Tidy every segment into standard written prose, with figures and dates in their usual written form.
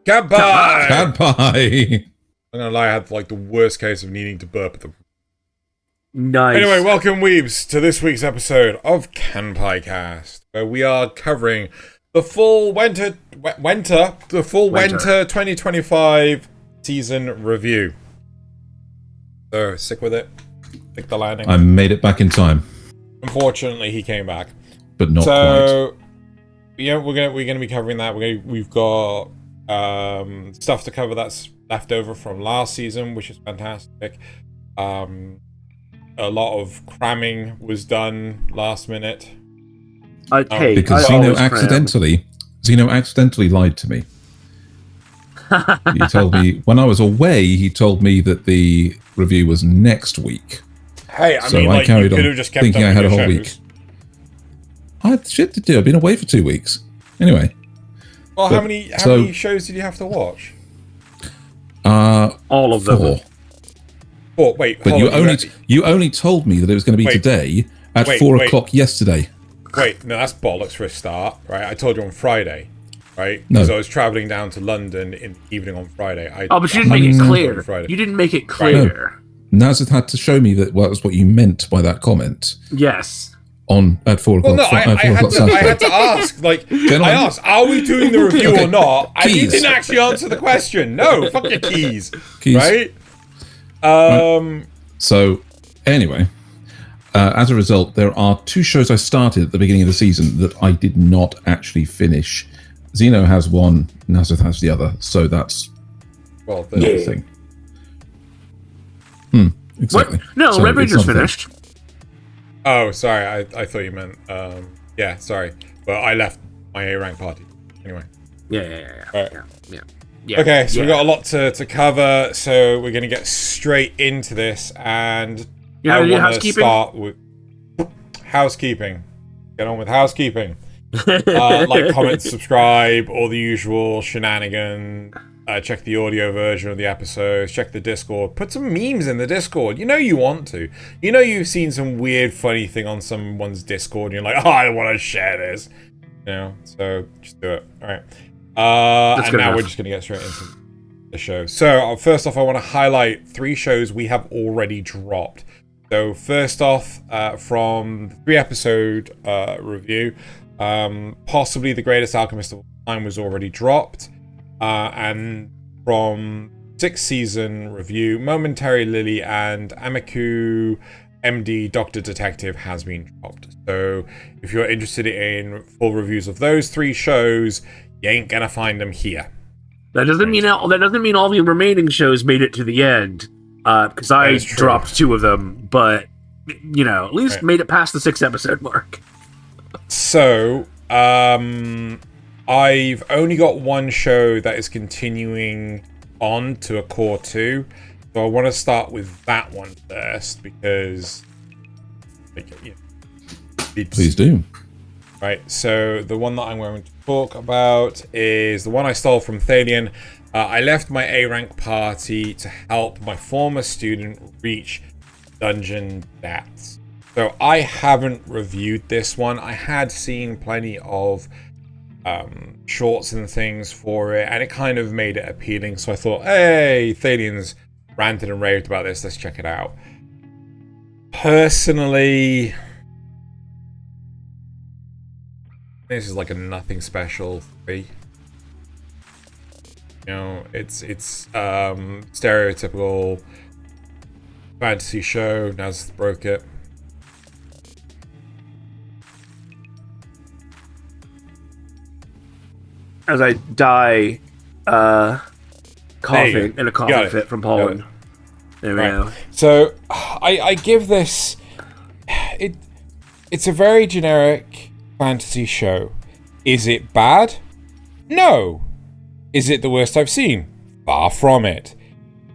Kanpai! Kanpai! I'm gonna lie, I had like the worst case of needing to burp at the... Nice. Anyway, welcome weebs to this week's episode of Kanpai Cast, where we are covering the full winter 2025 season review. So, stick with it. Stick the landing. I made it back in time. Unfortunately, he came back. But not quite. Yeah, we're gonna be covering that. We've got stuff to cover that's left over from last season, which is fantastic. A lot of cramming was done last minute. Because Xeno accidentally lied to me. He told me when I was away. He told me that the review was next week. Hey, I carried on thinking I had a whole week. I had shit to do. I've been away for 2 weeks. Anyway. Well, how many shows did you have to watch? All of them. 4. Oh, wait. But you only told me that it was going to be today at 4 o'clock yesterday. Wait, no, that's bollocks for a start, right? I told you on Friday, right? Because I was traveling down to London in the evening on Friday. But you didn't make it clear. You didn't make it clear. No. Nasuth had to show me that was what you meant by that comment. Yes. At 4 o'clock. Well, no, I had to ask. I asked, are we doing the review or not? And you didn't actually answer the question. No, fuck your keys. Right? So, anyway, as a result, there are 2 shows I started at the beginning of the season that I did not actually finish. Xeno has one, Nasuth has the other, so that's not a thing. Exactly. What? No, Red Ranger's finished. Oh, sorry, I thought you meant, yeah, sorry. Well, I left my A-rank party. Anyway. Yeah. Okay, so we've got a lot to cover, so we're going to get straight into this, and I want to start with housekeeping. Get on with housekeeping. Like, comment, subscribe, all the usual shenanigans. Check the audio version of the episodes, check the Discord, put some memes in the Discord. You know you want to. You know you've seen some weird, funny thing on someone's Discord, and you're like, oh, I don't want to share this. You know, so just do it. All right. And now we're just going to get straight into the show. So, first off, I want to highlight 3 shows we have already dropped. So, first off, from the 3-episode review, possibly The Greatest Alchemist of All Time was already dropped. And from 6th season review, Momentary Lily and Amiku MD Doctor Detective has been dropped. So, if you're interested in full reviews of those 3 shows, you ain't gonna find them here. That doesn't mean all the remaining shows made it to the end, because I dropped 2 of them, but at least made it past the 6-episode mark. So, I've only got 1 show that is continuing on to a core 2, so I want to start with that one first because, please do. Right, so the one that I'm going to talk about is the one I stole from Thaylien. I left my A-rank party to help my former student reach dungeon depths. So I haven't reviewed this one. I had seen plenty of shorts and things for it, and it kind of made it appealing. So I thought, hey, Thalien's ranted and raved about this. Let's check it out. Personally, this is like a nothing special 3. It's stereotypical fantasy show. Nasuth broke it. As I die, coughing in a coughing fit from pollen. There we go. So I give this. It's a very generic fantasy show. Is it bad? No. Is it the worst I've seen? Far from it.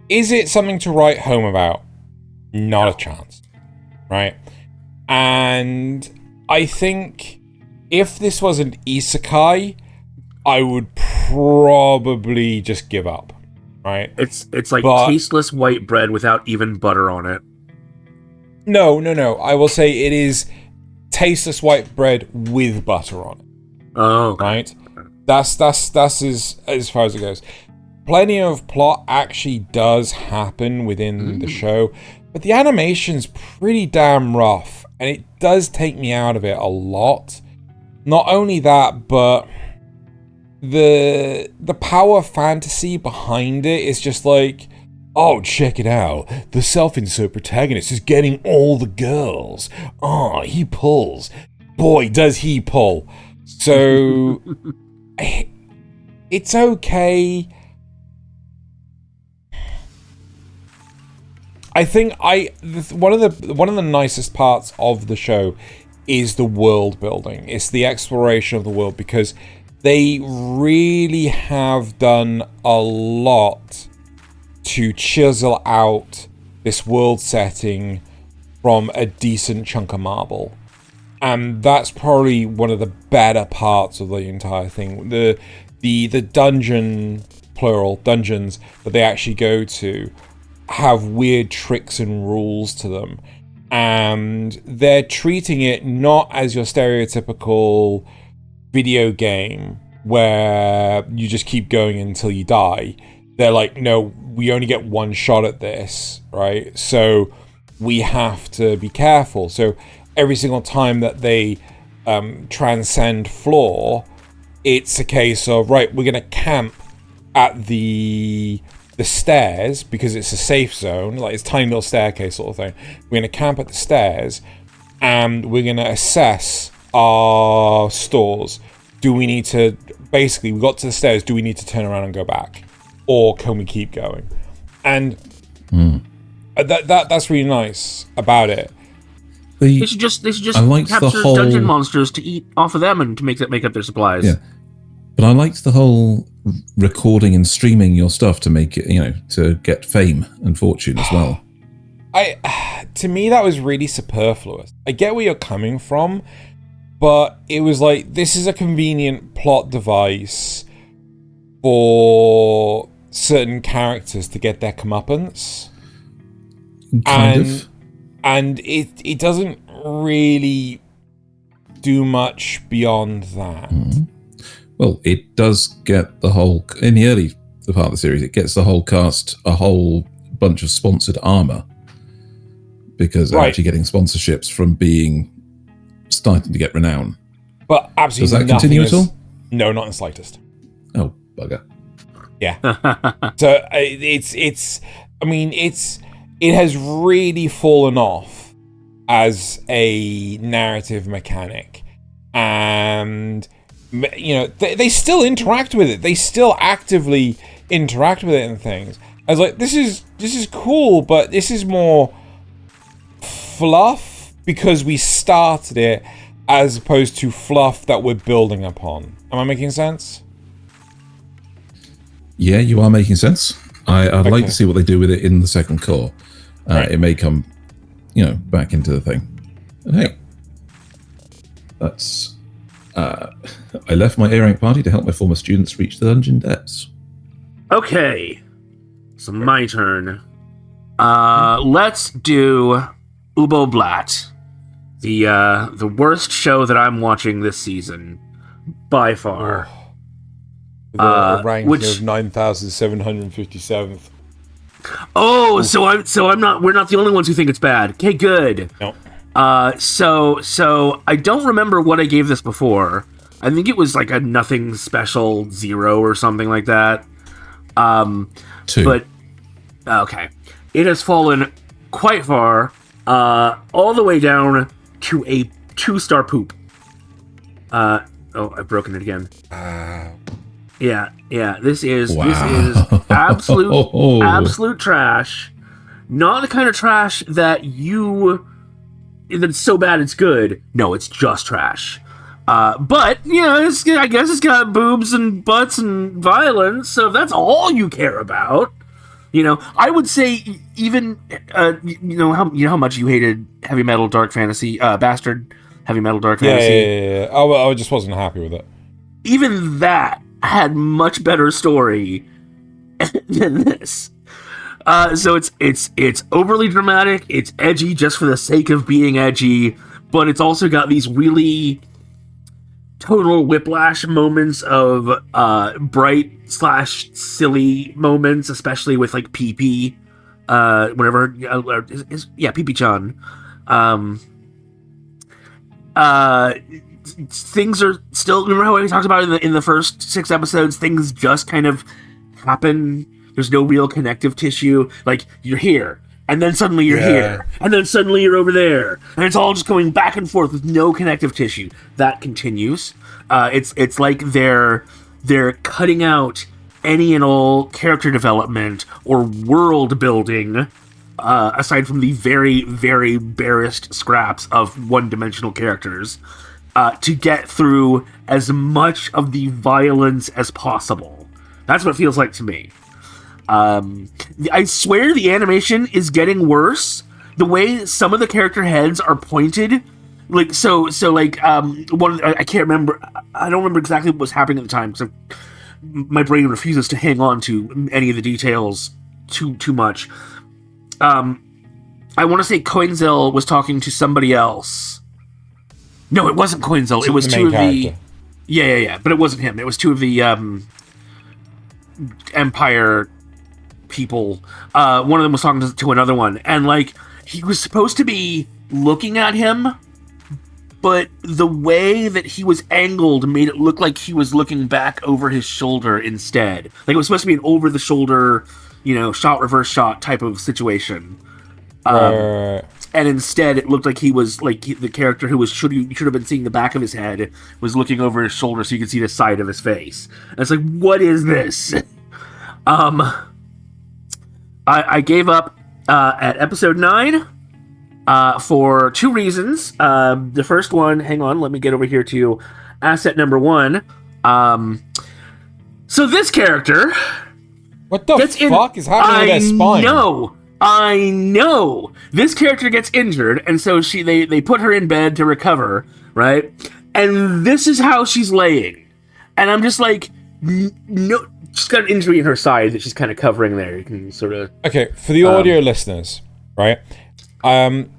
Is it something to write home about? Not a chance. Right? And I think if this was an isekai, I would probably just give up. Right? It's like tasteless white bread without even butter on it. No. I will say it is tasteless white bread with butter on it. Oh, okay. Right? That's as far as it goes. plenty of plot actually does happen within the show, but the animation's pretty damn rough, and it does take me out of it a lot. Not only that, but the power fantasy behind it is just like, oh, check it out. The self-insert protagonist is getting all the girls. Oh, he pulls. Boy, does he pull. So it's okay. I think one of the nicest parts of the show is the world building. It's the exploration of the world, because they really have done a lot to chisel out this world setting from a decent chunk of marble. And that's probably one of the better parts of the entire thing. The dungeon, plural, dungeons that they actually go to have weird tricks and rules to them. And they're treating it not as your stereotypical video game where you just keep going until you die. They're like, no, we only get one shot at this, right? So we have to be careful. So every single time that they transcend floor, it's a case of, right, we're going to camp at the stairs because it's a safe zone, like it's a tiny little staircase sort of thing. We're going to camp at the stairs and we're going to assess our stores. Do we need to, basically, we got to the stairs, do we need to turn around and go back? Or can we keep going? And that's really nice about it. They should just capture dungeon monsters to eat off of them and to make up their supplies. Yeah. But I liked the whole recording and streaming your stuff to make it, to get fame and fortune as well. To me, that was really superfluous. I get where you're coming from, but it was like, this is a convenient plot device for certain characters to get their comeuppance. Kind of. And it doesn't really do much beyond that. Mm-hmm. Well, it does get the whole, in the early part of the series, it gets the whole cast a whole bunch of sponsored armor, because they're actually getting sponsorships from starting to get renown. But absolutely, does that continue at all? No, not in the slightest. Oh, bugger. Yeah. So it has really fallen off as a narrative mechanic, and they still interact with it. They still actively interact with it and things. I was like, this is cool, but this is more fluff because we started it, as opposed to fluff that we're building upon. Am I making sense? Yeah, you are making sense. I'd like to see what they do with it in the second core. Right. It may come, back into the thing. And hey, that's... I left my A-rank party to help my former students reach the dungeon depths. Okay, so my turn. Let's do Ubel Blatt, the worst show that I'm watching this season, by far. The ranking of 9,757th. Oh, so I'm not. We're not the only ones who think it's bad. Okay, good. No. So I don't remember what I gave this before. I think it was like a nothing special 0 or something like that. 2. But okay, it has fallen quite far, all the way down to a 2-star poop. I've broken it again. Yeah. This is absolute trash. Not the kind of trash that's so bad it's good. No, it's just trash. But I guess it's got boobs and butts and violence. So if that's all you care about, I would say even how much you hated heavy metal dark fantasy, bastard heavy metal dark fantasy. Yeah. I just wasn't happy with it. Even that had much better story than this. So it's overly dramatic. It's edgy just for the sake of being edgy, but it's also got these really total whiplash moments of bright/silly moments, especially with like PP. Whatever, PP-chan. Things are still. Remember how we talked about in the first 6 episodes? Things just kind of happen. There's no real connective tissue. Like, you're here, and then suddenly you're here, and then suddenly you're over there, and it's all just going back and forth with no connective tissue. That continues. It's like they're cutting out any and all character development or world building, aside from the very, very barest scraps of one-dimensional characters, to get through as much of the violence as possible. That's what it feels like to me. I swear the animation is getting worse. The way some of the character heads are pointed, I can't remember. I don't remember exactly what was happening at the time because my brain refuses to hang on to any of the details too much. I want to say Coinzel was talking to somebody else. No, it wasn't Coinzel. It was two of the... Yeah. But it wasn't him. It was two of the Empire people. One of them was talking to another one. And, like, he was supposed to be looking at him, but the way that he was angled made it look like he was looking back over his shoulder instead. Like, it was supposed to be an over-the-shoulder, shot, reverse shot type of situation. And instead, it looked like he was, like, the character who should have been seeing the back of his head was looking over his shoulder so you could see the side of his face. And it's like, what is this? I gave up at episode 9 for 2 reasons. The first one, hang on, let me get over here to asset number 1. So this character... What the fuck is happening with their spine? I know. This character gets injured, and so they put her in bed to recover, right? And this is how she's laying. And I'm just like, no, she's got an injury in her side that she's kind of covering there. You can sort of... Okay, for the audio listeners, right? Her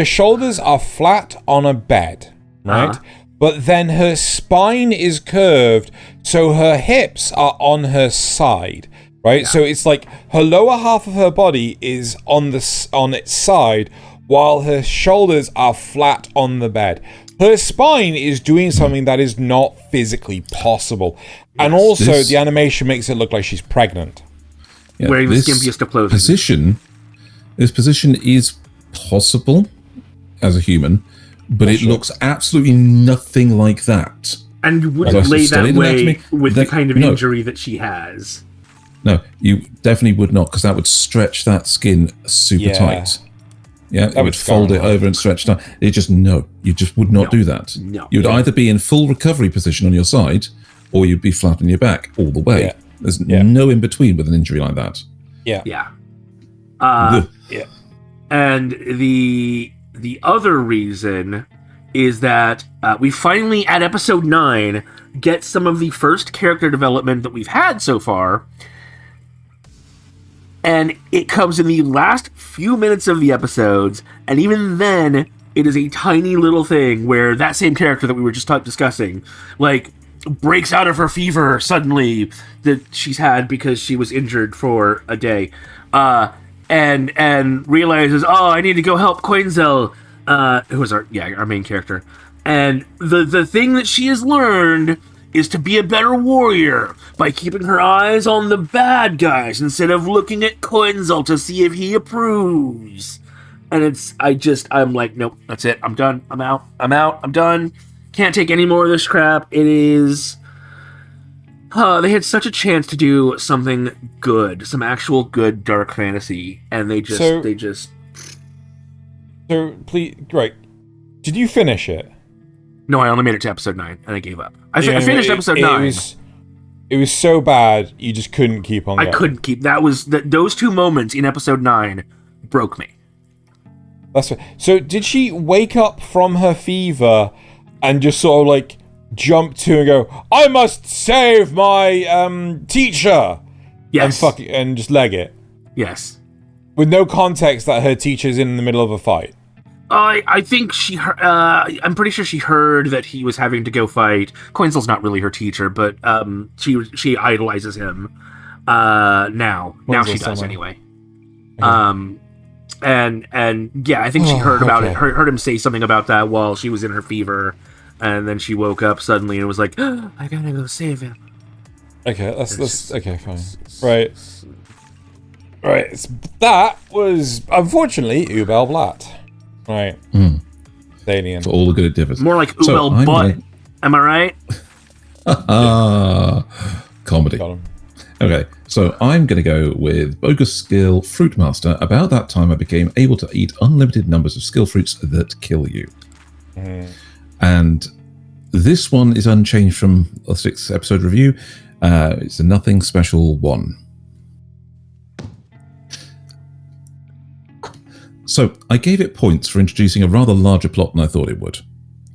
shoulders are flat on a bed, right? But then her spine is curved, so her hips are on her side. Right, so it's like her lower half of her body is on its side, while her shoulders are flat on the bed. Her spine is doing something that is not physically possible, and also the animation makes it look like she's pregnant. Yeah, wearing the skimpiest of clothing. This position is possible as a human, but it looks absolutely nothing like that. And you wouldn't lay that way with the kind of injury that she has. No, you definitely would not, because that would stretch that skin super tight. Yeah, it would fold it over and stretch down. You just would not do that. No. You'd either be in full recovery position on your side, or you'd be flat on your back all the way. Yeah. There's no in between with an injury like that. Yeah. And the other reason is that we finally, at episode 9, get some of the first character development that we've had so far. And it comes in the last few minutes of the episodes, and even then, it is a tiny little thing where that same character that we were just discussing, like, breaks out of her fever suddenly that she's had because she was injured for a day, and realizes, I need to go help Coinzel, who was our main character. And the thing that she has learned is to be a better warrior by keeping her eyes on the bad guys instead of looking at Coinzel to see if he approves. And I'm like, nope, that's it. I'm done. I'm out. I'm done. Can't take any more of this crap. It is... they had such a chance to do something good, some actual good dark fantasy, and they just... So, please, great. Did you finish it? No, I only made it to episode 9, and I gave up. I finished episode 9. It was so bad, you just couldn't keep on going. I couldn't keep... Those 2 moments in episode 9 broke me. That's what, so, did she wake up from her fever and just sort of, like, jump to and go, I must save my, teacher! Yes. And just leg it? Yes. With no context that her teacher's in the middle of a fight? I think I'm pretty sure she heard that he was having to go fight. Coinzel's not really her teacher, but she idolizes him. Now she does anyway. Okay. And yeah, I think she heard about it. Heard him say something about that while she was in her fever, and then she woke up suddenly and was like, oh, "I gotta go save him." Okay, let's okay, fine. Right. That was unfortunately Ubel Blatt. Right. Thaylien. For all the good it differs. More like Ubel Butt. Am I right? Comedy. Got him. Okay, so I'm going to go with Bogus skill Fruitmaster. About that time, I became able to eat unlimited numbers of skill fruits that kill you. And this one is unchanged from the 6th episode review. It's a nothing special one. So I gave it points for introducing a rather larger plot than I thought it would.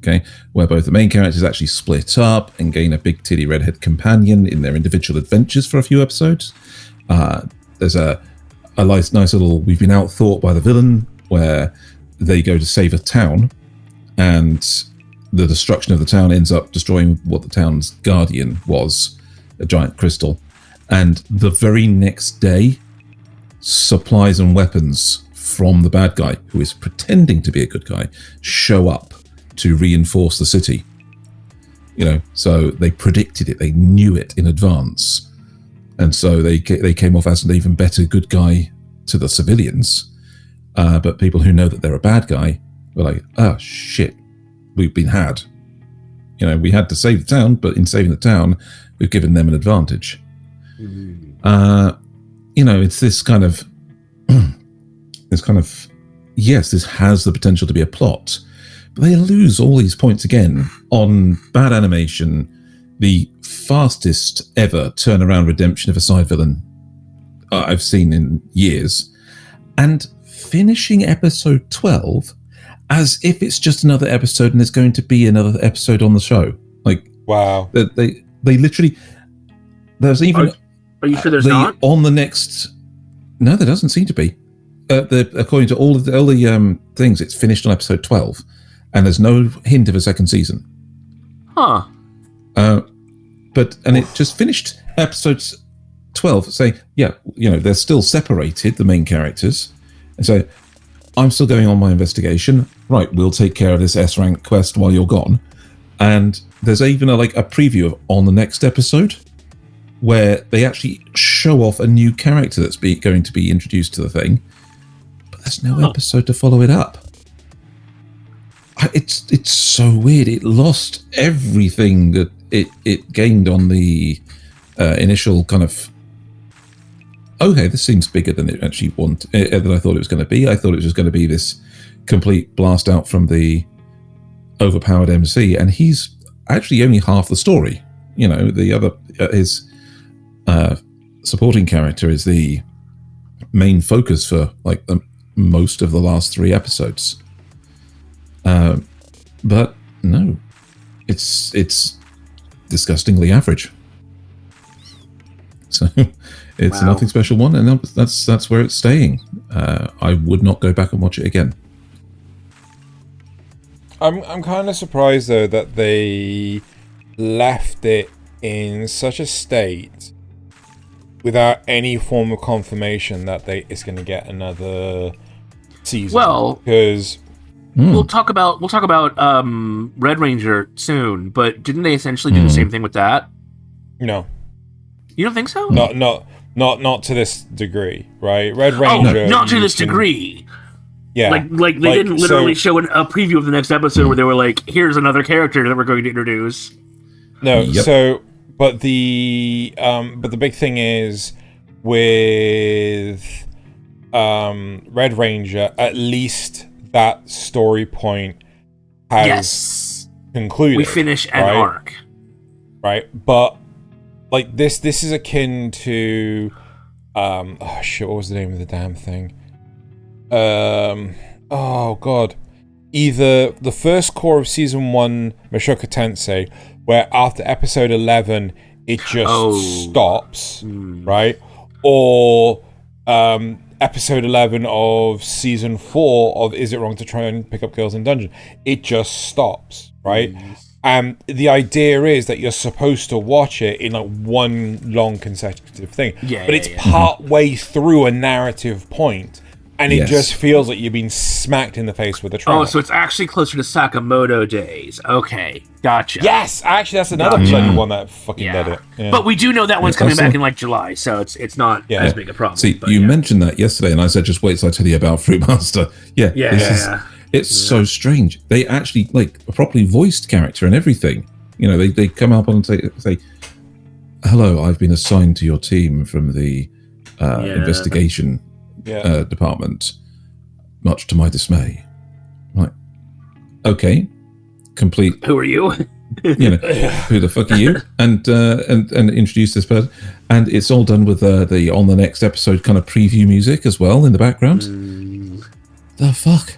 Okay, where both the main characters actually split up and gain a big titty redhead companion in their individual adventures for a few episodes. There's a nice little we've been outthought by the villain where they go to save a town, and the destruction of the town ends up destroying what the town's guardian was, a giant crystal. And the very next day, supplies and weapons from the bad guy, who is pretending to be a good guy, show up to reinforce the city. So they predicted it, they knew it in advance, and so they came off as an even better good guy to the civilians. But people who know that they're a bad guy were like, "Oh shit, we've been had." We had to save the town, but in saving the town, we've given them an advantage. It's this kind of, yes, this has the potential to be a plot. But they lose all these points again on bad animation, the fastest ever turnaround redemption of a side villain I've seen in years, and finishing episode 12 as if it's just another episode and there's going to be another episode on the show. Like, wow. They literally... There's even... Are you sure there's not? On the next... No, there doesn't seem to be. According to all the things, it's finished on episode 12. And there's no hint of a second season. Huh. It just finished episode 12 saying, they're still separated, the main characters. And so, I'm still going on my investigation. Right, we'll take care of this S-rank quest while you're gone. And there's even a preview of on the next episode where they actually show off a new character that's going to be introduced to the thing. But there's no episode to follow it up. It's so weird. It lost everything that it gained on the initial kind of, okay, this seems bigger than it actually than I thought it was going to be. I thought it was just going to be this complete blast out from the overpowered MC, and he's actually only half the story. The other his supporting character is the main focus for most of the last 3 episodes. But no, it's disgustingly average. So it's a nothing special one, and that's where it's staying. I would not go back and watch it again. I'm kind of surprised though that they left it in such a state without any form of confirmation that it's going to get another season. Well, because we'll talk about Red Ranger soon, but didn't they essentially do the same thing with that? No. You don't think so? Not to this degree, right? Red Ranger. Not to this degree. Yeah. Like they didn't literally show a preview of the next episode where they were like, "Here's another character that we're going to introduce." No. Yep. So, but the big thing is with Red Ranger, at least that story point has concluded. We finish an arc, right? But this is akin to what was the name of the damn thing? Oh god, either the first core of season 1 Mushoku Tensei, where after episode 11 it just stops, right? Or episode 11 of season 4 of Is It Wrong to Try and Pick Up Girls in Dungeon. It just stops, right? And the idea is that you're supposed to watch it in like one long consecutive thing. But it's part way through a narrative point, and it just feels like you've been smacked in the face with a trap. Oh, so it's actually closer to Sakamoto Days. Okay, gotcha. Yes, actually, that's another bloody one that fucking did it. Yeah. But we do know that one's coming back in like July, so it's not as big a problem. See, you mentioned that yesterday, and I said, just wait till I tell you about Fruitmaster. It's so strange. They actually like a properly voiced character and everything. You know, they come up and say, "Hello, I've been assigned to your team from the investigation department, much to my dismay." Like, okay, complete. Who are you? You know, who the fuck are you? And introduce this person, and it's all done with the on the next episode kind of preview music as well in the background. The fuck.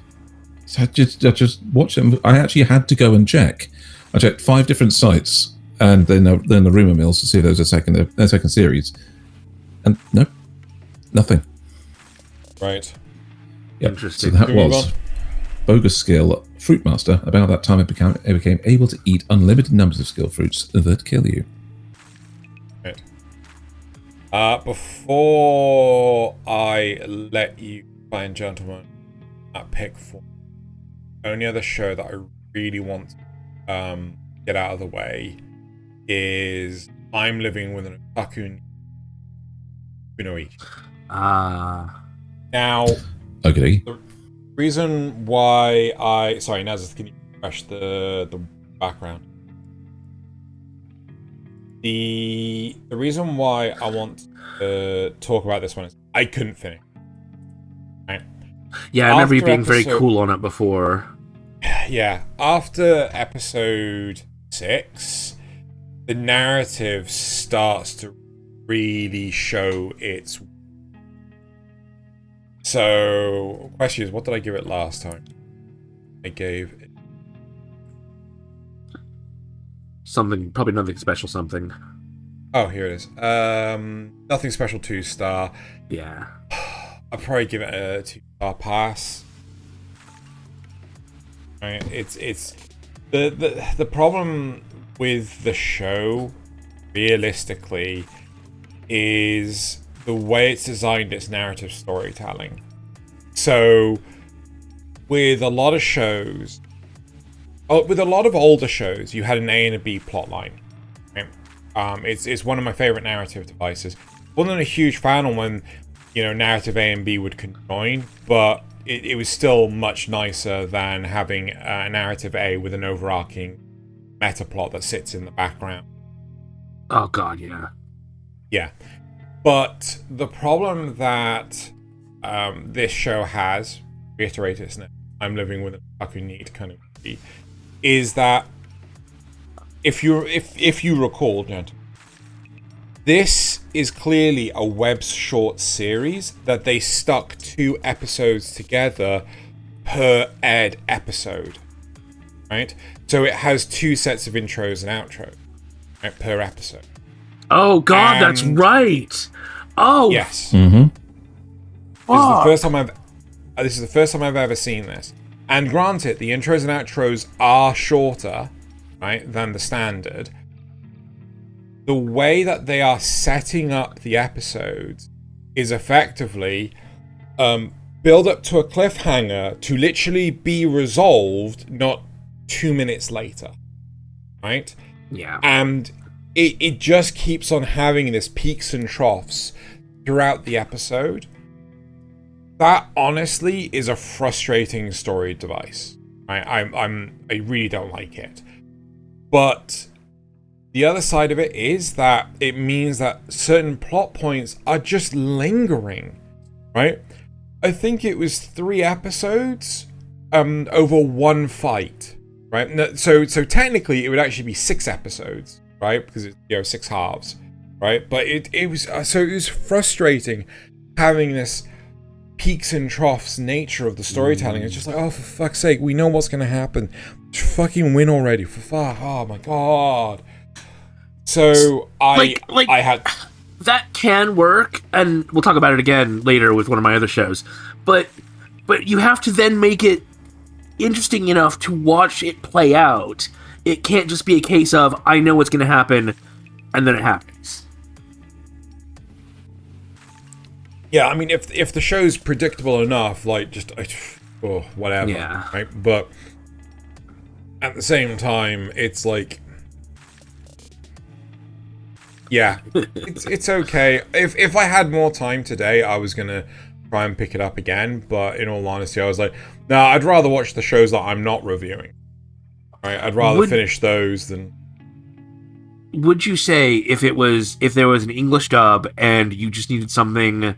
So I just watched it. I actually had to go and check. I checked 5 different sites, and then the rumor mills to see if there was a second series, and nope, nothing. Right. Yep. Interesting. So that was Bogus skill Fruitmaster. About that time, it became able to eat unlimited numbers of skill fruits that kill you. Right. Before I let you, fine gentlemen, pick for only other show that I really want to get out of the way is I'm living with an Otaku Kunoichi. Now, okay. The reason why sorry, Nasuth, can you refresh the background? The reason why I want to talk about this one is I couldn't finish. Right? Yeah, I remember you being very cool on it before. Yeah, after episode 6, the narrative starts to really show its. So, question is, what did I give it last time? I gave it something, probably nothing special. Something. Oh, here it is. Nothing special 2-star. Yeah. I'd probably give it a 2-star pass. Right? It's the problem with the show, realistically, is the way it's designed its narrative storytelling. So, with a lot of shows, with a lot of older shows, you had an A and a B plotline. Right? It's one of my favorite narrative devices. Wasn't a huge fan on when, narrative A and B would conjoin, but it was still much nicer than having a narrative A with an overarching meta plot that sits in the background. Oh god, yeah. Yeah. But the problem that this show has, reiterate its name, I'm living with an Otaku NEET kind of movie, is that if you recall, gentlemen, this is clearly a web short series that they stuck 2 episodes together per ed episode, right? So it has 2 sets of intros and outros, right, per episode. Oh god, that's right. Oh yes. Mm-hmm. This is the first time I've ever seen this. And granted, the intros and outros are shorter, right, than the standard. The way that they are setting up the episodes is effectively build up to a cliffhanger to literally be resolved not 2 minutes later, right? Yeah. And it just keeps on having this peaks and troughs throughout the episode. That honestly is a frustrating story device. I really don't like it. But the other side of it is that it means that certain plot points are just lingering, right? I think it was 3 episodes over 1 fight, right? So technically it would actually be 6 episodes, right? Because it's 6 halves, right? But it was frustrating having this peaks and troughs nature of the storytelling. It's just like, oh, for fuck's sake, we know what's gonna happen. Just fucking win already. Oh my god. So I had that can work, and we'll talk about it again later with one of my other shows. But you have to then make it interesting enough to watch it play out. It can't just be a case of, I know what's going to happen, and then it happens. Yeah, I mean, if the show's predictable enough, like, just, whatever, yeah. Right? But at the same time, it's like, yeah, it's okay. If I had more time today, I was going to try and pick it up again, but in all honesty, I was like, no, I'd rather watch the shows that I'm not reviewing. Right? I'd rather finish those than... Would you say if there was an English dub and you just needed something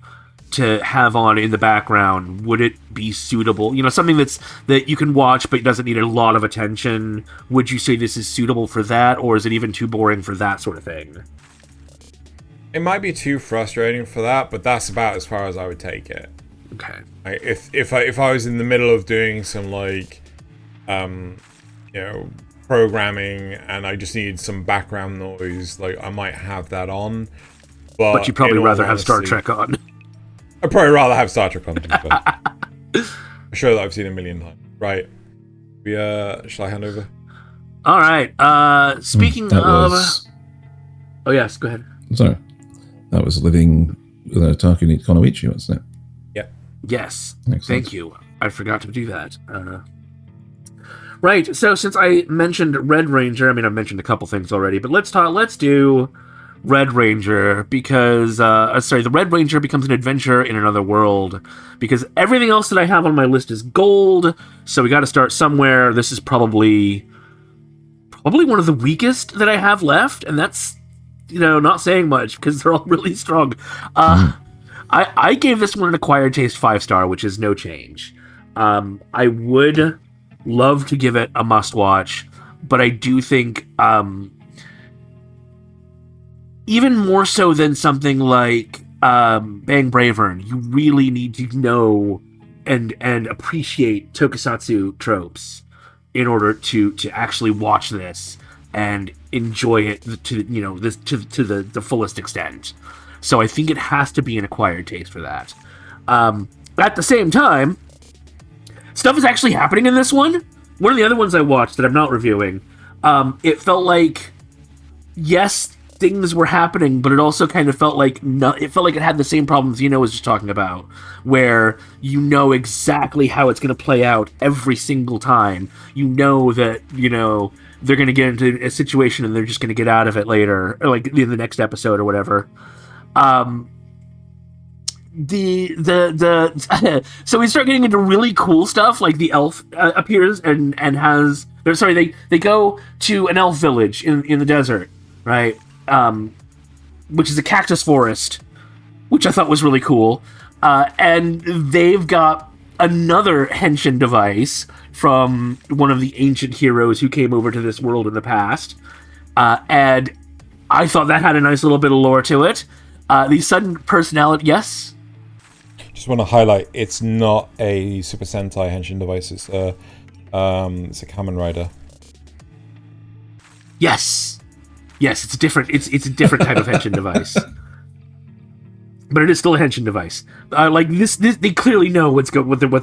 to have on in the background, would it be suitable? You know, something that you can watch but doesn't need a lot of attention. Would you say this is suitable for that, or is it even too boring for that sort of thing? It might be too frustrating for that, but that's about as far as I would take it. Okay. Like, if I was in the middle of doing some, like, programming and I just need some background noise, like, I might have that on. But you'd probably rather have Star Trek on. I'd probably rather have Star Trek on. A show that I've seen a million times. Right. Shall I hand over? All right. Speaking of... Oh, yes, go ahead. Sorry. That was Living with Otaku Neat Kunoichi, wasn't it? Yeah. Yes. Excellent. Thank you. I forgot to do that. Right. So since I mentioned Red Ranger, I mean, I've mentioned a couple things already, but let's do Red Ranger because, the Red Ranger becomes an adventure in another world because everything else that I have on my list is gold. So we got to start somewhere. This is probably one of the weakest that I have left. And that's, not saying much because they're all really strong. I gave this one an acquired taste 5-star, which is no change. I would love to give it a must watch, but I do think even more so than something like Bang Bravern, you really need to know and appreciate tokusatsu tropes in order to actually watch this and enjoy it to the fullest extent. So I think it has to be an acquired taste for that. At the same time, stuff is actually happening in this one. One of the other ones I watched that I'm not reviewing, it felt like, yes, things were happening, but it also kind of felt like it had the same problems was just talking about, where exactly how it's going to play out every single time. That they're going to get into a situation and they're just going to get out of it later, or like in the next episode or whatever. So we start getting into really cool stuff, like the elf appears and has... They go to an elf village in the desert, right? Which is a cactus forest, which I thought was really cool. And they've got another henshin device from one of the ancient heroes who came over to this world in the past. And I thought that had a nice little bit of lore to it. The sudden personality... Yes? Just want to highlight, it's not a Super Sentai henshin device. It's a Kamen Rider. Yes, it's a different. It's a different type of henshin device, but it is still a henshin device. Like this, they clearly know what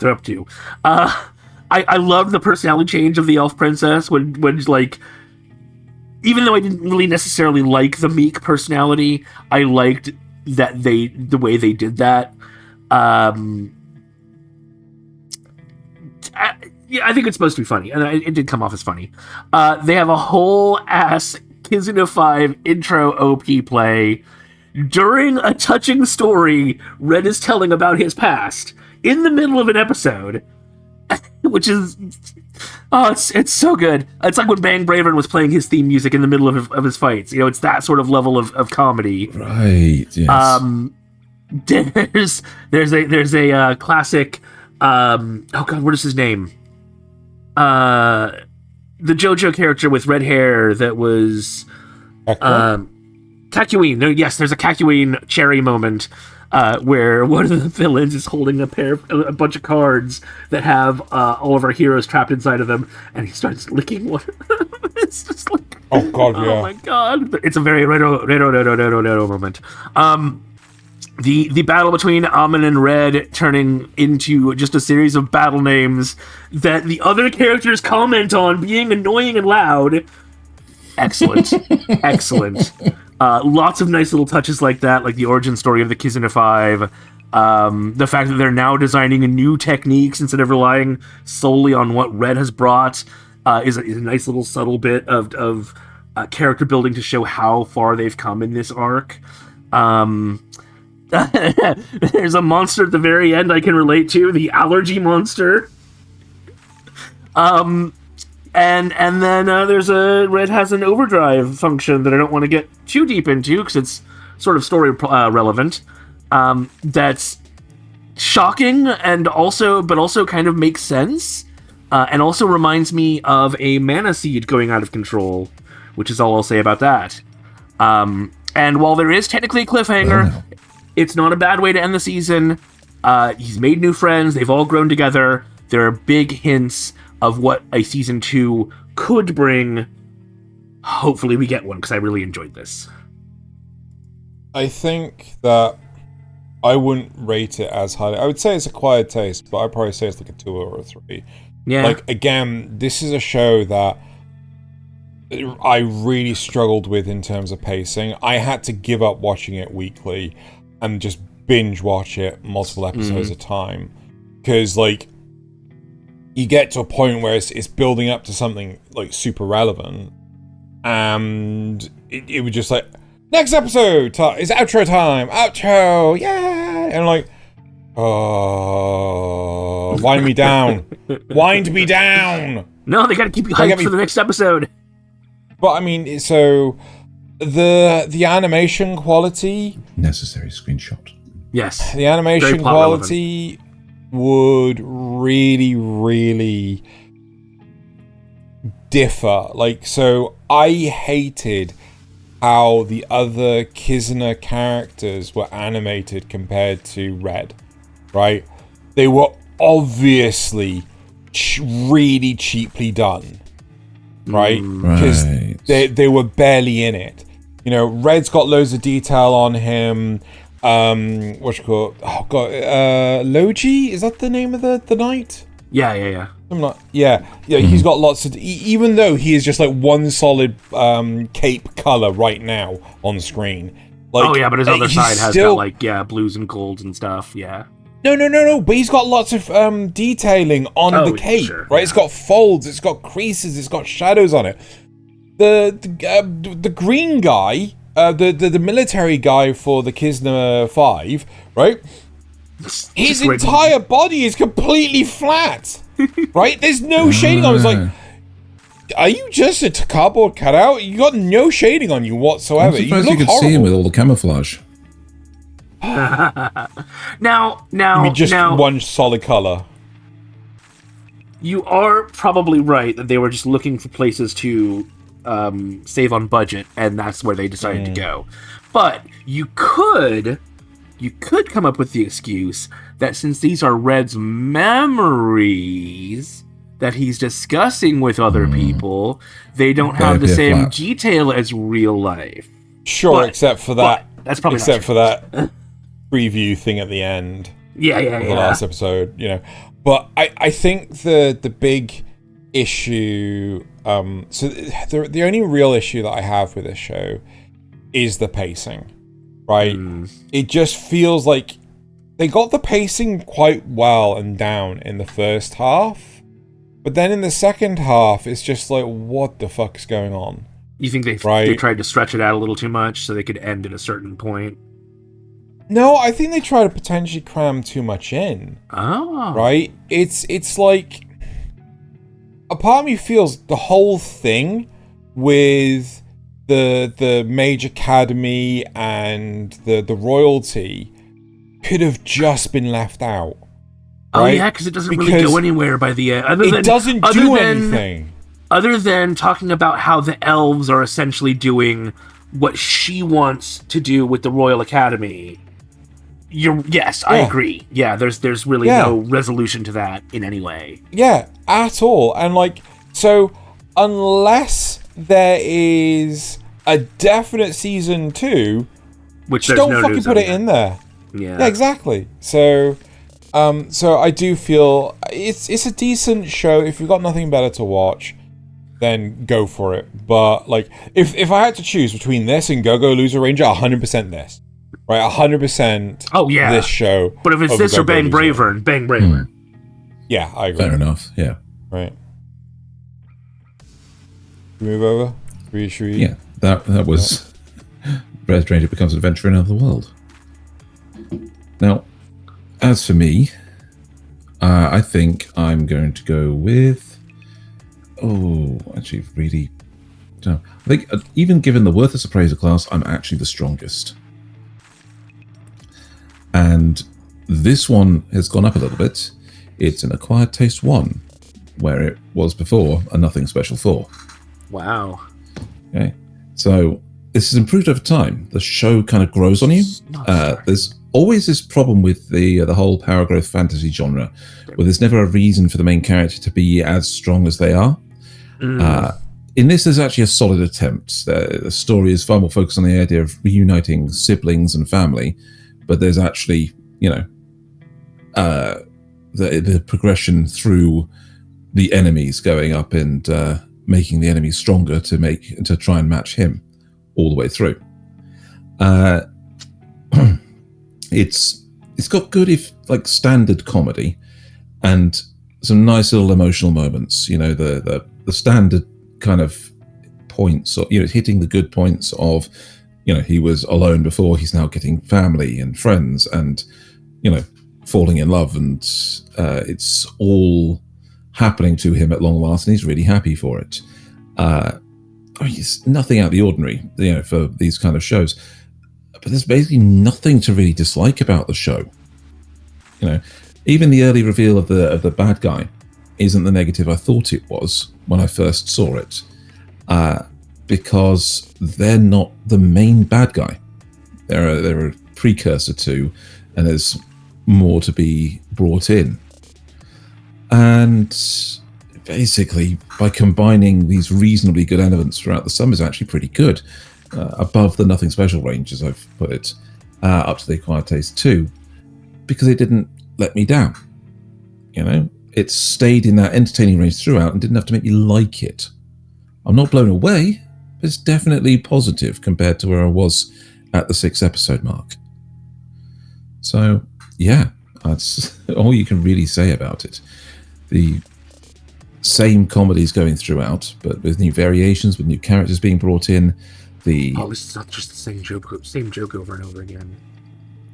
they're up to. I love the personality change of the elf princess when like, even though I didn't really necessarily like the meek personality, I liked that the way they did that. I think it's supposed to be funny, and it did come off as funny. They have a whole ass Kizuna 5 intro OP play during a touching story Red is telling about his past in the middle of an episode, which is it's so good. It's like when Bang Bravern was playing his theme music in the middle of his fights. It's that sort of level of comedy. Right. Yes. There's a classic. Oh God, what is his name? The JoJo character with red hair that was Kakuin. No, yes, there's a Kakuin cherry moment where one of the villains is holding a bunch of cards that have all of our heroes trapped inside of them, and he starts licking one of them. It's just like, oh god, yeah. Oh my god, it's a very Redo moment. The battle between Amin and Red turning into just a series of battle names that the other characters comment on being annoying and loud. Excellent. Excellent. Lots of nice little touches like that, like the origin story of the Kizuna 5. The fact that they're now designing new techniques instead of relying solely on what Red has brought is a nice little subtle bit of character building to show how far they've come in this arc. There's a monster at the very end I can relate to, the allergy monster. And then there's Red has an overdrive function that I don't want to get too deep into because it's sort of story relevant. That's shocking and also kind of makes sense, and also reminds me of a mana seed going out of control, which is all I'll say about that. And while there is technically a cliffhanger, it's not a bad way to end the season. He's made new friends. They've all grown together. There are big hints of what a season 2 could bring. Hopefully we get one, because I really enjoyed this. I think that I wouldn't rate it as highly. I would say it's acquired taste, but I'd probably say it's like a 2 or a 3. Yeah. Like, again, this is a show that I really struggled with in terms of pacing. I had to give up watching it weekly and just binge watch it multiple episodes at a time. Because, like, you get to a point where it's building up to something, like, super relevant. And it would just, like, next episode! It's outro time! Outro! Yeah! And, like, oh, wind me down. Wind me down! No, they gotta keep you hyped for the next episode. But, I mean, so... The animation quality... Necessary screenshot. Yes. The animation quality would really, really differ. Like, so I hated how the other Kizuna characters were animated compared to Red, right? They were obviously really cheaply done, right? Because they were barely in it. You know, Red's got loads of detail on him. What you call it? Oh god, Logi? Is that the name of the knight? Yeah. I'm not. Yeah. He's got lots of. Even though he is just like one solid cape color right now on screen. Like, but his other side has got like blues and golds and stuff. Yeah. No. But he's got lots of detailing on the cape, right? Yeah. It's got folds, it's got creases, it's got shadows on it. The green guy, the military guy for the Kizuna 5, right? His entire body is completely flat, right? There's no shading on. It's like, are you just a cardboard cutout? You got no shading on you whatsoever. I'm surprised you could see him with all the camouflage. Now, I mean, just one solid color. You are probably right that they were just looking for places to save on budget, and that's where they decided to go. But you could come up with the excuse that since these are Red's memories that he's discussing with other people, they don't have the same detail as real life. Sure, except for that. That's probably except for that preview thing at the end. Yeah. The last episode, you know. But I think the big issue. So the only real issue that I have with this show is the pacing, right? It just feels like they got the pacing quite well and down in the first half, but then in the second half, it's just like, what the fuck is going on? You think they tried to stretch it out a little too much so they could end at a certain point? No, I think they try to potentially cram too much in. Oh. Right? It's like... A part of me feels the whole thing with the Mage Academy and the royalty could have just been left out. Right? Oh yeah, because it doesn't really go anywhere by the end. It doesn't do anything. Other than talking about how the elves are essentially doing what she wants to do with the Royal Academy. I agree. Yeah, there's really no resolution to that in any way. Yeah, at all. And like, so unless there is a definite season 2, which don't fucking put it in there. Yeah, exactly. So I do feel it's a decent show. If you've got nothing better to watch, then go for it. But like, if I had to choose between this and Go-Go Loser Ranger, 100% this. Right, 100%. Oh yeah, this show. But if it's this or Bang Braver, Bang Braver. Yeah, I agree. Fair enough. Yeah. Right. Move over. Yeah, that was Red Ranger becomes an adventurer in another world. Now, as for me, I think I'm going to go with. Oh, actually, really. I think even given the Worthless Appraiser class, I'm actually the strongest. And this one has gone up a little bit. It's an Acquired Taste 1, where it was before a Nothing Special 4. Wow. Okay, so this has improved over time. The show kind of grows on you. There's always this problem with the whole power growth fantasy genre, where there's never a reason for the main character to be as strong as they are. In this, there's actually a solid attempt. The story is far more focused on the idea of reuniting siblings and family, but there's actually, the progression through the enemies going up and making the enemies stronger to try and match him all the way through. It's got good standard comedy and some nice little emotional moments. The standard kind of points, or hitting the good points of, he was alone before, he's now getting family and friends and falling in love, and it's all happening to him at long last, and he's really happy for it. It's nothing out of the ordinary, for these kind of shows. But there's basically nothing to really dislike about the show. Even the early reveal of the bad guy isn't the negative I thought it was when I first saw it, because they're not the main bad guy. They're a precursor to, and there's more to be brought in. And basically, by combining these reasonably good elements throughout, the sum is actually pretty good. Above the Nothing Special range, as I've put it, up to the Acquired Taste 2, because it didn't let me down. It stayed in that entertaining range throughout and didn't have to make me like it. I'm not blown away, but it's definitely positive compared to where I was at the 6 episode mark. So, yeah, that's all you can really say about it. The same comedies going throughout, but with new variations, with new characters being brought in. It's not just the same joke over and over again.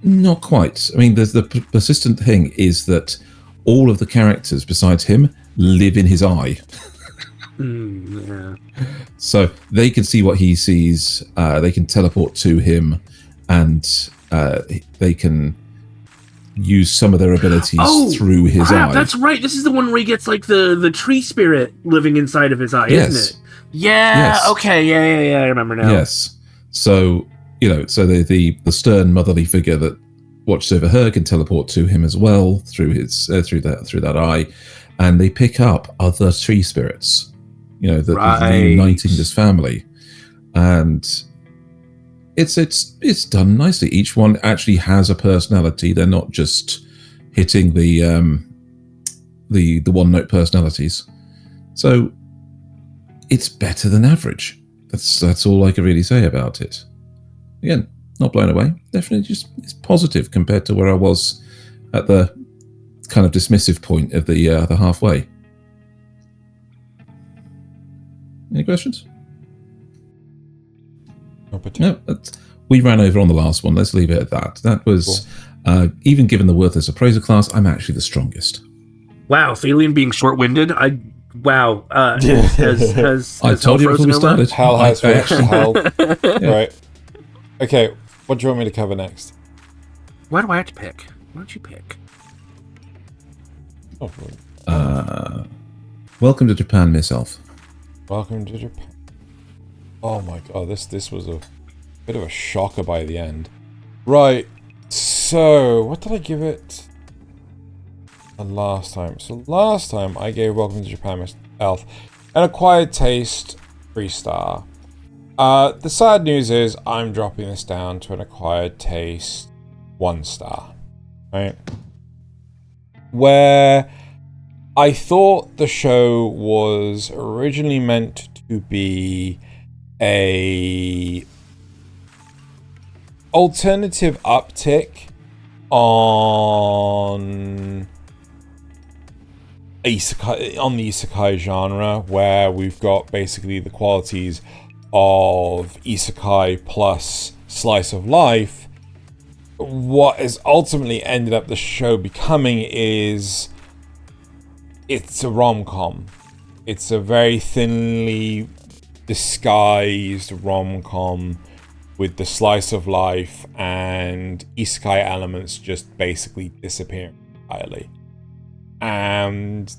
Not quite. I mean, the persistent thing is that all of the characters besides him live in his eye. Yeah. So they can see what he sees, they can teleport to him, and they can use some of their abilities through his eye. That's right. This is the one where he gets the tree spirit living inside of his eye, isn't it? Yeah. Yes. Okay. Yeah. I remember now. Yes. So the stern motherly figure that watches over her can teleport to him as well through his through that eye, and they pick up other tree spirits. That are reuniting this family, and it's done nicely. Each one actually has a personality. They're not just hitting the one note personalities. So it's better than average. That's all I can really say about it. Again, not blown away. Definitely just it's positive compared to where I was at the kind of dismissive point of the halfway. Any questions? No, we ran over on the last one. Let's leave it at that. That was, cool. Even given the Worthless Appraiser class, I'm actually the strongest. Wow, Thaylien being short-winded. I told you before we started. Hal has Hal. Right. Okay, what do you want me to cover next? Why do I have to pick? Why don't you pick? Welcome to Japan, Miss Elf. Welcome to Japan. Oh my god, this was a bit of a shocker by the end. Right, so what did I give it the last time? So last time I gave Welcome to Japan, Miss Elf an Acquired Taste 3-star. The sad news is I'm dropping this down to an acquired taste 1-star, right? Where I thought the show was originally meant to be a alternative uptick on the isekai genre, where we've got basically the qualities of isekai plus slice of life. What has ultimately ended up the show becoming is it's a rom-com. It's a very thinly disguised rom-com with the slice of life and isekai elements just basically disappearing entirely. And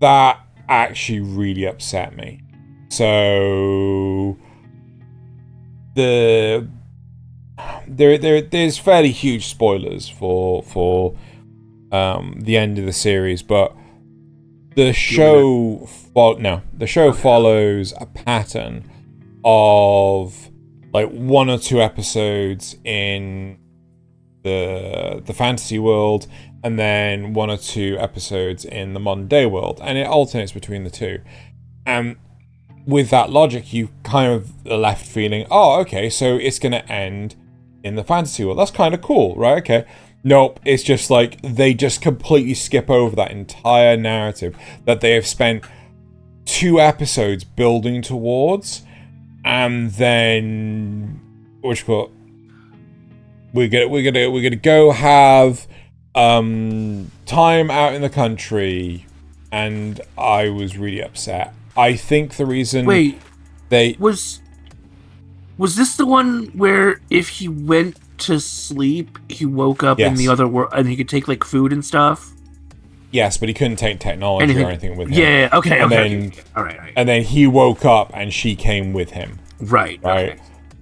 that actually really upset me. So there's fairly huge spoilers for the end of the series, but the show follows a pattern of like 1 or 2 episodes in the fantasy world, and then 1 or 2 episodes in the modern day world, and it alternates between the two. And with that logic, you kind of are left feeling, oh, okay, so it's going to end in the fantasy world. That's kind of cool, right? Okay. Nope, it's just like they just completely skip over that entire narrative that they have spent 2 episodes building towards, and then we're gonna go have time out in the country, and I was really upset. I think the reason was this the one where if he went to sleep, he woke up in the other world and he could take like food and stuff? Yes, but he couldn't take technology or anything with him. Yeah, okay. All right. And then he woke up and she came with him. Right. Okay.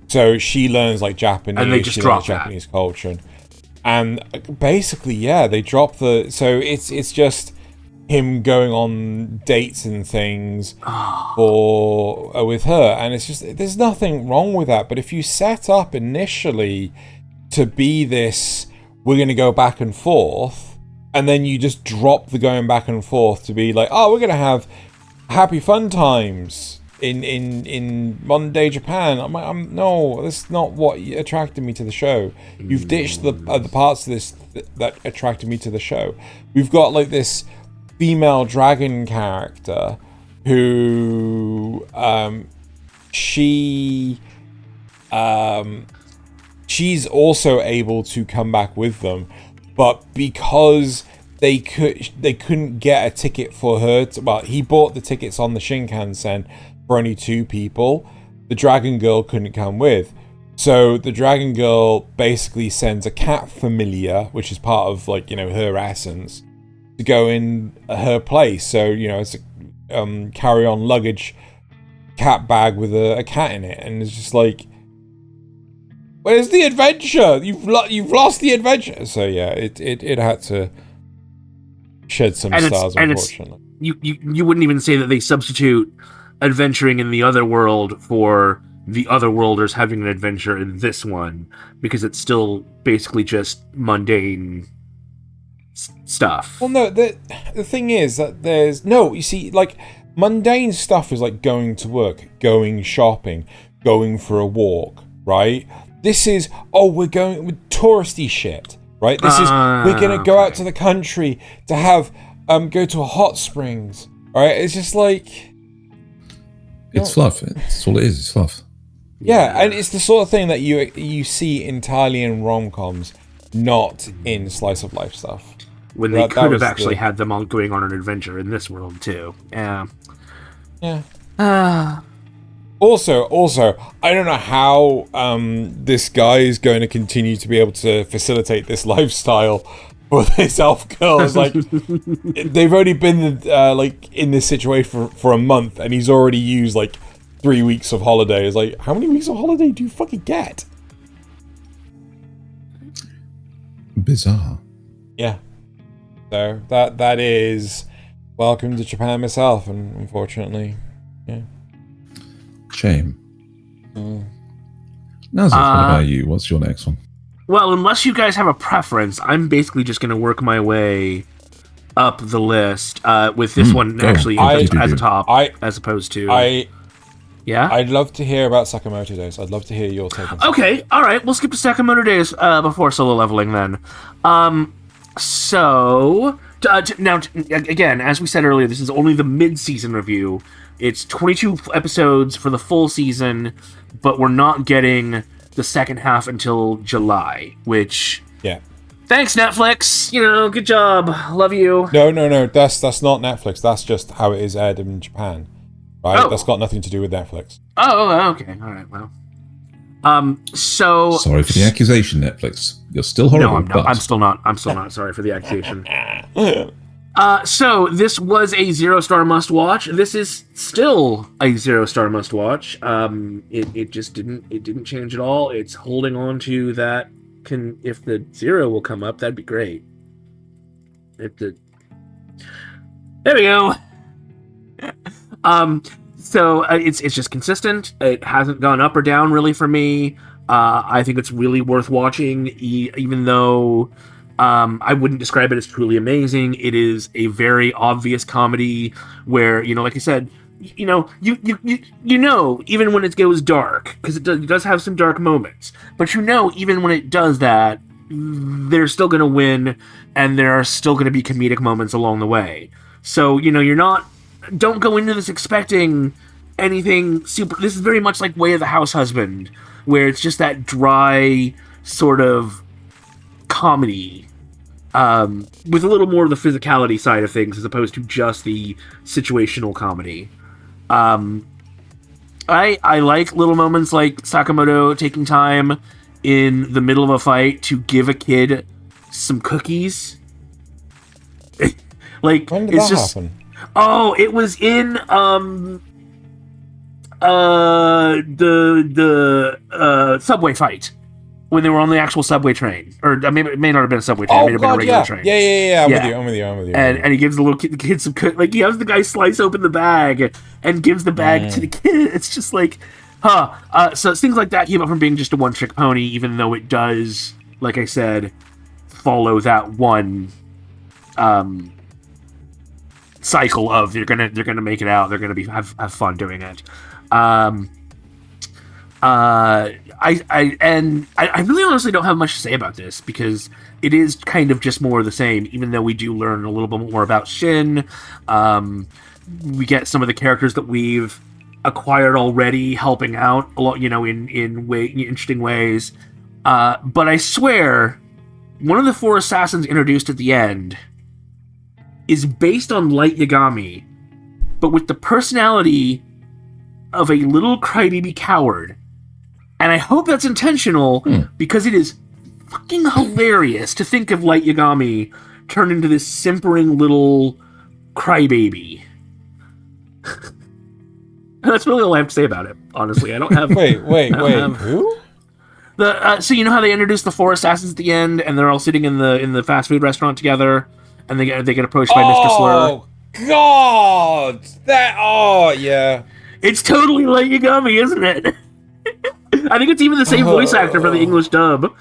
So she learns like Japanese, and they just drop Japanese culture. And basically, they drop the... So it's just him going on dates and things with her. And it's just... There's nothing wrong with that. But if you set up initially to be this, we're going to go back and forth, and then you just drop the going back and forth to be like, oh, we're going to have happy fun times in modern day Japan. I'm no, that's not what attracted me to the show. You've ditched the parts of this that attracted me to the show. We've got like this female dragon character who she's also able to come back with them, but because they couldn't get a ticket for her he bought the tickets on the Shinkansen for only 2 people. The dragon girl couldn't come with, so the dragon girl basically sends a cat familiar, which is part of like, you know, her essence, to go in her place. So, you know, it's a carry-on luggage cat bag with a cat in it, and it's just like, where's the adventure? You've lost the adventure. So yeah, it had to shed some stars, unfortunately. You wouldn't even say that they substitute adventuring in the other world for the other worlders having an adventure in this one, because it's still basically just mundane stuff. Well, no, the thing is that you see, like, mundane stuff is like going to work, going shopping, going for a walk, right? This is, we're going with touristy shit, right? This is, we're going to go out to the country to have, go to a hot springs, all right? It's just like... It's fluff. It's all it is. It's fluff. Yeah, and it's the sort of thing that you see entirely in rom-coms, not in slice of life stuff. When they could have actually had them all going on an adventure in this world, too. Yeah. Also, I don't know how this guy is going to continue to be able to facilitate this lifestyle for this elf girl. It's like, they've only been like in this situation for a month, and he's already used like 3 weeks of holiday. It's like, how many weeks of holiday do you fucking get? Bizarre. Yeah. So that is welcome to Japan myself, and unfortunately, yeah. Shame. Nasuth, what about you? What's your next one? Well, unless you guys have a preference, I'm basically just going to work my way up the list with this one actually as a top, as opposed to... Yeah? I'd love to hear about Sakamoto Days. I'd love to hear your take on Sakamoto. Okay, all right. We'll skip to Sakamoto Days before solo leveling then. Now, again, as we said earlier, this is only the mid-season review. It's 22 episodes for the full season, but we're not getting the second half until July, which... Yeah. Thanks, Netflix! Good job. Love you. No. That's not Netflix. That's just how it is aired in Japan. Right? Oh. That's got nothing to do with Netflix. Oh, okay. All right, well. Sorry for the accusation, Netflix. You're still horrible. No, I'm still not. I'm still not sorry for the accusation. So this was a 0-star must-watch. This is still a 0-star must-watch. It just didn't change at all. It's holding on to that. If the 0 will come up, that'd be great. There we go. So it's just consistent. It hasn't gone up or down really for me. I think it's really worth watching, even though I wouldn't describe it as truly amazing. It is a very obvious comedy where, like I said, even when it goes dark, because it does have some dark moments, but even when it does that, they're still going to win, and there are still going to be comedic moments along the way. So, don't go into this expecting anything super... This is very much like Way of the House Husband, where it's just that dry sort of comedy with a little more of the physicality side of things as opposed to just the situational comedy. I like little moments like Sakamoto taking time in the middle of a fight to give a kid some cookies. When did that happen? Oh, it was in the subway fight when they were on the actual subway train, or maybe it may not have been a subway train. It may have been a regular train. Yeah. I'm with you. And he gives the little kid some he has the guy slice open the bag and gives the bag to the kid. It's just like, so things like that keep it from being just a one-trick pony, even though it does, like I said, follow that one cycle of they're gonna make it out, they're gonna have fun doing it. I really honestly don't have much to say about this because it is kind of just more of the same, even though we do learn a little bit more about Shin. We get some of the characters that we've acquired already helping out a lot, in interesting ways. But I swear, one of the 4 assassins introduced at the end is based on Light Yagami, but with the personality of a little crybaby coward. And I hope that's intentional, because it is fucking hilarious to think of Light Yagami turn into this simpering little crybaby. That's really all I have to say about it, honestly. I don't have... Wait, who? So you know how they introduced the 4 assassins at the end, and they're all sitting in the fast food restaurant together? And they get approached by Mr. Slur. God! Yeah. It's totally Light Yagami, isn't it? I think it's even the same voice actor for the English dub.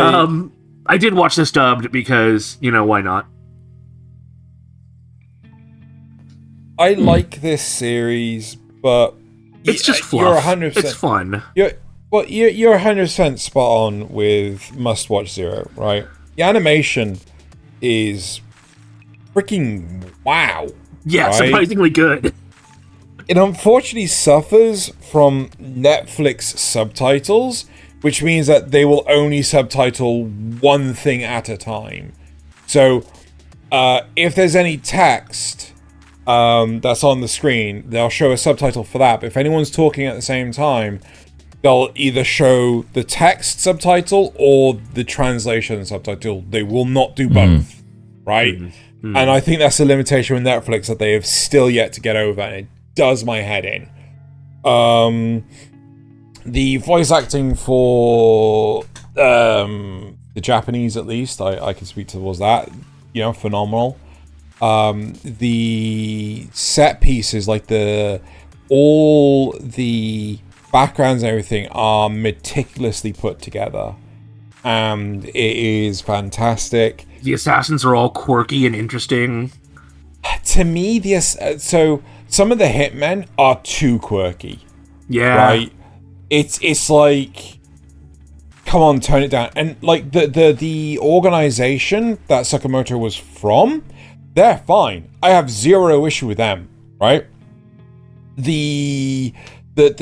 I did watch this dubbed because, why not? I like this series, but... It's just fluff. You're 100%... It's fun. You're 100% spot on with Must Watch Zero, right? The animation is freaking wow. Yeah, right? Surprisingly good. It unfortunately suffers from Netflix subtitles, which means that they will only subtitle one thing at a time. So, if there's any text that's on the screen, they'll show a subtitle for that. But if anyone's talking at the same time, they'll either show the text subtitle or the translation subtitle. They will not do both, right? And I think that's a limitation with Netflix that they have still yet to get over, and it does my head in. The voice acting for the Japanese, at least, I can speak towards that. Phenomenal. the set pieces, like all the backgrounds and everything are meticulously put together, and it is fantastic. The assassins are all quirky and interesting. To me, so some of the hitmen are too quirky. Yeah. Right? It's like, come on, tone it down. And like the organization that Sakamoto was from, they're fine. I have zero issue with them, right? The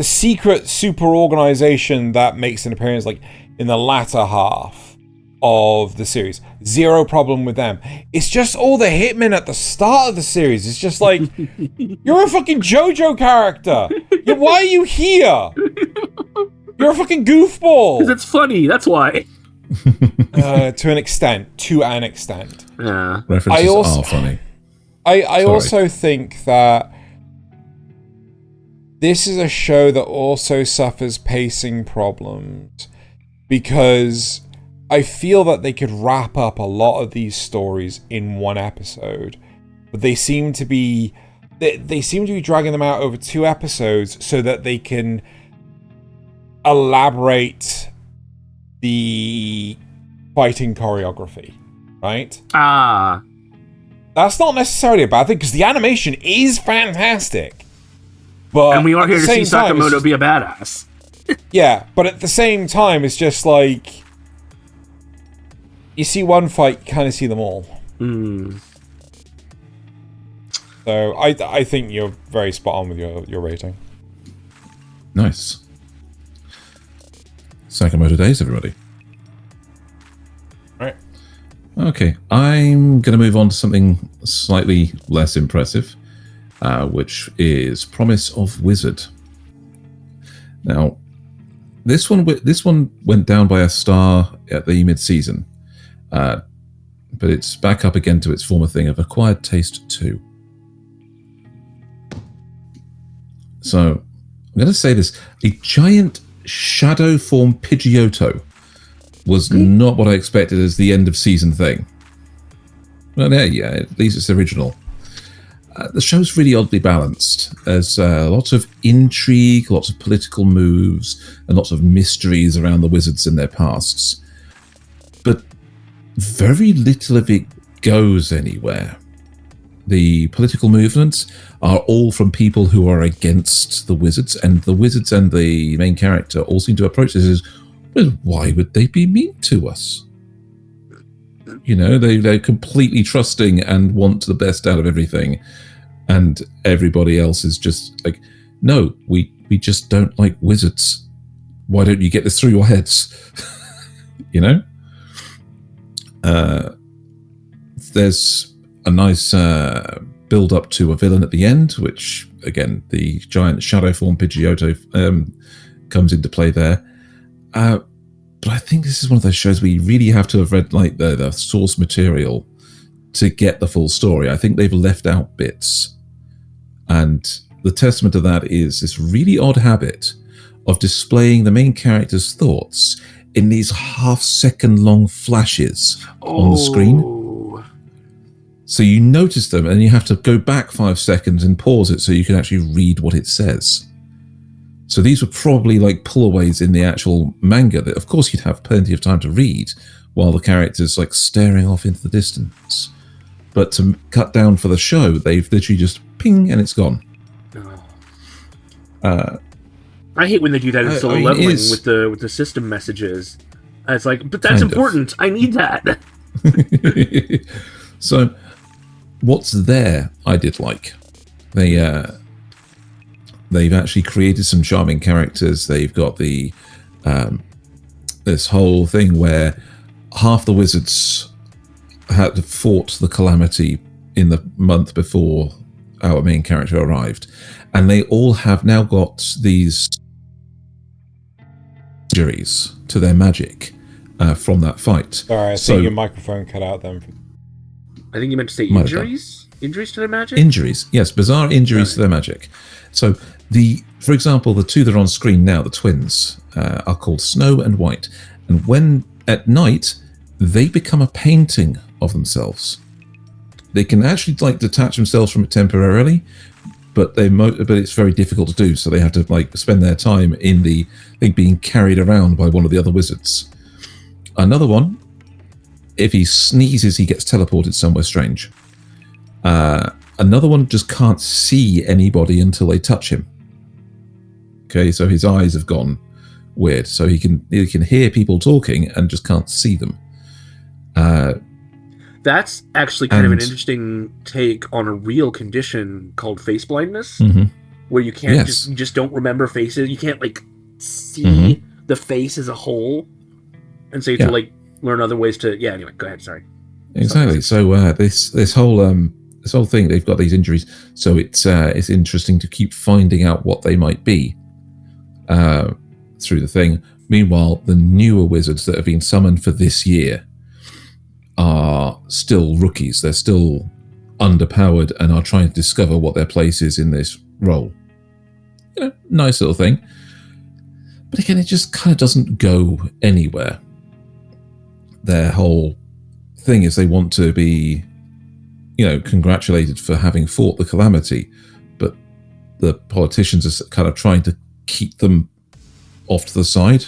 secret super organization that makes an appearance like in the latter half of the series, zero problem with them. It's just all the hitmen at the start of the series. It's just like, you're a fucking JoJo character. Why are you here? You're a fucking goofball. Because it's funny, that's why. To an extent. Yeah. References are funny. I also think that this is a show that also suffers pacing problems, because I feel that they could wrap up a lot of these stories in one episode, but they seem to be dragging them out over 2 episodes so that they can elaborate the fighting choreography, right? That's not necessarily a bad thing, because the animation is fantastic. But and we are here to see Sakamoto be a badass. Yeah, but at the same time, it's just like, you see one fight, you kind of see them all. So I think you're very spot on with your rating. Nice. Sakamoto Days, everybody. Right. Okay, I'm going to move on to something slightly less impressive, which is Promise of Wizard. Now, this one went down by a star at the mid-season, but it's back up again to its former thing of Acquired Taste 2. So, I'm going to say this: a giant shadow form Pidgeotto was not what I expected as the end of season thing. Well, yeah, at least it's original. The show's really oddly balanced. There's lots of intrigue, lots of political moves, and lots of mysteries around the wizards and their pasts. But very little of it goes anywhere. The political movements are all from people who are against the wizards, and the wizards and the main character all seem to approach this as, well, why would they be mean to us? You know, they're completely trusting and want the best out of everything, and everybody else is just like, no, we just don't like wizards. Why don't you get this through your heads? You know? There's a nice build up to a villain at the end, which, again, the giant shadow form Pidgeotto comes into play there. But I think this is one of those shows where you really have to have read like the source material to get the full story. I think they've left out bits. And the testament to that is this really odd habit of displaying the main character's thoughts in these half-second long flashes on the screen. So you notice them and you have to go back 5 seconds and pause it so you can actually read what it says. So these were probably like pullaways in the actual manga that, of course, you'd have plenty of time to read while the character's like staring off into the distance. But to cut down for the show, they've literally just ping and it's gone. I hate when they do that in solo leveling with the system messages. It's like, but that's important. I need that. So, what's there? I did like. They've actually created some charming characters. They've got the this whole thing where half the wizards had fought the calamity in the month before our main character arrived, and they all have now got these injuries to their magic from that fight. Sorry, I think your microphone cut out then. I think you meant to say injuries? Injuries to their magic? Injuries, yes, bizarre injuries to their magic. So, for example, the two that are on screen now, the twins, are called Snow and White. And when at night, they become a painting of themselves. they can actually like detach themselves from it temporarily, but but it's very difficult to do. So they have to like spend their time in the thing being carried around by one of the other wizards. Another one, if he sneezes, he gets teleported somewhere strange. Another one just can't see anybody until they touch him. Okay, so his eyes have gone weird. So he can hear people talking and just can't see them. That's actually kind of an interesting take on a real condition called face blindness, where you can't you just don't remember faces. You can't like see the face as a whole, and so you have to like learn other ways to. Yeah. Anyway, go ahead. Sorry. Exactly. So this whole thing, they've got these injuries. So it's interesting to keep finding out what they might be through the thing. Meanwhile, the newer wizards that have been summoned for this year are still rookies. They're still underpowered and are trying to discover what their place is in this role. You know, nice little thing. But again, it just kind of doesn't go anywhere. Their whole thing is they want to be, you know, congratulated for having fought the calamity, but the politicians are kind of trying to keep them off to the side.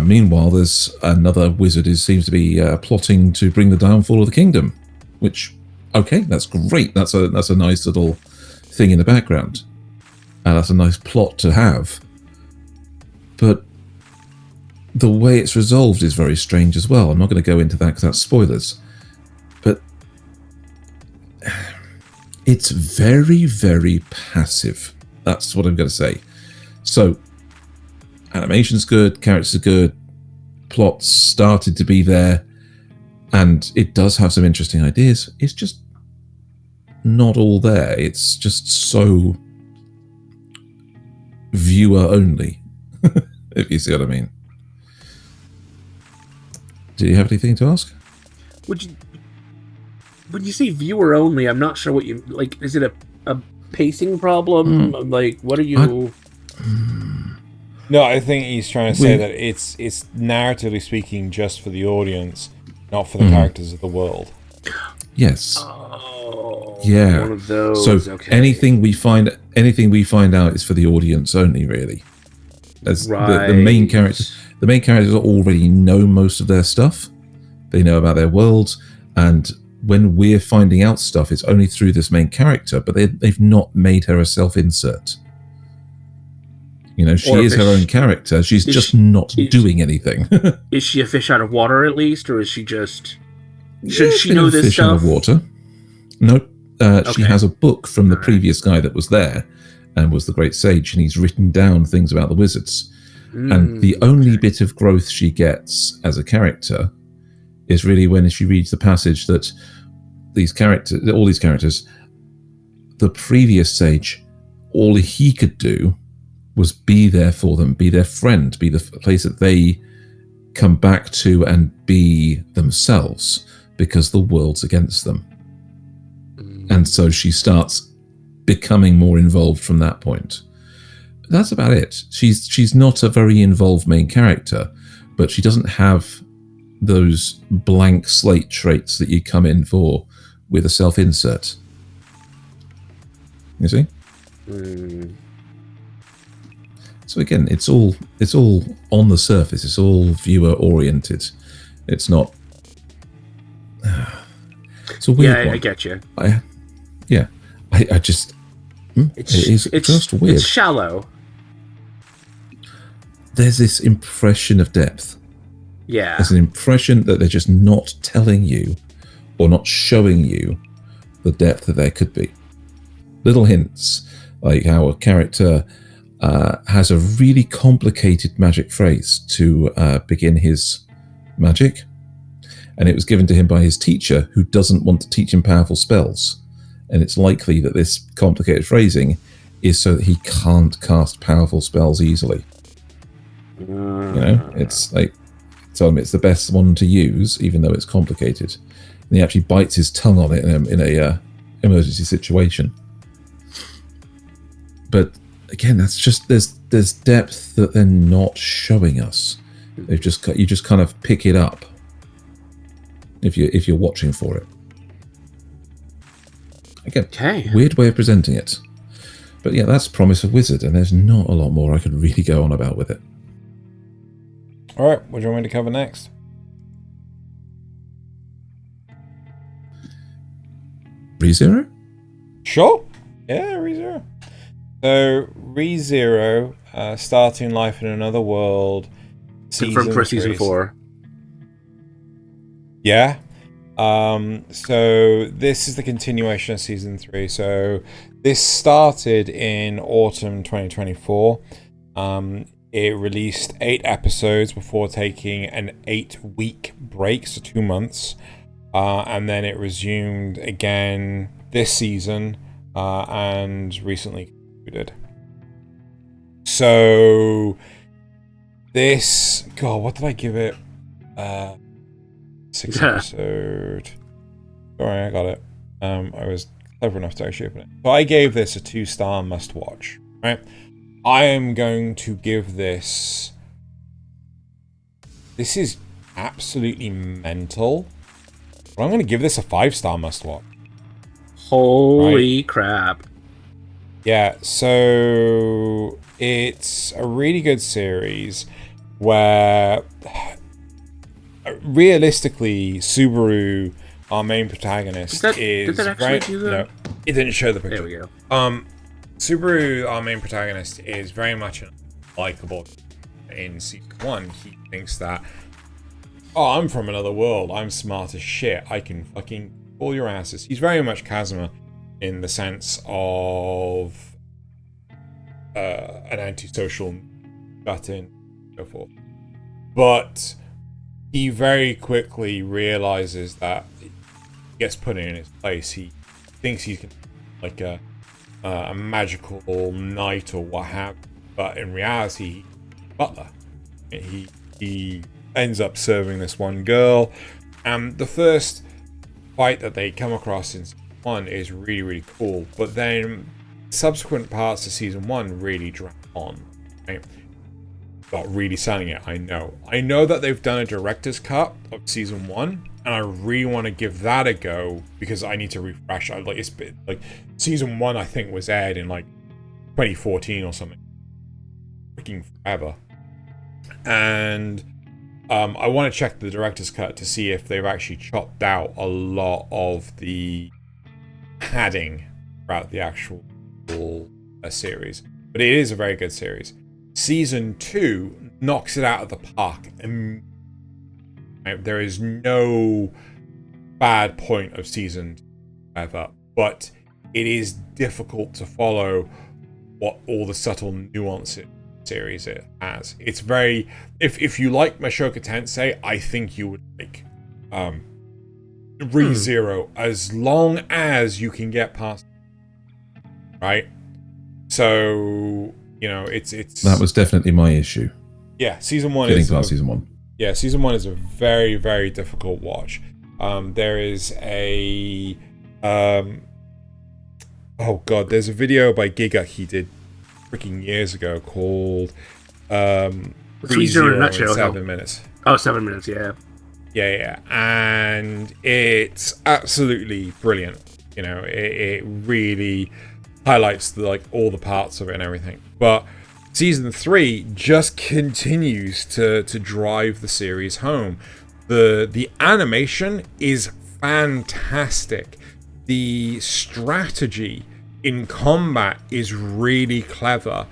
Meanwhile, there's another wizard who seems to be plotting to bring the downfall of the kingdom, which, okay, that's great. That's a nice little thing in the background. That's a nice plot to have. But the way it's resolved is very strange as well. I'm not going to go into that because that's spoilers. But it's very, very passive. That's what I'm going to say. So, animation's good, characters are good, plots started to be there, and it does have some interesting ideas. It's just not all there. It's just so viewer only, if you see what I mean. Do you have anything to ask? When you say viewer only, I'm not sure what you like. Is it a pacing problem? Like, what are you? No, I think he's trying to say that it's narratively speaking just for the audience, not for the characters of the world. Yes. Oh, yeah. One of those. So anything we find out is for the audience only, really. As the main characters already know most of their stuff. They know about their worlds, and when we're finding out stuff, it's only through this main character, but they've not made her a self-insert. You know, she is her own character. She's just not doing anything. Is she a fish out of water, at least, or is she just... Should she know this fish stuff? Out of water. Nope. She has a book from the previous guy that was there and was the great sage, and he's written down things about the wizards. And the only bit of growth she gets as a character is really when she reads the passage that all these characters, the previous sage, all he could do was be there for them, be their friend, be the place that they come back to and be themselves, because the world's against them. And so she starts becoming more involved from that point. That's about it. She's not a very involved main character, but she doesn't have those blank slate traits that you come in for with a self-insert. You see? So again, it's all on the surface. It's all viewer oriented. It's not. It's a weird one. I get you. I just. It's just weird. It's shallow. There's this impression of depth. Yeah. There's an impression that they're just not telling you or not showing you the depth that there could be. Little hints, like how a character has a really complicated magic phrase to begin his magic, and it was given to him by his teacher, who doesn't want to teach him powerful spells. And it's likely that this complicated phrasing is so that he can't cast powerful spells easily. You know, it's like, tell him it's the best one to use, even though it's complicated. And he actually bites his tongue on it in a emergency situation. But again, that's just there's depth that they're not showing us. You just kind of pick it up if you're watching for it. Again, weird way of presenting it. But yeah, that's Promise of Wizard, and there's not a lot more I could really go on about with it. All right, what do you want me to cover next? ReZero? Sure. Yeah, ReZero. So, ReZero, Starting Life in Another World, confirmed for season 4. Yeah. So this is the continuation of season 3. So this started in autumn 2024. It released 8 episodes before taking an 8-week break, so 2 months. And then it resumed again this season and recently concluded. So this, God, what did I give it? 6 episode. Sorry, I got it. I was clever enough to actually open it. So I gave this a 2-star must watch. Right? I am going to give this. This is absolutely mental. But I'm going to give this a 5-star must watch. Holy crap. Yeah, so it's a really good series where realistically Subaru, our main protagonist, did that actually do that? No, it didn't show the picture. There we go. Subaru, our main protagonist, is very much likable. In season 1, he thinks that, oh, I'm from another world, I'm smart as shit, I can fucking pull your asses. He's very much Kazuma in the sense of an antisocial shut-in, so forth. But he very quickly realizes that he gets put in his place. He thinks he's like a magical knight or what have you, but in reality, he's a butler. He ends up serving this one girl, and the first fight that they come across in season 1 is really, really cool. But then subsequent parts of season 1 really drag on. Right? Not really selling it, I know. I know that they've done a director's cut of season 1, and I really want to give that a go because I need to refresh. It's been like season 1, I think, was aired in like 2014 or something. Freaking forever. And I want to check the director's cut to see if they've actually chopped out a lot of the padding throughout the actual series. But it is a very good series. Season 2 knocks it out of the park, and there is no bad point of season 2 ever, but it is difficult to follow what all the subtle nuances series it has. It's very, if you like Mashoka Tensei, I think you would like ReZero, as long as you can get past, right? So it's that was definitely my issue. Yeah, season 1 getting past season 1. Yeah, season 1 is a very, very difficult watch. There is a there's a video by Giga he did freaking years ago called ReZero in 7 minutes. Oh, 7 minutes, yeah. Yeah, and it's absolutely brilliant. It really highlights all the parts of it and everything. But season 3 just continues to drive the series home. The animation is fantastic. The strategy in combat is really clever.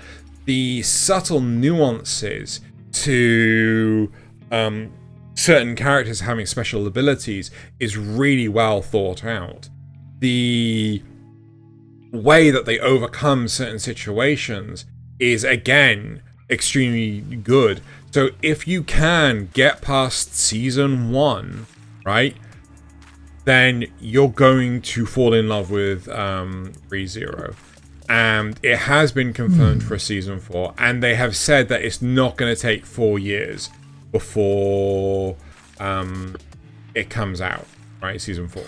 The subtle nuances to certain characters having special abilities is really well thought out. The way that they overcome certain situations is, again, extremely good. So if you can get past season 1, right, then you're going to fall in love with ReZero. And it has been confirmed for season 4, and they have said that it's not going to take 4 years before it comes out, right? Season 4.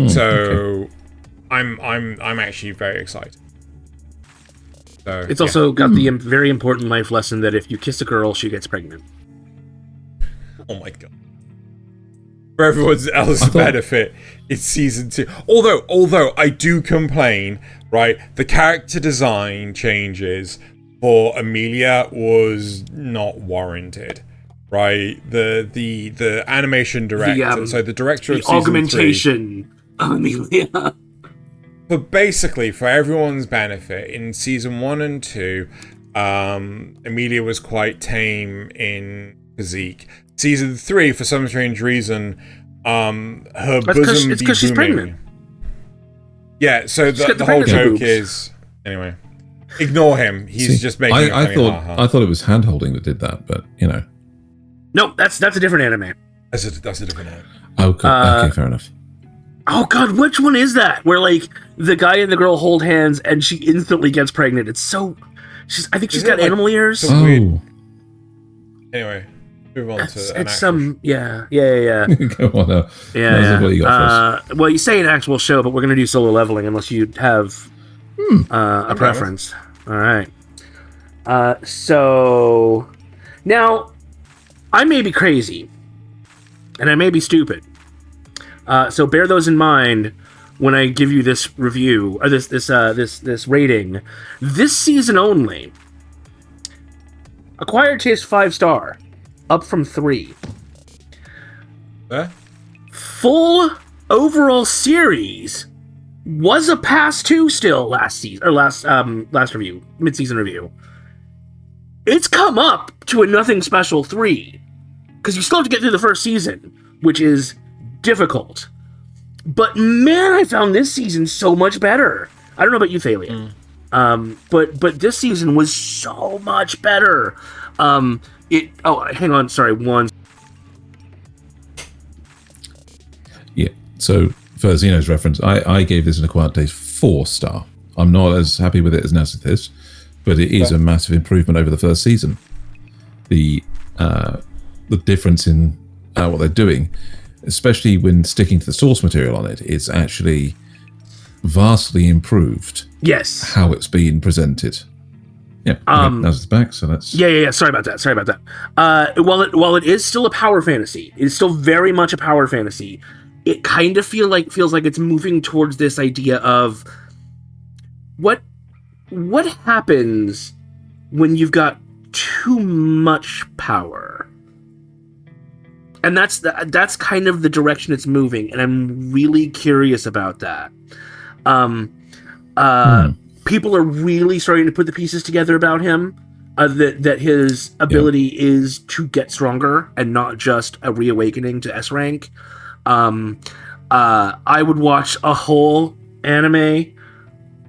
So okay. I'm actually very excited. So it's also got the very important life lesson that if you kiss a girl, she gets pregnant. Oh my god. for everyone else's benefit, it's season 2. Although I do complain, right? The character design changes for Amelia was not warranted, right? The animation director, so the director of season 3, augmentation of Amelia. But basically, for everyone's benefit, in season 1 and 2, Amelia was quite tame in physique. Season 3, for some strange reason, her bosom it's because she's pregnant. Yeah, so the whole joke is... Anyway, ignore him. He's just making it funny. I thought it was hand-holding that did that, but, you know. No, that's a different anime. That's a different anime. Oh, good. Okay, fair enough. Oh, God, which one is that? Where, like, the guy and the girl hold hands and she instantly gets pregnant. It's so... I think she's got animal ears. Oh. Weird. Anyway, move on to it's some... Yeah. Go on now. Yeah. What you got for us? Well, you say an actual show, but we're going to do solo leveling unless you have a preference. All right. So... Now, I may be crazy, and I may be stupid. So bear those in mind when I give you this review or this rating. This season only, Acquired Taste 5-star, up from 3. Full overall series was a pass 2 still last season or last review, mid-season review. It's come up to a nothing special 3 because you still have to get through the first season, which is difficult. But man, I found this season so much better. I don't know about you, Thaylien. But this season was so much better. Hang on, sorry, one. Yeah, so for Xeno's reference, I gave this an Acquired Taste 4-star. I'm not as happy with it as Nasuth is, but it is a massive improvement over the first season. The difference in what they're doing, especially when sticking to the source material on it, it's actually vastly improved. Yes. How it's being presented. Yeah. Nasuth's back, so that's... Yeah. Sorry about that. While it is still a power fantasy, it is still very much a power fantasy. It kind of feels like it's moving towards this idea of what happens when you've got too much power. And that's kind of the direction it's moving, and I'm really curious about that. People are really starting to put the pieces together about him, that his ability is to get stronger and not just a reawakening to S rank. I would watch a whole anime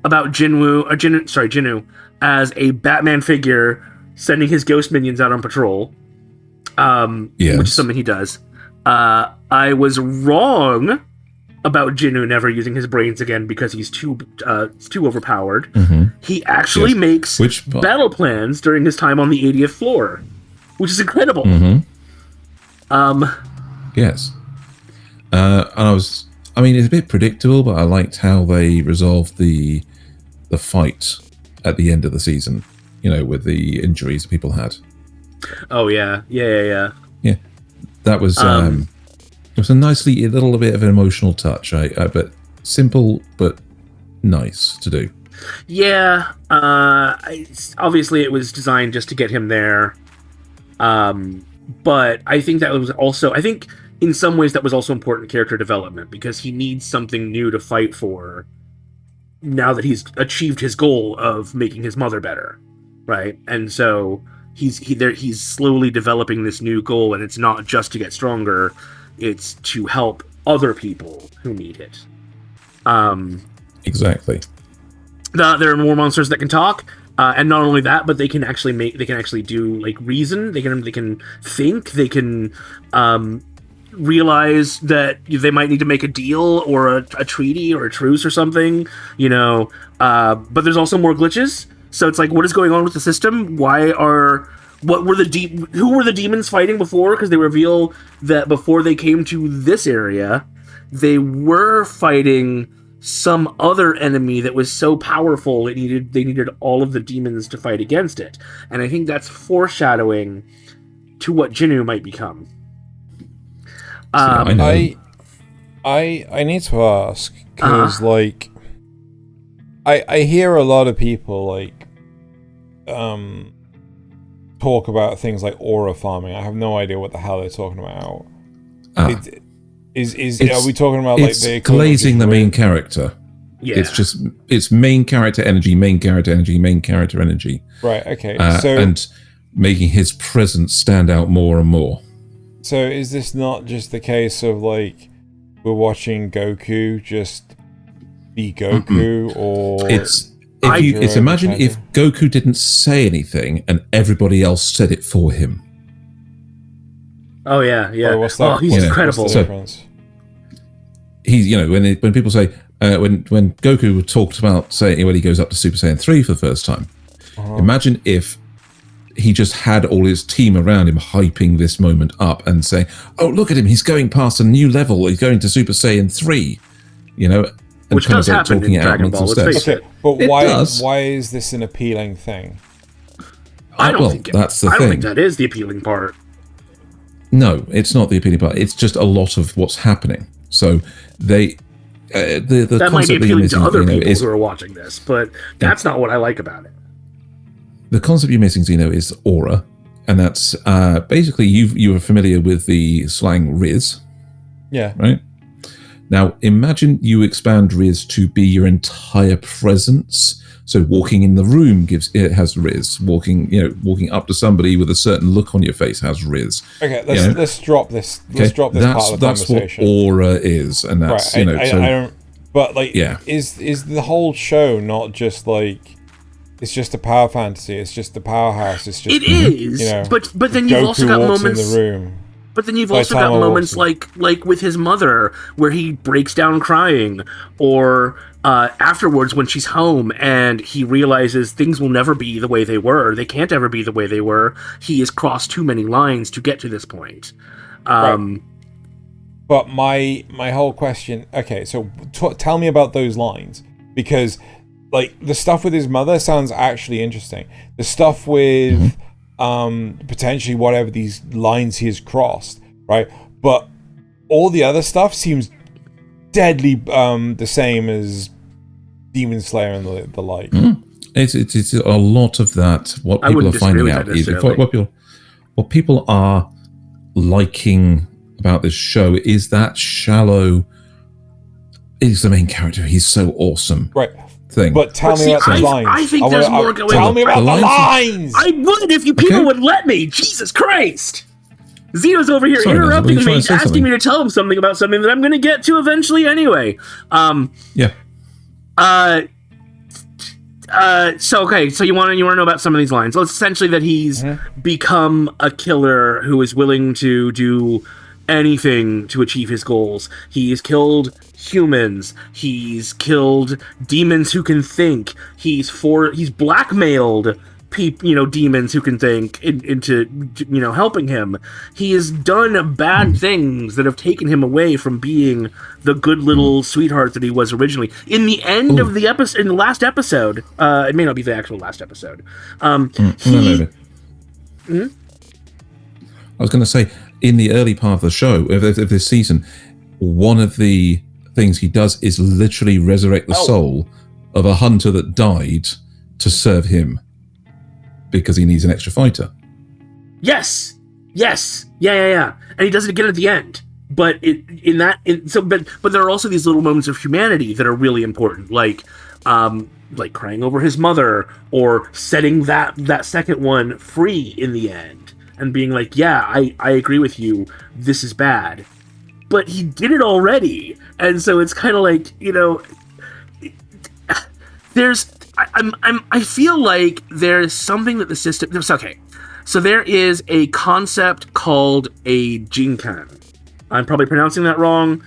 about Jinwoo as a Batman figure sending his ghost minions out on patrol. Which is something he does. I was wrong about Jinwoo never using his brains again because he's too overpowered. He actually makes battle plans during his time on the 80th floor, which is incredible. Yes. And it's a bit predictable, but I liked how they resolved the fight at the end of the season, with the injuries that people had. Oh yeah. That was it was a little bit of an emotional touch, but simple but nice to do. Yeah, obviously it was designed just to get him there, but I think that was also in some ways that was also important character development because he needs something new to fight for now that he's achieved his goal of making his mother better, right? And so he's slowly developing this new goal, and it's not just to get stronger, it's to help other people who need it. Exactly. There are more monsters that can talk, and not only that, but they can actually do like reason. They can think. They can realize that they might need to make a deal or a treaty or a truce or something. But there's also more glitches. So it's like, what is going on with the system? Who were the demons fighting before? Because they reveal that before they came to this area, they were fighting some other enemy that was so powerful they needed all of the demons to fight against it. And I think that's foreshadowing to what Jinwoo might become. I know. I need to ask because like I hear a lot of people like talk about things like aura farming. I have no idea what the hell they're talking about. Are we talking about like the glazing the main character? Yeah. It's main character energy, main character energy, main character energy. Right. Okay. And making his presence stand out more and more. So is this not just the case of like we're watching Goku just be Goku, or imagine if Goku didn't say anything and everybody else said it for him. Oh yeah. Oh, he's incredible. What's the difference? He's when people say when Goku talked about saying when he goes up to Super Saiyan 3 for the first time. Imagine if he just had all his team around him hyping this moment up and saying, "Oh, look at him! He's going past a new level. He's going to Super Saiyan 3." Which does happen in Dragon Ball. Let's face it. But why is this an appealing thing? I don't think that is the appealing part. No, it's not the appealing part. It's just a lot of what's happening. So the that might be appealing to other people who are watching this, but that's not what I like about it. The concept you're missing, Xeno, is aura, and that's basically you are familiar with the slang Riz. Yeah. Right? Now, imagine you expand Riz to be your entire presence. So walking in the room has Riz. Walking up to somebody with a certain look on your face has Riz. Okay, let's drop this. Let's drop this part of the conversation. That's what aura is, and that's right. I don't. But like, is the whole show not just like? It's just a power fantasy. It's just the powerhouse. It's just it is. But then you've also got moments in the room. But then you've also got moments like with his mother where he breaks down crying, or afterwards when she's home and he realizes things will never be the way they were. They can't ever be the way they were. He has crossed too many lines to get to this point. Right. But my whole question. Okay, so tell me about those lines, because like the stuff with his mother sounds actually interesting. The stuff with potentially whatever these lines he has crossed, right? But all the other stuff seems deadly the same as Demon Slayer and the like. It's a lot of that. What people are finding out is what people are liking about this show is that shallow. Is the main character? He's so awesome, right? Thing. But tell me about the lines. I think there's more going on. Tell me about the lines! I would if you people would let me. Jesus Christ! Zeno's over here interrupting me, asking me to tell him something about something that I'm going to get to eventually anyway. So you want to know about some of these lines. Well, it's essentially that he's become a killer who is willing to do anything to achieve his goals. He's killed humans. He's killed demons who can think. He's blackmailed demons who can think into helping him. He has done bad things that have taken him away from being the good little sweetheart that he was originally. In the end of the episode, in the last episode, it may not be the actual last episode. I was going to say, in the early part of the show, of this season, one of the things he does is literally resurrect the soul of a hunter that died to serve him because he needs an extra fighter. Yes. Yeah. And he does it again at the end. But but there are also these little moments of humanity that are really important, like crying over his mother, or setting that second one free in the end, and being like, yeah, I agree with you, this is bad. But he did it already, and so it's kind of like, I feel like there's something that the system. Okay, so there is a concept called a jinkan. I'm probably pronouncing that wrong.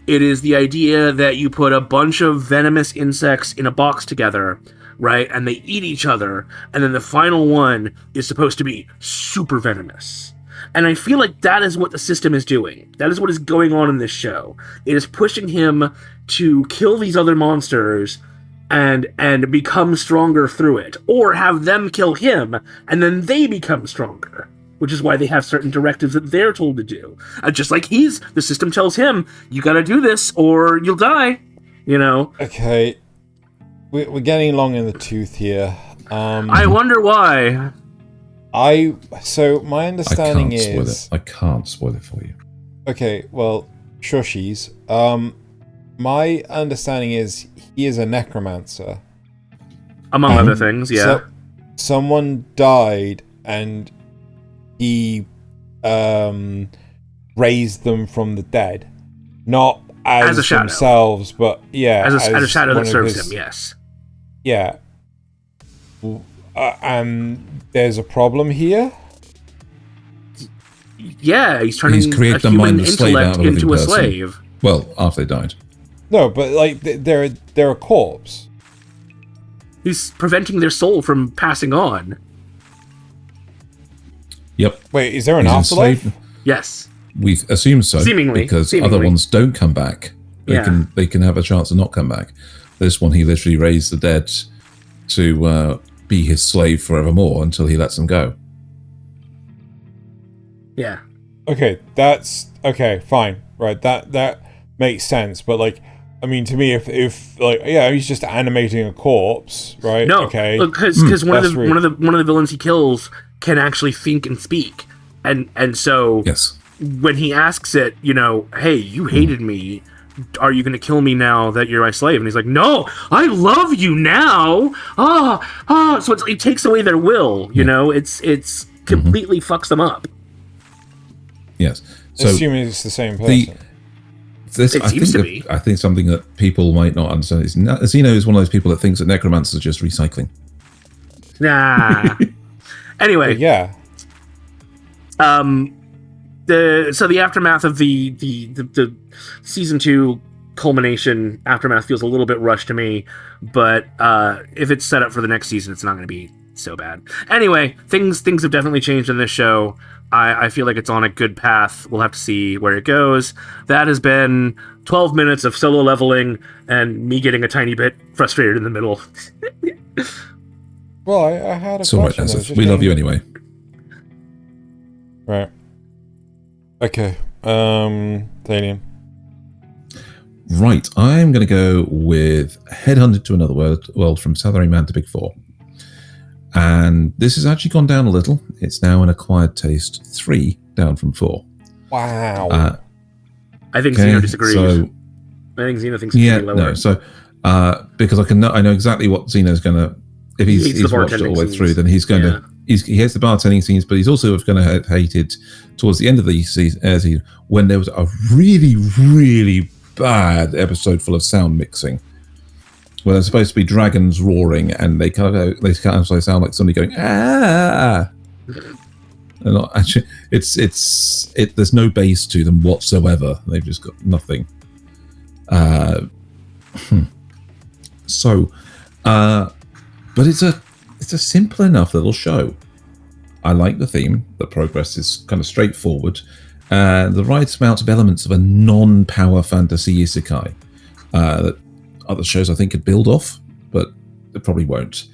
It is the idea that you put a bunch of venomous insects in a box together, right? And they eat each other, and then the final one is supposed to be super venomous. And I feel like that is what the system is doing. That is what is going on in this show. It is pushing him to kill these other monsters and become stronger through it, or have them kill him and then they become stronger, which is why they have certain directives that they're told to do. Just like the system tells him, you got to do this or you'll die. Okay, we're getting long in the tooth here. I wonder why. So my understanding is I can't spoil it for you. Okay, well, shushies. My understanding is he is a necromancer. Among other things, yeah. So, someone died and he raised them from the dead. Not as a shadow. Themselves, but as a shadow that serves him, yes. Yeah. And there's a problem here? Yeah, he's turning created a human intellect into a slave. Well, after they died. No, but like they're a corpse. He's preventing their soul from passing on. Yep. Wait, is there an afterlife? Yes. We assume so. Seemingly. Because other ones don't come back. They can have a chance to not come back. This one, he literally raised the dead to be his slave forevermore until he lets them go. Yeah. Okay, that's okay. Fine, right? That makes sense. But like, I mean, to me, if he's just animating a corpse, right? No, okay, because one of the villains he kills can actually think and speak, and so yes, when he asks it, hey, you hated me. Are you going to kill me now that you're my slave? And he's like, no, I love you now. So it takes away their will. It's completely fucks them up. Yes. So assuming it's the same person. I think something that people might not understand is Xeno is one of those people that thinks that necromancers are just recycling. Nah. Anyway. Yeah. The aftermath of the season 2 culmination aftermath feels a little bit rushed to me, but if it's set up for the next season, it's not going to be so bad. Anyway, things have definitely changed in this show. I feel like it's on a good path. We'll have to see where it goes. That has been 12 minutes of solo leveling and me getting a tiny bit frustrated in the middle. Well, I had a question. All right, Nasuth. We love you anyway. Right. Okay. Thaylien. Right. I'm going to go with Headhunted to Another World from Salaryman to Big 4. And this has actually gone down a little. It's now an acquired taste 3, down from 4. Wow. I think Xeno disagrees. I think Xeno thinks it's lower. No. So, because I know exactly what Xeno's going to... If he's watched it all the way through, then he's going to... He hates the bartending scenes, but he's also going to hate it towards the end of the season when there was a really, really bad episode full of sound mixing. Where there's supposed to be dragons roaring, and they kind of sound like somebody going ah. They're not actually. There's no bass to them whatsoever. They've just got nothing. But it's a simple enough little show. I like the theme. The progress is kind of straightforward. The right amount of elements of a non-power fantasy isekai that other shows I think could build off, but it probably won't.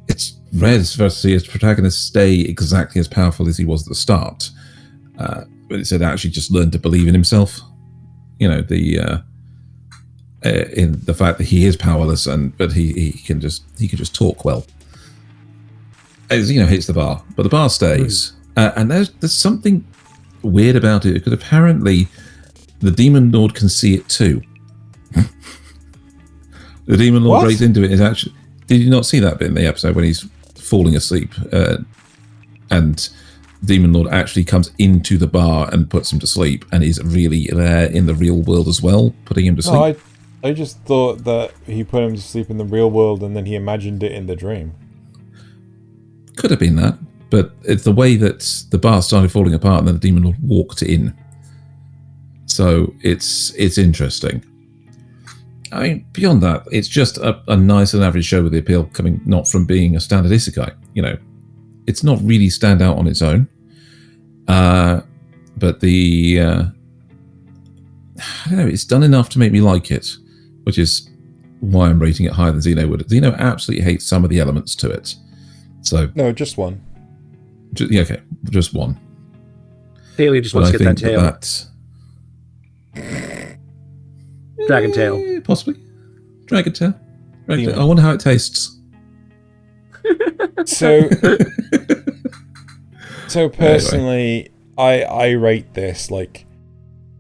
It's rare to see his protagonist stay exactly as powerful as he was at the start, but it's actually just learned to believe in himself. In the fact that he is powerless, but he can just talk well. As hits the bar, but the bar stays, and there's something weird about it because apparently the Demon Lord can see it too. The Demon Lord breaks into it is actually... Did you not see that bit in the episode when he's falling asleep and Demon Lord actually comes into the bar and puts him to sleep and is really there in the real world as well, putting him to sleep? I just thought that he put him to sleep in the real world and then he imagined it in the dream. Could have been that, but it's the way that the bar started falling apart and then the Demon Lord walked in. So it's interesting. I mean, beyond that, it's just a nice and average show with the appeal coming not from being a standard isekai. It's not really stand out on its own. But I don't know, it's done enough to make me like it, which is why I'm rating it higher than Xeno would. Xeno absolutely hates some of the elements to it. So no, just one. Okay, just one. Thaylien just wants to get that tail. Dragon tail. Possibly. Dragon tail. I wonder how it tastes. So personally, anyway. I rate this like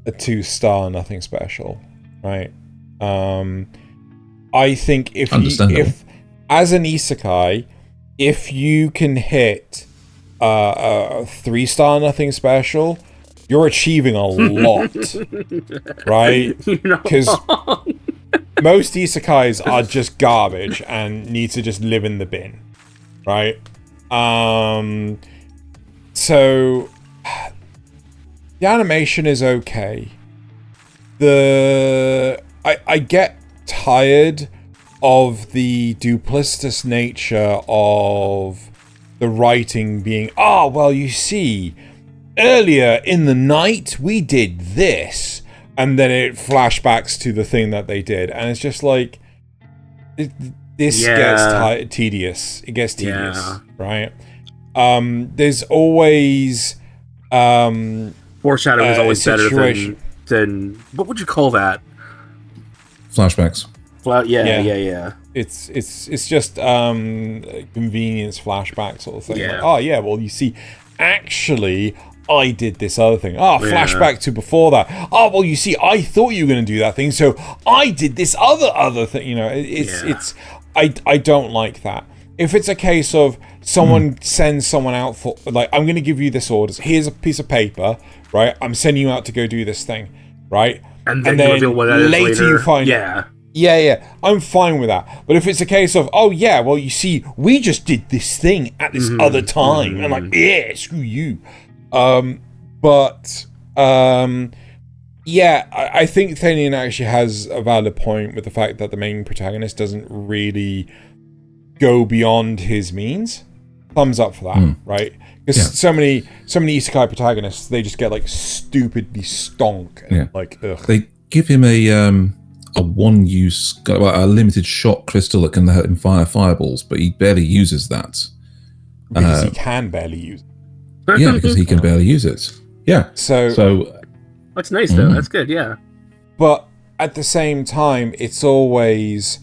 a 2-star, nothing special, right? I think if as an isekai, if you can hit a 3-star, nothing special, you're achieving a lot, right? Because most isekais are just garbage and need to just live in the bin, right? So the animation is okay. I get tired of the duplicitous nature of the writing being, well, you see, earlier in the night we did this, and then it flashbacks to the thing that they did, and it's just like this gets tedious. It gets tedious, right? There's always foreshadowing is always better than what would you call that? Flashbacks. Yeah. It's just convenience flashback sort of thing. Yeah. Like, well, you see, actually, I did this other thing. Flashback to before that. Well, you see, I thought you were going to do that thing, so I did this other thing. You know, I don't like that. If it's a case of someone sends someone out for, like, I'm going to give you this orders. Here's a piece of paper, right? I'm sending you out to go do this thing, right? And then you reveal what that is later. You find Yeah, I'm fine with that. But if it's a case of, well, you see, we just did this thing at this other time, and like, screw you. I think Thaylien actually has a valid point with the fact that the main protagonist doesn't really go beyond his means. Thumbs up for that, right? Because so many isekai protagonists, they just get like stupidly stonk and like, ugh. They give him a one-use, a limited shot crystal that can let him fire fireballs, but he barely uses that. Because he can barely use it. Yeah, because he can barely use it. Yeah. So that's nice though. That's good. Yeah. But at the same time, it's always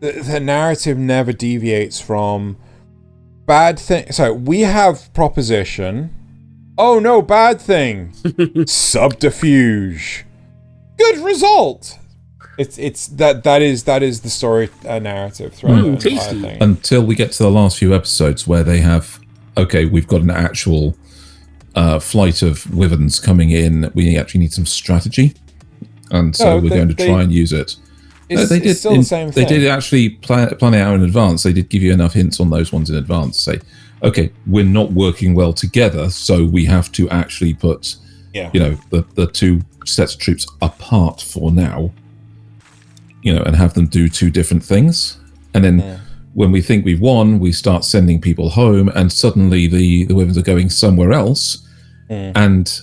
the narrative never deviates from bad thing. So we have proposition. Oh no, bad thing. Subterfuge. Good result. It's that is the story narrative throughout the entire thing. Until we get to the last few episodes where they have, we've got an actual flight of wyverns coming in. We actually need some strategy, and so we're going to try and use it. It's still the same thing. They did actually plan it out in advance. They did give you enough hints on those ones in advance. Say, we're not working well together, so we have to actually put, the two sets of troops apart for now. And have them do two different things. And then when we think we've won, we start sending people home, and suddenly the wyverns are going somewhere else, and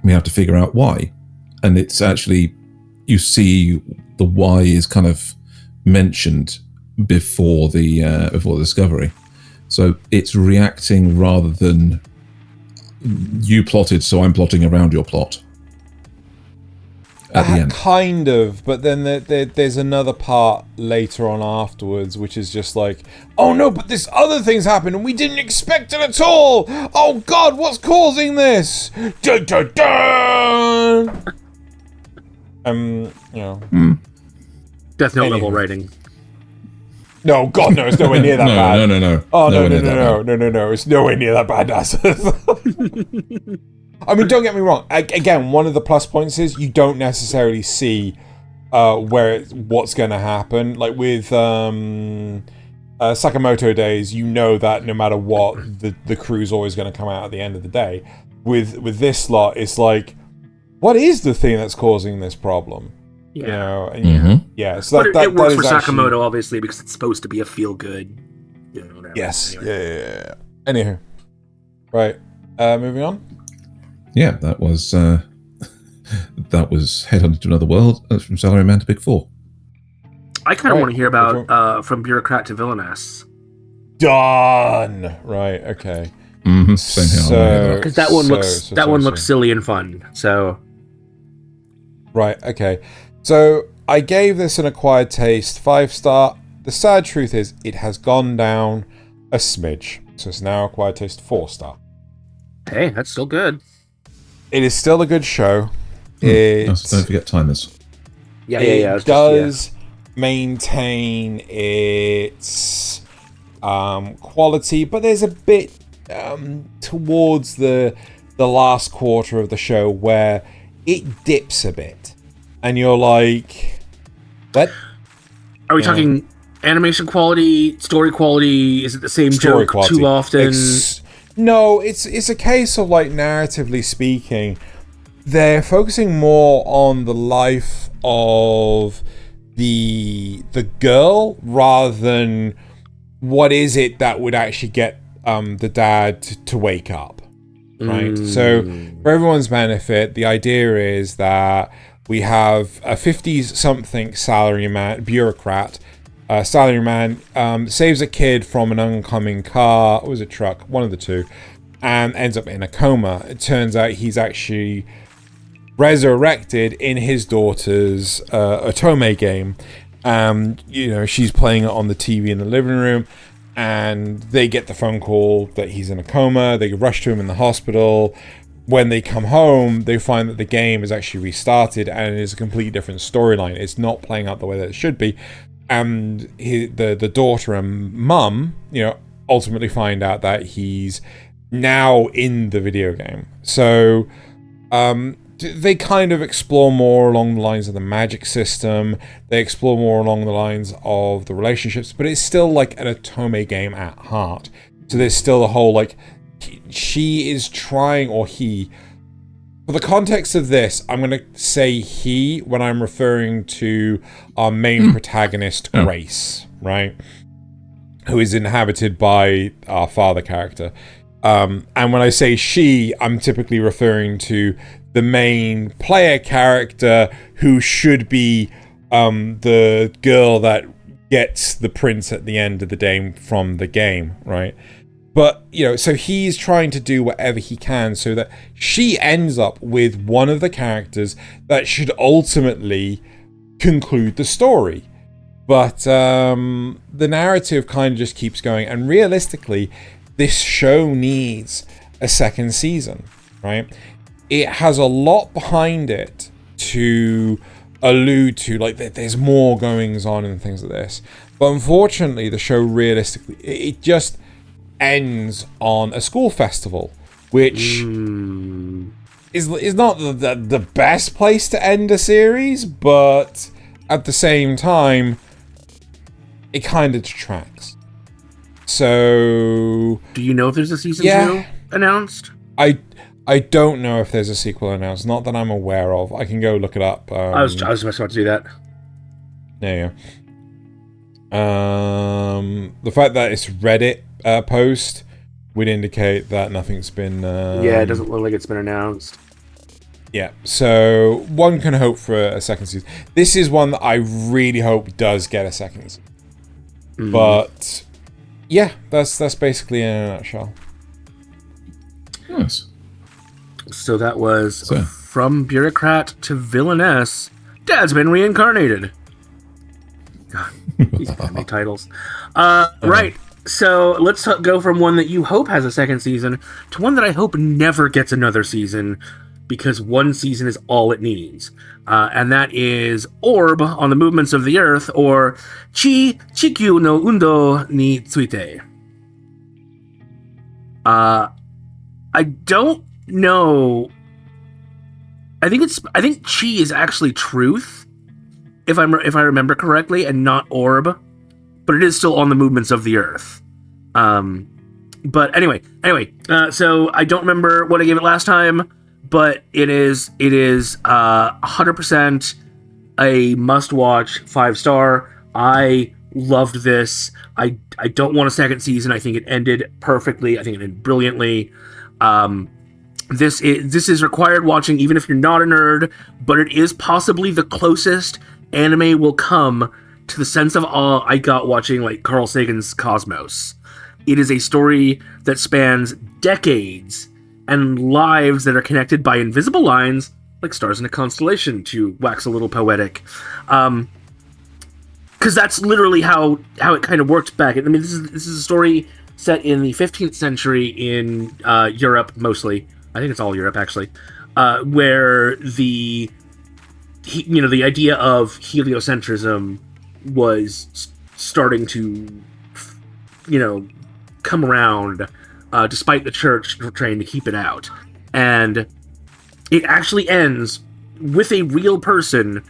we have to figure out why. And it's actually, you see the why is kind of mentioned before the discovery. So it's reacting rather than you plotted, so I'm plotting around your plot. At the end. Kind of, but then there's another part later on afterwards, which is just like, oh no, but this other thing's happened and we didn't expect it at all. Oh God, what's causing this? Dun, dun, dun! Death Note level writing. No, God, no, it's nowhere near that bad. No. Oh no, it's nowhere near that bad. I mean, don't get me wrong. Again, one of the plus points is you don't necessarily see what's going to happen. Like with Sakamoto Days, you know that no matter what, the crew's always going to come out at the end of the day. With this lot, it's like, what is the thing that's causing this problem? Yeah. So it works for Sakamoto, obviously, because it's supposed to be a feel good. Whatever. Yes. Anyway. Yeah. Anywho, right. Moving on. Yeah, that was Headhunted to Another World from Salaryman to Big Four. I kind of want to hear about from Bureaucrat to Villainess. Done. Right. Okay. Mm-hmm. Same here. Because that one looks silly and fun. So, right, okay. So I gave this an acquired taste 5-star. The sad truth is, it has gone down a smidge. So it's now acquired taste 4-star. Hey, that's still good. It is still a good show. Don't forget timers. Yeah. It does maintain its quality, but there's a bit towards the last quarter of the show where it dips a bit, and you're like, "What? Are we talking animation quality, story quality? Is it the same joke quality too often?" No, it's a case of, like, narratively speaking, they're focusing more on the life of the girl rather than what is it that would actually get the dad to wake up, right? So for everyone's benefit, the idea is that we have a 50-something salaryman, bureaucrat. Salaryman saves a kid from an oncoming car, or was it truck, one of the two, and ends up in a coma. It turns out he's actually resurrected in his daughter's otome game. She's playing it on the TV in the living room, and they get the phone call that he's in a coma. They rush to him in the hospital. When they come home, they find that the game is actually restarted, and it is a completely different storyline. It's not playing out the way that it should be. And the daughter and mum, ultimately find out that he's now in the video game. So they kind of explore more along the lines of the magic system. They explore more along the lines of the relationships, but it's still like an otome game at heart. So there's still the whole, like, she is trying, or he. For the context of this, I'm going to say he when I'm referring to our main protagonist, Grace, right? Who is inhabited by our father character. And when I say she, I'm typically referring to the main player character who should be the girl that gets the prince at the end of the day from the game, right? But, so he's trying to do whatever he can so that she ends up with one of the characters that should ultimately conclude the story. But the narrative kind of just keeps going. And realistically, this show needs a second season, right? It has a lot behind it to allude to, like, there's more goings on and things like this. But unfortunately, the show realistically, it just ends on a school festival, which is not the best place to end a series, but at the same time, it kind of detracts. So, do you know if there's a season 2 announced? I don't know if there's a sequel announced, not that I'm aware of. I can go look it up. I was just about to do that. Yeah. The fact that it's Reddit post would indicate that nothing's been it doesn't look like it's been announced. Yeah, so one can hope for a second season. This is one that I really hope does get a second season. But yeah, that's basically in a nutshell. Nice. So that was From Bureaucrat to Villainess. Dad's been reincarnated. God, these anime titles. Right. So let's go from one that you hope has a second season to one that I hope never gets another season, because one season is all it needs. And that is Orb on the Movements of the Earth, or Chikyuu no Undou ni Tsuite. I don't know. I think Chi is actually truth, if I remember correctly, and not Orb. But it is still on the Movements of the Earth. But anyway, so I don't remember what I gave it last time, but it is 100% a must-watch 5-star. I loved this. I don't want a second season. I think it ended perfectly. I think it ended brilliantly. This is required watching, even if you're not a nerd, but it is possibly the closest anime will come to the sense of awe I got watching, like, Carl Sagan's Cosmos. It is a story that spans decades and lives that are connected by invisible lines, like stars in a constellation, to wax a little poetic. Because that's literally how it kind of worked back. I mean, this is a story set in the 15th century in Europe, mostly. I think it's all Europe, actually, where the idea of heliocentrism was starting to, come around, despite the church trying to keep it out. And it actually ends with a real person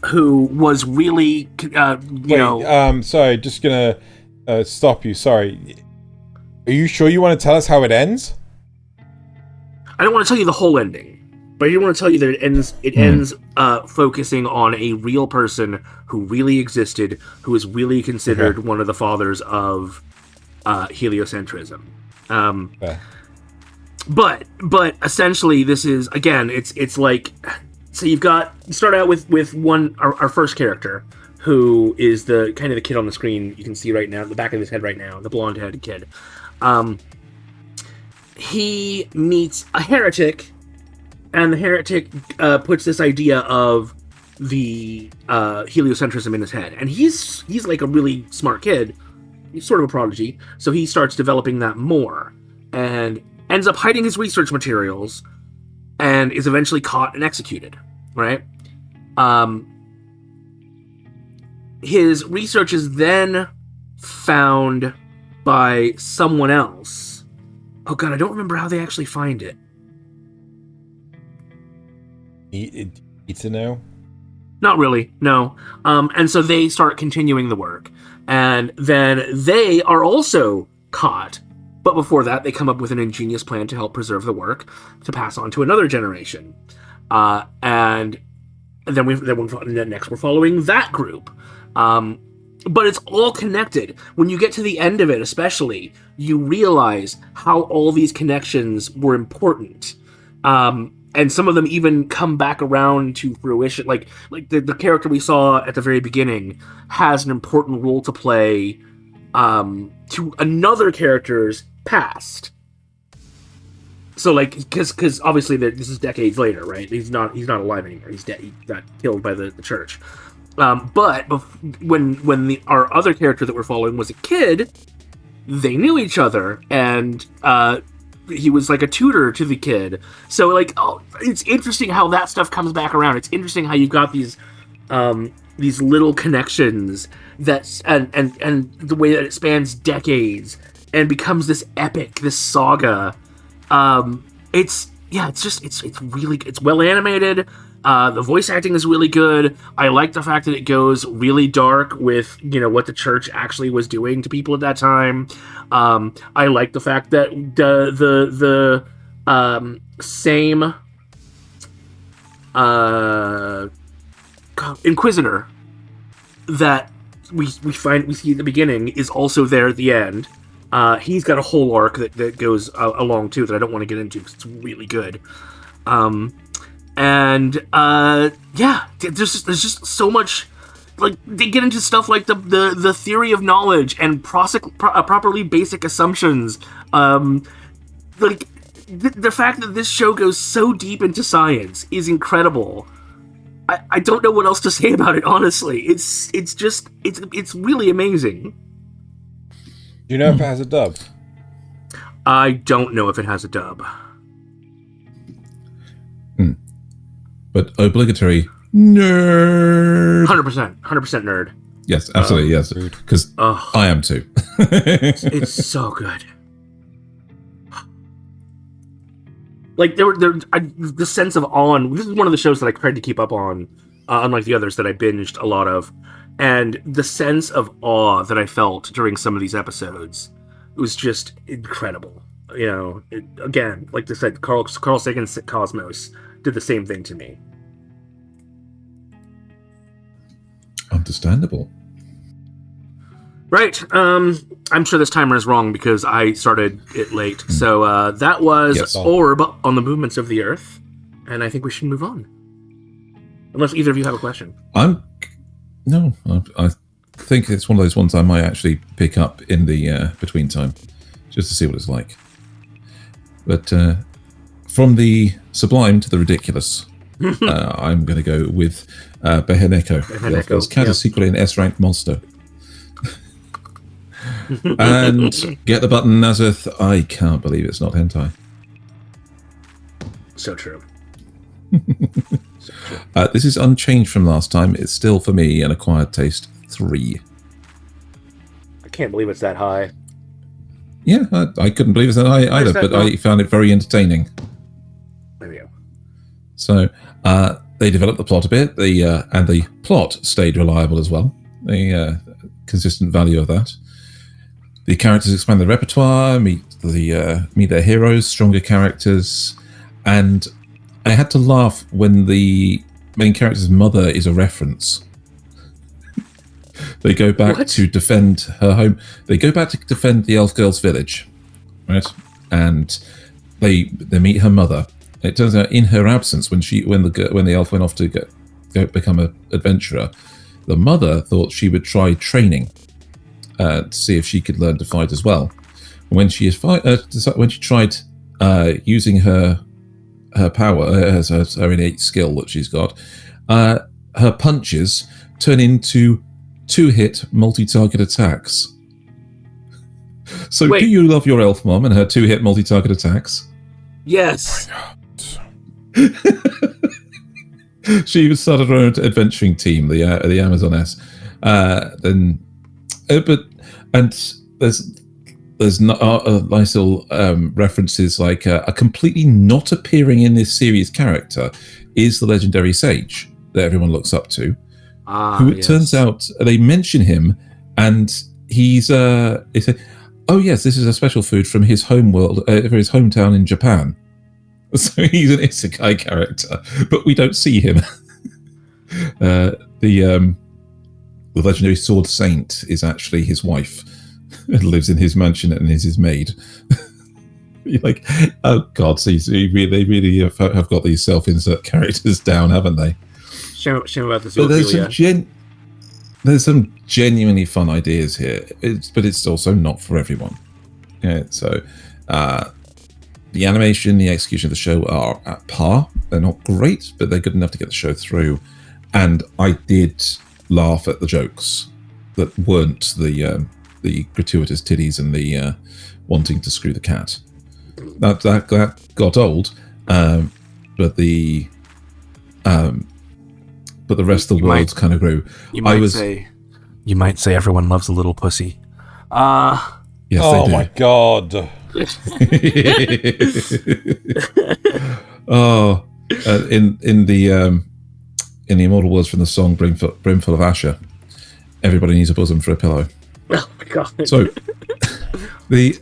who was really, sorry, just gonna stop you. Sorry. Are you sure you want to tell us how it ends? I don't want to tell you the whole ending, but I do want to tell you that it ends focusing on a real person who really existed, who is really considered one of the fathers of heliocentrism. But essentially, this is, again, it's like, so you start out with our first character, who is the kind of the kid on the screen you can see right now, the back of his head right now, the blonde-headed kid. He meets a heretic, and the heretic puts this idea of the heliocentrism in his head, and he's like a really smart kid. He's sort of a prodigy, so he starts developing that more, and ends up hiding his research materials, and is eventually caught and executed, right? His research is then found by someone else. Oh god, I don't remember how they actually find it. Need to know? Not really, no. And so they start continuing the work. And then they are also caught. But before that, they come up with an ingenious plan to help preserve the work to pass on to another generation. And then next we're following that group. But it's all connected. When you get to the end of it, especially, you realize how all these connections were important. And some of them even come back around to fruition. Like the character we saw at the very beginning has an important role to play to another character's past. So, like, because obviously this is decades later, right? He's not alive anymore. He's dead. He got killed by the church. But when our other character that we're following was a kid, they knew each other, and he was like a tutor to the kid. So, like, it's interesting how that stuff comes back around. It's interesting how you've got these little connections that and the way that it spans decades and becomes this epic, this saga. It's well animated. The voice acting is really good. I like the fact that it goes really dark with, what the church actually was doing to people at that time. I like the fact that the same Inquisitor that we see at the beginning is also there at the end. He's got a whole arc that goes along too that I don't want to get into because it's really good. There's just so much. Like, they get into stuff like the theory of knowledge and properly basic assumptions. The fact that this show goes so deep into science is incredible. I don't know what else to say about it, honestly. It's really amazing. Do you know if it has a dub? I don't know if it has a dub. But obligatory nerd. 100% nerd. Yes, absolutely, yes. Because I am too. It's so good. Like, the sense of awe. This is one of the shows that I tried to keep up on, unlike the others that I binged a lot of. And the sense of awe that I felt during some of these episodes was just incredible. Again, like I said, Carl Sagan's Cosmos did the same thing to me. Understandable. Right. I'm sure this timer is wrong because I started it late. So that was Orb on the Movements of the Earth. And I think we should move on. Unless either of you have a question. I think it's one of those ones I might actually pick up in the between time, just to see what it's like. But from the sublime to the ridiculous, I'm going to go with Beheneko. The cat is secretly an S-ranked monster. And get the button, Nasuth. I can't believe it's not hentai. So true. This is unchanged from last time. It's still, for me, an acquired taste 3. I can't believe it's that high. Yeah, I couldn't believe it's that high either, but I found it very entertaining. There we go. So they developed the plot a bit, and the plot stayed reliable as well. The consistent value of that. The characters expand their repertoire, meet their heroes, stronger characters, and I had to laugh when the main character's mother is a reference. They go back to defend her home. They go back to defend the elf girl's village, right? And they meet her mother. It turns out, in her absence, when the elf went off to go become an adventurer, the mother thought she would try training to see if she could learn to fight as well. When she tried using her power, her innate skill that she's got, her punches turn into 2-hit multi-target attacks. So do you love your elf mom and her 2-hit multi-target attacks? Yes. Oh she started her own adventuring team, the Amazoness. There's nice little references, like a completely not appearing in this series character is the legendary sage that everyone looks up to. Who it turns out they mention him, and they say, "Oh yes, this is a special food from his home world, for his hometown in Japan." So he's an isekai character, but we don't see him. The legendary sword saint is actually his wife, and lives in his mansion and is his maid. You're like, oh god, so they really have got these self-insert characters down, haven't they? Shame about this. But there's some genuinely fun ideas here, but it's also not for everyone. Yeah, so the animation, the execution of the show are at par. They're not great, but they're good enough to get the show through. And I did laugh at the jokes that weren't the gratuitous titties and the wanting to screw the cat. That got old, but the rest of the world kind of grew. You might say everyone loves a little pussy. Yes, oh they do. My god! In the immortal words from the song "Brimful of Asher," everybody needs a bosom for a pillow. Oh my god! So the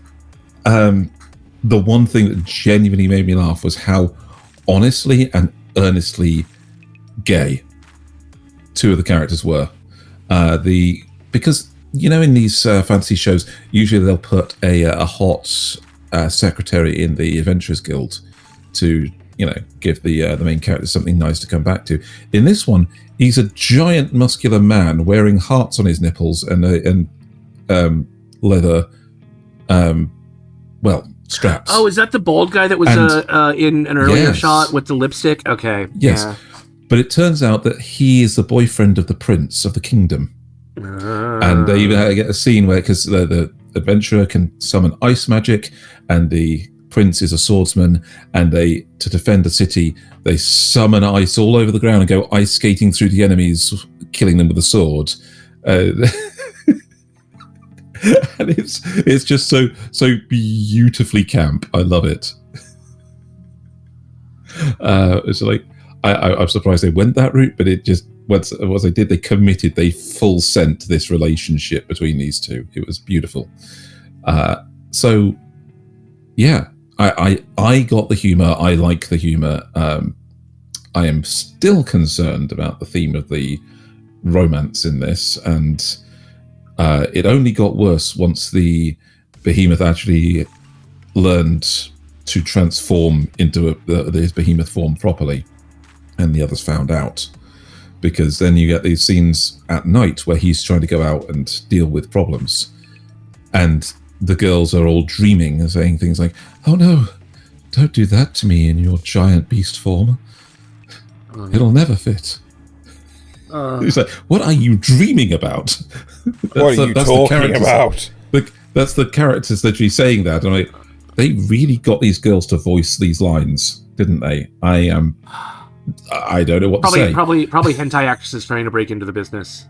one thing that genuinely made me laugh was how honestly and earnestly gay 2 of the characters were. Because in these fantasy shows, usually they'll put a hot secretary in the Adventurers Guild to give the main character something nice to come back to. In this one, he's a giant muscular man wearing hearts on his nipples and leather straps. Oh, is that the bald guy that was in an earlier shot with the lipstick? Okay. Yes. Yeah. But it turns out that he is the boyfriend of the prince of the kingdom. And they even get a scene where, because the adventurer can summon ice magic, and the prince is a swordsman, and to defend the city, they summon ice all over the ground and go ice skating through the enemies, killing them with a sword. And it's just so beautifully camp. I love it. It's like I'm surprised they went that route, but it just once they did, they committed. They full sent this relationship between these two. It was beautiful. So yeah, I got the humor. I like the humor. I am still concerned about the theme of the romance in this, and it only got worse once the behemoth actually learned to transform into his behemoth form properly, and the others found out. Because then you get these scenes at night where he's trying to go out and deal with problems, and the girls are all dreaming and saying things like, "Oh no, Don't do that to me in your giant beast form. It'll never fit. He's like, what are you dreaming about? What are you talking about? That's the characters literally saying that. I'm like, they really got these girls to voice these lines, didn't they? I don't know what to say. Probably hentai actresses trying to break into the business.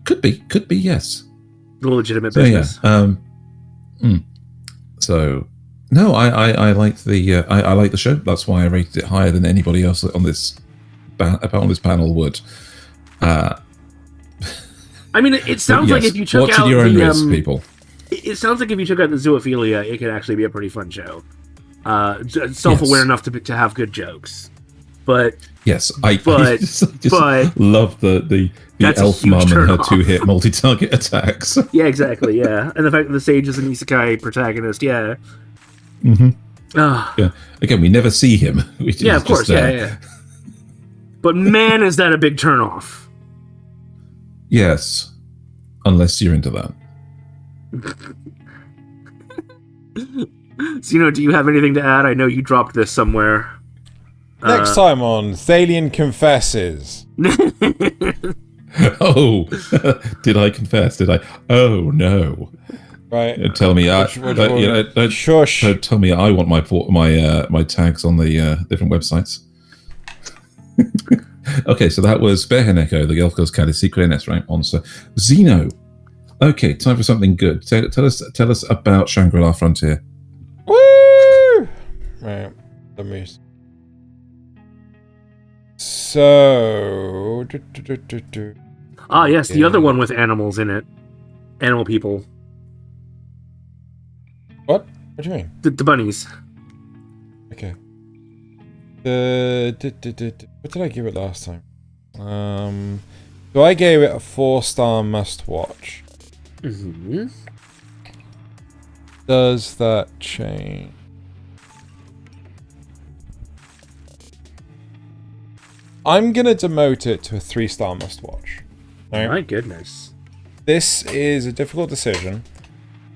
Could be, yes. The legitimate business. So no, I like the I like the show. That's why I rated it higher than anybody else on this panel would. I mean, it sounds like if you took out your own risk, people. It sounds like if you took out the zoophilia, it could actually be a pretty fun show. Self-aware enough to have good jokes, but yes, I just love the elf mum and her 2-hit multi-target attacks. Yeah, exactly. Yeah, and the fact that the sage is an isekai protagonist. Yeah. Yeah. Again, we never see him. Of course. Yeah. But man, is that a big turnoff? Yes, unless you're into that. Xeno, do you have anything to add? I know you dropped this somewhere. Next time on Thaylien Confesses. Oh, did I confess? Did I? Oh no! Right. Tell me, don't tell me I want my tags on the different websites. Okay, so that was Beheneko, the Elf Girls Caddy Secret NS rank monster. Xeno. Okay, time for something good. Tell us about Shangri-La Frontier. Woo! Right. Let me. So. Yes, the other one with animals in it. Animal people. What? What do you mean? The bunnies. Okay. What did I give it last time? So I gave it a 4-star must-watch. Mm-hmm. Does that change? I'm gonna demote it to a 3-star must-watch. Right? My goodness. This is a difficult decision,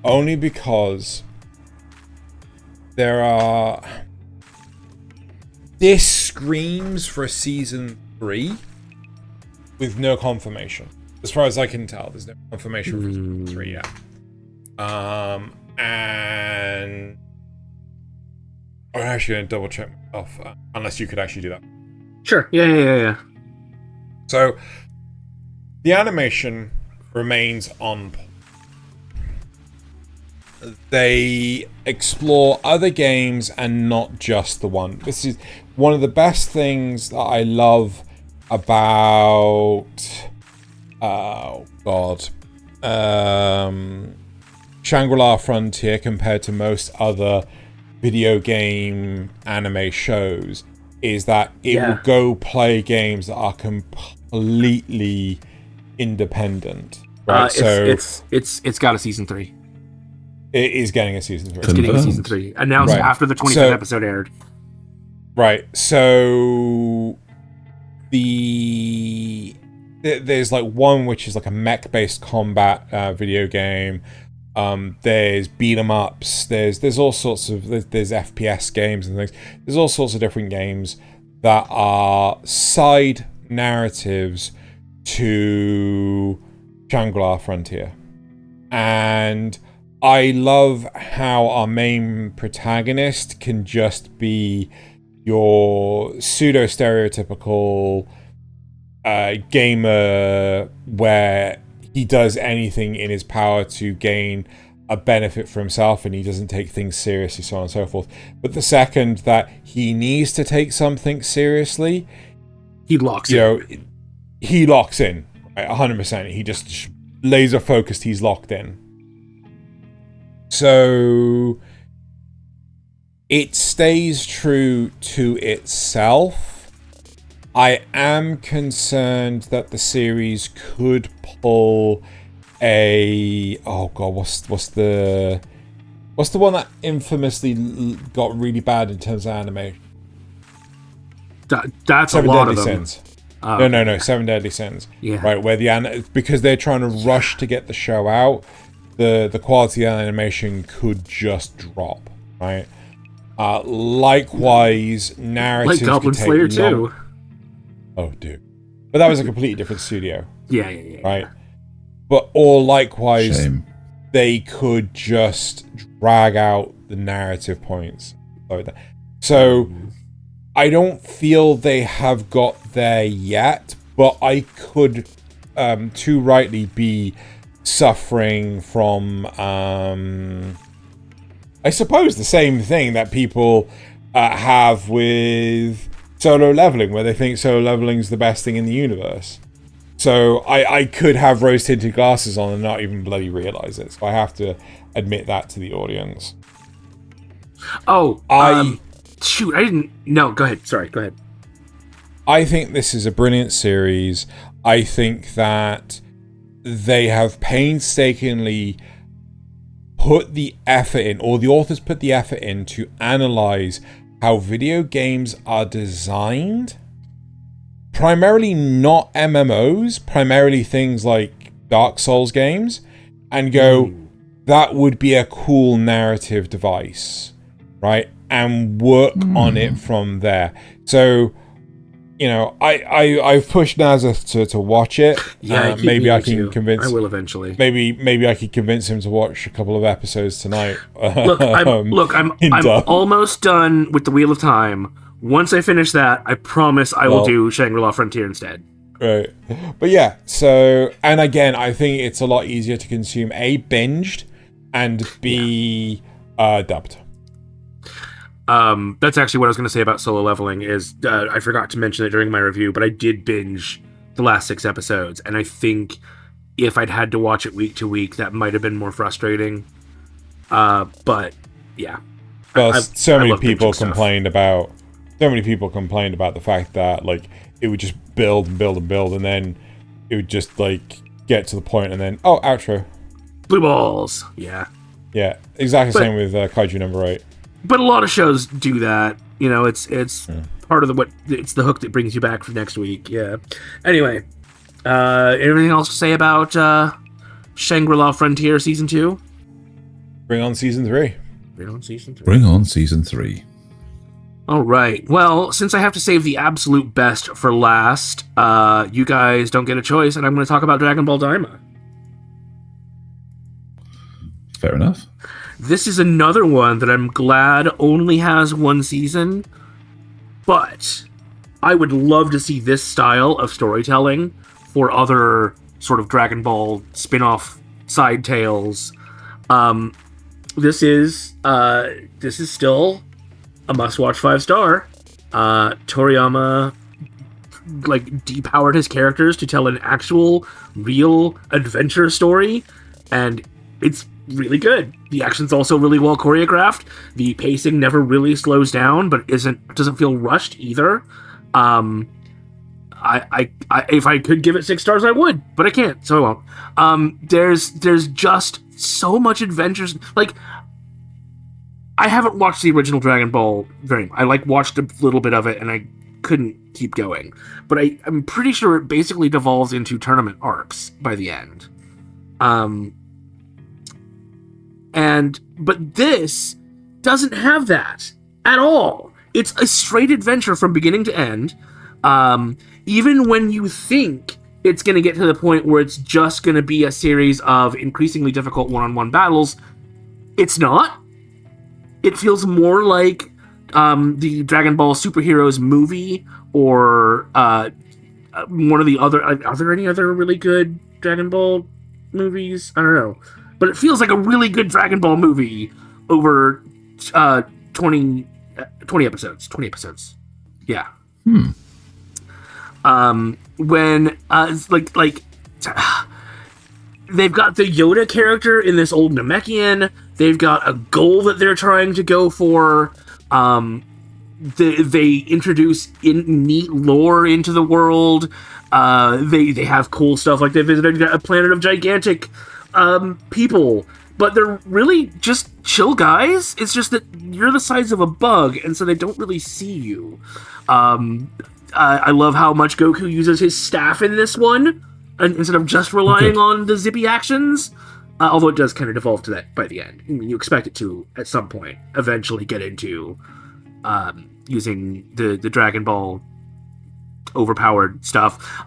only because this screams for a season 3 with no confirmation. As far as I can tell, there's no confirmation for season 3 yet. And I'm actually going to double check myself, unless you could actually do that. Sure. Yeah. So, the animation remains on point. They explore other games and not just the one. This is one of the best things that I love about Shangri-La Frontier compared to most other video game anime shows is that it will go play games that are completely independent. Right? It's got a season 3. It is getting a season 3. It's getting a season 3. Announced after the 25th episode aired. Right. So there's like one which is like a mech-based combat video game. There's beat 'em ups. There's all sorts of there's FPS games and things. There's all sorts of different games that are side narratives to Shangri-La Frontier, and I love how our main protagonist can just be your pseudo-stereotypical gamer where he does anything in his power to gain a benefit for himself and he doesn't take things seriously, so on and so forth. But the second that he needs to take something seriously, he locks in. He locks in, right? 100%. He just laser focused, he's locked in. So it stays true to itself. I am concerned that the series could pull a what's the one that infamously got really bad in terms of anime? That's a lot of them. Sins. No, 7 Deadly Sins. Yeah. Right, where because they're trying to rush to get the show out, the quality of the animation could just drop, right? Likewise, narratives like Goblin could take Slayer too. Oh, dude. But that was a completely different studio. Yeah. Right? But or likewise, Shame. they could just drag out the narrative points. So I don't feel they have got there yet, but I could too rightly be suffering from I suppose the same thing that people have with solo leveling, where they think solo leveling is the best thing in the universe. So I could have rose-tinted glasses on and not even bloody realize it. So I have to admit that to the audience. Oh, shoot, I didn't... No, go ahead. Sorry, go ahead. I think this is a brilliant series. I think that they have painstakingly put the effort in, or the authors put the effort in, to analyze how video games are designed. Primarily not MMOs, primarily things like Dark Souls games, and go, that would be a cool narrative device, right? And work on it from there. So, you know, I've pushed Nasuth to watch it. Yeah, maybe I can convince. I will eventually. Maybe I could convince him to watch a couple of episodes tonight. I'm almost done with the Wheel of Time. Once I finish that, I promise I will do Shangri-La Frontier instead. Right. But yeah, so, and again, I think it's a lot easier to consume A, binged, and B, dubbed. That's actually what I was going to say about solo leveling is, I forgot to mention it during my review, but I did binge the last 6 episodes, and I think if I'd had to watch it week to week, that might have been more frustrating. But yeah. Well, so many people complained about the fact that, like, it would just build and build and build, and then it would just, like, get to the point, and then, oh, outro. Blue balls. Yeah. Yeah, exactly the same with Kaiju number 8. But a lot of shows do that. You know, it's part of it's the hook that brings you back for next week. Yeah. Anyway, anything else to say about Shangri-La Frontier Season 2? Bring on Season 3. Bring on Season 3. Bring on Season 3. All right. Well, since I have to save the absolute best for last, you guys don't get a choice, and I'm going to talk about Dragon Ball Daima. Fair enough. This is another one that I'm glad only has 1 season, but I would love to see this style of storytelling for other sort of Dragon Ball spin-off side tales. This is still a must-watch 5-star. Toriyama depowered his characters to tell an actual, real adventure story, and it's really good. The action's also really well choreographed. The pacing never really slows down, but doesn't feel rushed either. If I could give it 6 stars, I would, but I can't, so I won't. There's just so much adventures. Like, I haven't watched the original Dragon Ball very much. I watched a little bit of it, and I couldn't keep going. But I'm pretty sure it basically devolves into tournament arcs by the end. But this doesn't have that at all. It's a straight adventure from beginning to end. Even when you think it's going to get to the point where it's just going to be a series of increasingly difficult one-on-one battles, it's not. It feels more like the Dragon Ball Superheroes movie, or one of the other... Are there any other really good Dragon Ball movies? I don't know. But it feels like a really good Dragon Ball movie over 20 episodes. 20 episodes. Yeah. When they've got the Yoda character in this old Namekian. They've got a goal that they're trying to go for. They introduce neat lore into the world. They have cool stuff, like they visited a planet of gigantic people, but they're really just chill guys. It's just that you're the size of a bug, and so they don't really see you. I love how much Goku uses his staff in this one, and instead of just relying on the zippy actions. Although it does kind of devolve to that by the end. I mean, you expect it to, at some point, eventually get into using the Dragon Ball overpowered stuff.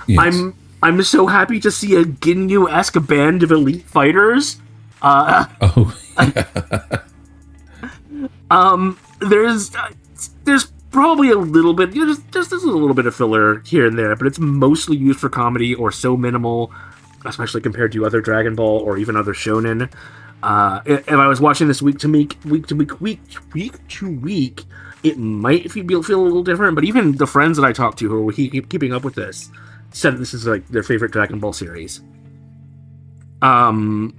Yes. I'm so happy to see a Ginyu-esque band of elite fighters. There's probably a little bit, there's a little bit of filler here and there, but it's mostly used for comedy or so minimal, especially compared to other Dragon Ball or even other shonen. If I was watching this week to week, it might feel a little different. But even the friends that I talked to who were keeping up with this said this is like their favorite Dragon Ball series. It's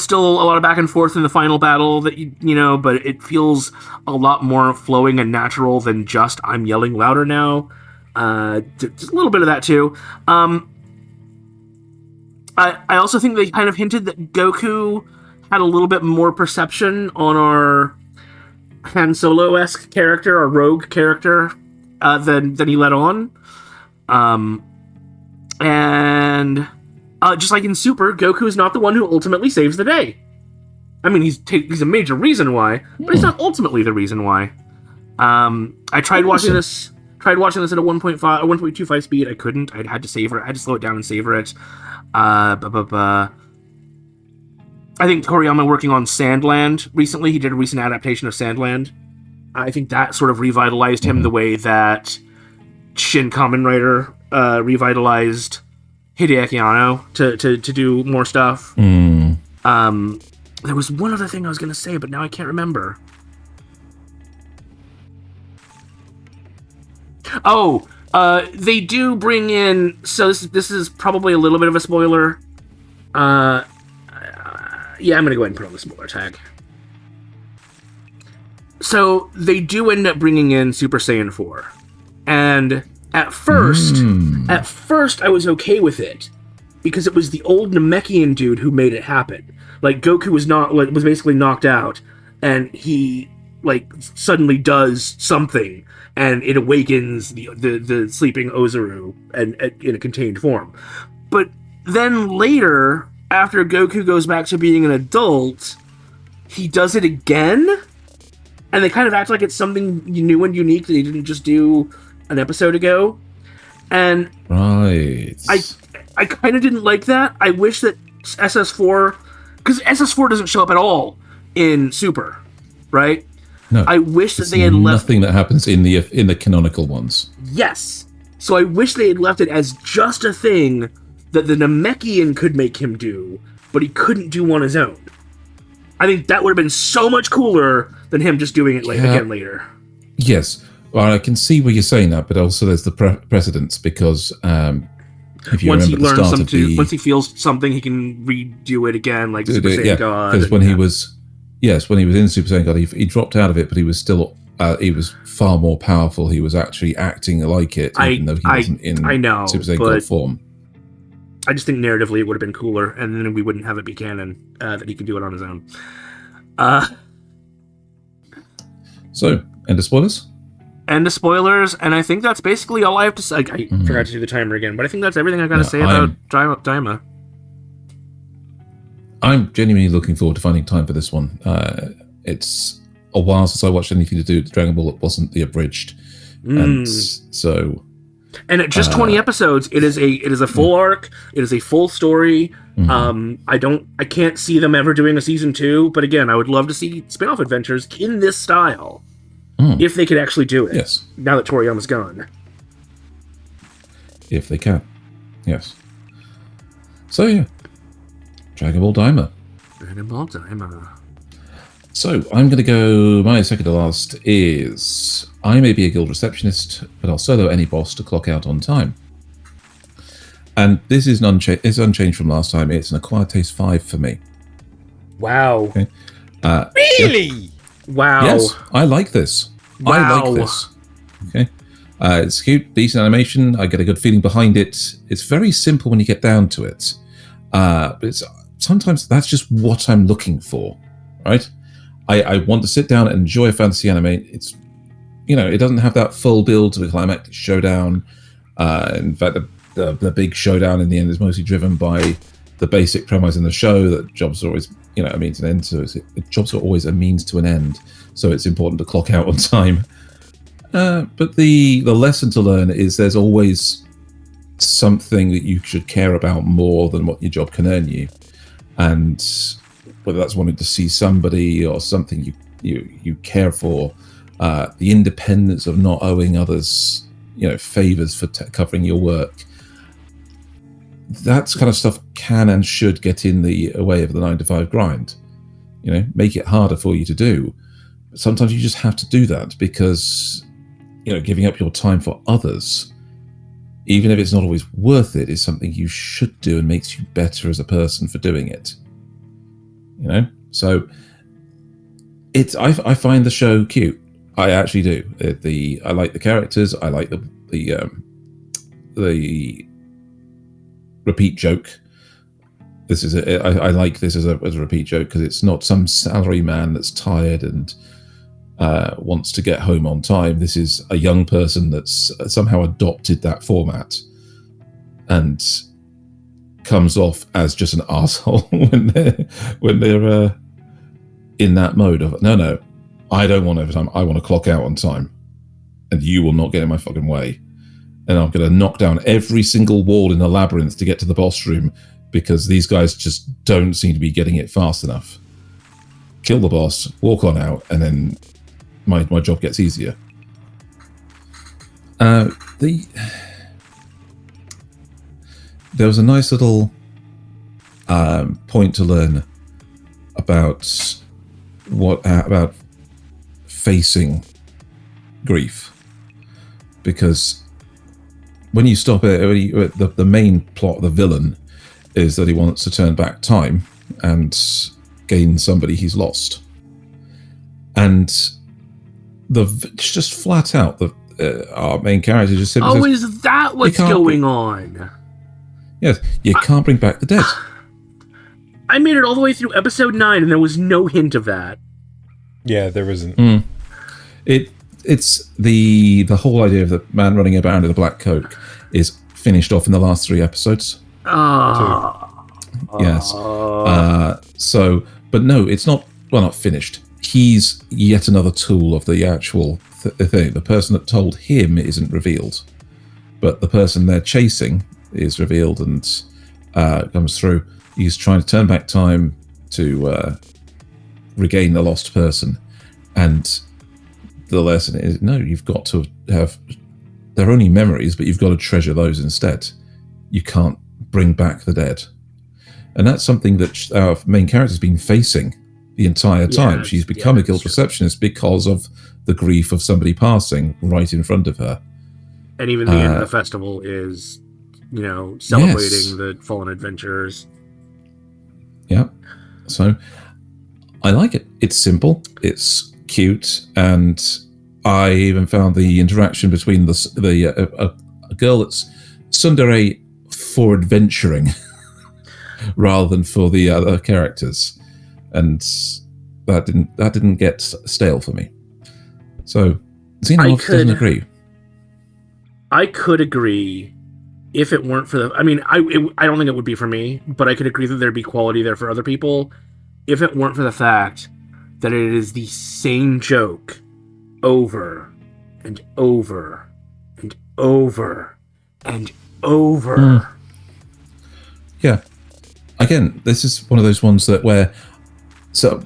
still a lot of back and forth in the final battle that but it feels a lot more flowing and natural than just I'm yelling louder now. Just a little bit of that too. I also think they kind of hinted that Goku had a little bit more perception on our Han Solo-esque character, our rogue character, than he let on. And just like in Super, Goku is not the one who ultimately saves the day. I mean, he's a major reason why, but he's not ultimately the reason why. I tried watching this at a 1.25 speed. I couldn't. I had to savor it. I had to slow it down and savor it. I think Toriyama working on Sandland recently. He did a recent adaptation of Sandland. I think that sort of revitalized him the way that Shin Kamen Rider revitalized Hideaki Anno to do more stuff. There was one other thing I was going to say, but now I can't remember. They do bring in... So this is probably a little bit of a spoiler. Yeah, I'm going to go ahead and put on the spoiler tag. So they do end up bringing in Super Saiyan 4. And at first I was okay with it. Because it was the old Namekian dude who made it happen. Like, Goku was basically knocked out. And he, suddenly does something. And it awakens the sleeping Ozaru in a contained form. But then later, after Goku goes back to being an adult, he does it again? And they kind of act like it's something new and unique that he didn't just do an episode ago. And right. I kind of didn't like that. I wish that SS4... Because SS4 doesn't show up at all in Super, right? No, I wish that they had left nothing that happens in the canonical ones. Yes. So I wish they had left it as just a thing that the Namekian could make him do, but he couldn't do on his own. I think that would have been so much cooler than him just doing it again later. Yes. Well, I can see where you're saying that, but also there's the precedence because if you once he remember learns once he feels something, he can redo it again, like Super Saiyan God. Because when he was in Super Saiyan God, he dropped out of it, but he was still he was far more powerful. He was actually acting like it, even though he wasn't in Super Saiyan God form. I just think narratively it would have been cooler, and then we wouldn't have it be canon that he could do it on his own. So, end of spoilers? End of spoilers, and I think that's basically all I have to say. I forgot to do the timer again, but I think that's everything I've got to say about DAIMA. I'm genuinely looking forward to finding time for this one. It's a while since I watched anything to do with Dragon Ball that wasn't the abridged, and so... And at just 20 episodes, it is a full arc. It is a full story. I can't see them ever doing a season 2. But again, I would love to see spin-off adventures in this style, if they could actually do it. Yes. Now that Toriyama's gone, if they can, yes. So yeah, Dragon Ball DAIMA. So I'm going to go. My second to last is I may be a guild receptionist, but I'll solo any boss to clock out on time. And this is unchanged from last time. It's an acquired taste 5 for me. Wow. Okay. Really? Yep. Wow. Yes, I like this. Wow. I like this. Okay. It's cute, decent animation. I get a good feeling behind it. It's very simple when you get down to it. But sometimes that's just what I'm looking for, right? I want to sit down and enjoy a fantasy anime. It's, it doesn't have that full build to the climactic showdown. In fact, the big showdown in the end is mostly driven by the basic premise in the show that jobs are always, a means to an end. So jobs are always a means to an end. So it's important to clock out on time. But the lesson to learn is there's always something that you should care about more than what your job can earn you. And whether that's wanting to see somebody or something you care for, the independence of not owing others, favors for covering your work. That kind of stuff can and should get in the way of the 9-to-5 grind. Make it harder for you to do. But sometimes you just have to do that because, giving up your time for others, even if it's not always worth it, is something you should do and makes you better as a person for doing it. So I find the show cute. I actually do. I like the characters. I like the repeat joke. I like this as a repeat joke because it's not some salaryman that's tired and wants to get home on time. This is a young person that's somehow adopted that format and comes off as just an asshole when they're in that mode of no, I don't want overtime. I want to clock out on time, and you will not get in my fucking way. And I'm going to knock down every single wall in the labyrinth to get to the boss room because these guys just don't seem to be getting it fast enough. Kill the boss, walk on out, and then my job gets easier. There was a nice little point to learn about about facing grief, because when you stop it, the main plot of the villain is that he wants to turn back time and gain somebody he's lost, and just flat out our main character just simply says, is that what's going on? Yes, you can't bring back the dead. I made it all the way through episode 9 and there was no hint of that. Yeah, there isn't. It's the whole idea of the man running around in a black coat is finished off in the last 3 episodes. Yes. But no, it's not. Well, not finished. He's yet another tool of the actual thing. The person that told him isn't revealed, but the person they're chasing is revealed and comes through. He's trying to turn back time to regain the lost person, and the lesson is no, you've got to have, they're only memories, but you've got to treasure those instead. You can't bring back the dead. And that's something that our main character's been facing the entire time. She's become a guild receptionist because of the grief of somebody passing right in front of her. And even the end of the festival is, celebrating the fallen adventurers. Yeah. So I like it. It's simple. It's cute, and I even found the interaction between a girl that's tsundere for adventuring rather than for the other characters, and that didn't get stale for me. So Xenogelion doesn't agree. I could agree if it weren't for the. I mean, I don't think it would be for me, but I could agree that there'd be quality there for other people if it weren't for the fact that it is the same joke over and over and over and over. Yeah. Again, this is one of those ones that where so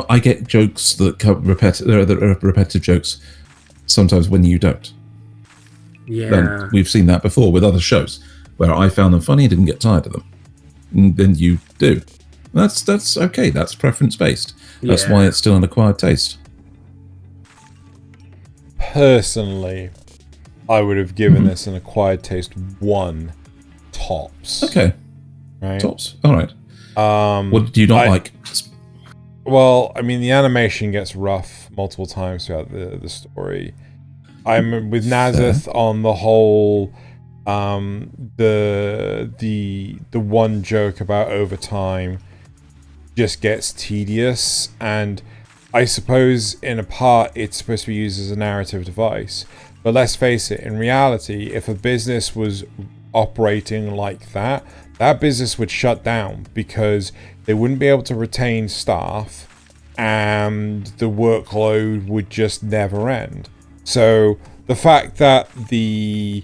I get jokes that come repetitive jokes sometimes when you don't. Yeah. And we've seen that before with other shows where I found them funny and didn't get tired of them. And then you do. That's okay. That's preference based. That's why it's still an acquired taste. Personally, I would have given this an acquired taste 1 tops. Okay. Right. Tops. All right. What do you not like? Well, I mean, the animation gets rough multiple times throughout the story. I'm with Nasuth on the whole. The one joke about overtime just gets tedious, and I suppose in a part it's supposed to be used as a narrative device, But let's face it, in reality, if a business was operating like that, that business would shut down because they wouldn't be able to retain staff and the workload would just never end. So the fact that the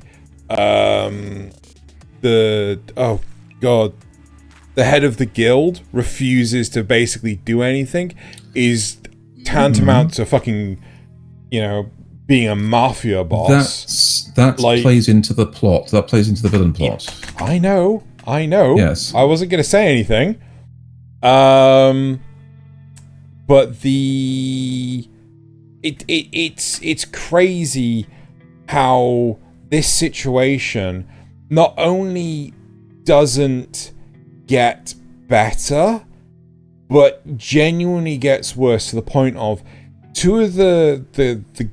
head of the guild refuses to basically do anything is tantamount to fucking, being a mafia boss. That plays into the plot. That plays into the villain plot. I know. Yes. I wasn't going to say anything. But it's crazy how this situation not only doesn't get better, but genuinely gets worse to the point of two of the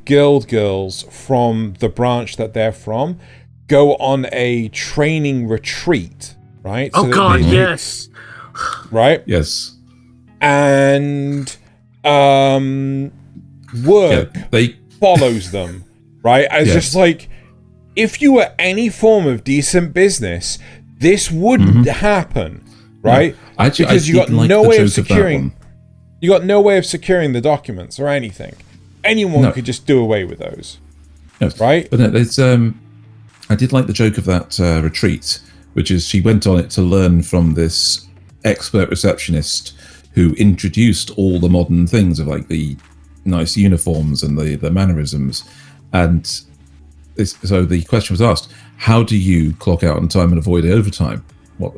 guild girls from the branch that they're from go on a training retreat, right? Oh, God, yes. Right? Yes. And work follows them, right? As just like, if you were any form of decent business, this wouldn't happen, right? Yeah. Because you got no way of securing. You got no way of securing the documents or anything. Anyone could just do away with those, right? But it's I did like the joke of that retreat, which is she went on it to learn from this expert receptionist who introduced all the modern things of like the nice uniforms and the mannerisms. And so the question was asked, how do you clock out on time and avoid overtime?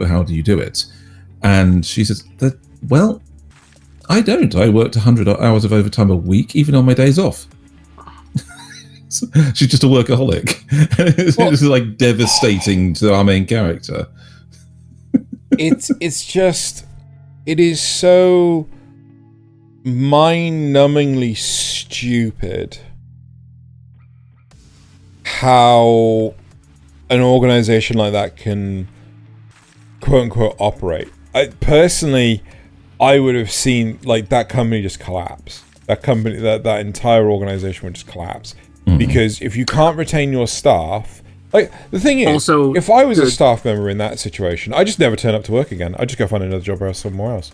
How do you do it? And she says, well, I don't. I worked 100 hours of overtime a week, even on my days off. She's just a workaholic. It's like devastating to our main character. It is so mind-numbingly stupid how an organization like that can quote-unquote operate. I would have seen like that company just collapse. That company, that entire organization would just collapse. Because if you can't retain your staff, like the thing is, also, if I was a staff member in that situation, I just never turn up to work again. I just go find another job somewhere else.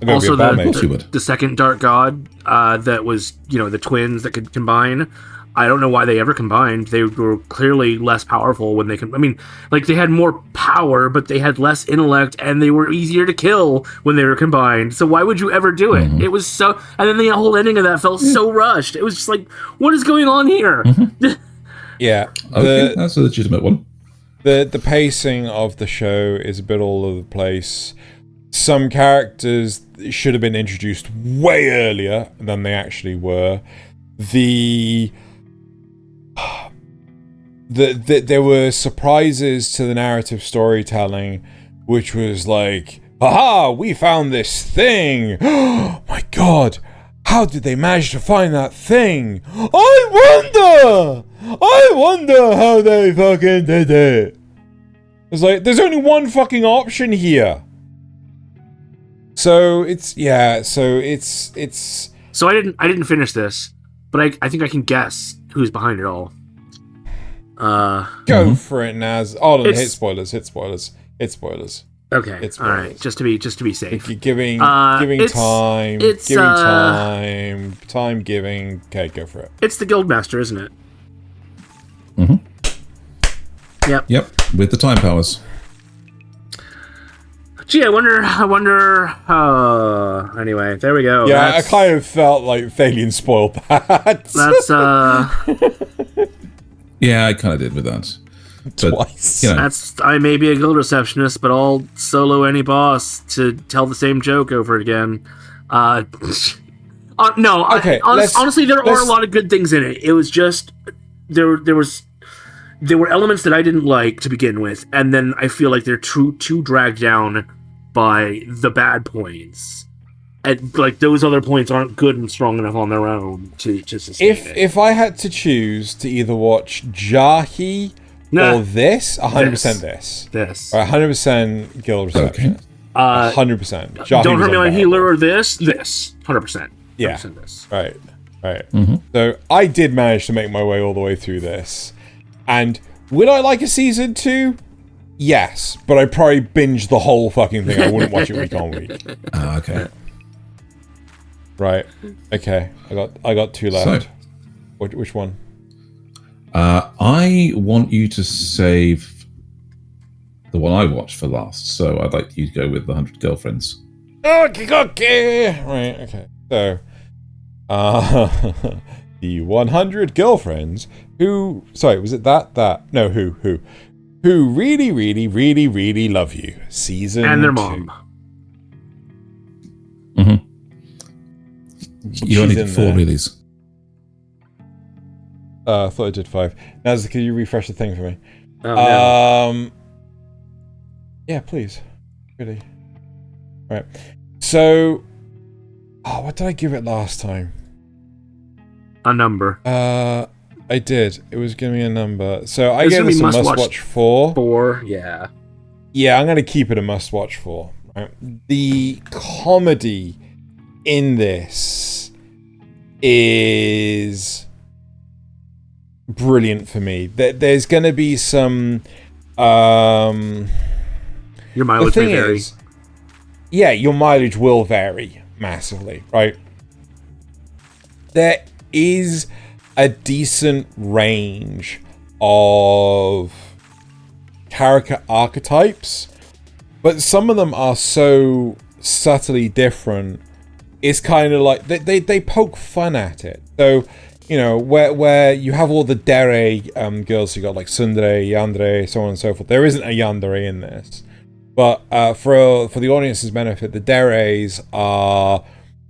Also, the second Dark God that was, the twins that could combine. I don't know why they ever combined. They were clearly less powerful when they could. I mean, like they had more power, but they had less intellect, and they were easier to kill when they were combined. So why would you ever do it? It was so. And then the whole ending of that felt so rushed. It was just like, what is going on here? Yeah, okay, that's a legitimate one. The pacing of the show is a bit all over the place. Some characters should have been introduced way earlier than they actually were. There were surprises to the narrative storytelling, which was like, aha, we found this thing. Oh my god, how did they manage to find that thing? I wonder how they fucking did it. It's like, there's only one fucking option here. So So I didn't finish this, but I think I can guess who's behind it all. Go for it, Naz. Oh, hit spoilers. Okay, all right. Just to be safe. Giving time. Okay, go for it. It's the Guildmaster, isn't it? Yep. With the time powers. Gee, I wonder. Anyway, there we go. Yeah, I kind of felt like Thaylien spoiled that. That's Yeah, I kind of did with that. Twice. I may be a guild receptionist, but I'll solo any boss to tell the same joke over again. No. Okay. Honestly, there are a lot of good things in it. It was just there were elements that I didn't like to begin with, and then I feel like they're too dragged down by the bad points. And like those other points aren't good and strong enough on their own to sustain it. If I had to choose to either watch Jahi or this, 100% this. 100% Guild Receptionist. 100%. Don't hurt me on healer or this. 100%. Yeah. 100% this. Right. Right. So I did manage to make my way all the way through this. And would I like a season 2? Yes. But I'd probably binge the whole fucking thing. I wouldn't watch it week on week. Okay. Right. Okay. I got 2 left. So, which one? I want you to save the one I watched for last. So I'd like you to go with the 100 Girlfriends. Okay. Right. Okay. So, the 100 girlfriends who... Sorry, was it that? No, who really, really, really, really love you. Season 2. And their mom. You only did 4 realies. I thought I did 5. Naz, can you refresh the thing for me? No. Yeah, please. Really. Right. So... what did I give it last time? A number. I did. It was giving me a number. So I gave it a must-watch 4. 4, yeah. Yeah, I'm going to keep it a must-watch 4. Right? The comedy in this is brilliant for me. There's going to be some... Your mileage may vary. Yeah, your mileage will vary massively, right? There is a decent range of character archetypes, but some of them are so subtly different. It's kind of like they poke fun at it. So, you know, where you have all the dere girls, you got like tsundere, yandere, so on and so forth. There isn't a yandere in this, but for the audience's benefit, the deres are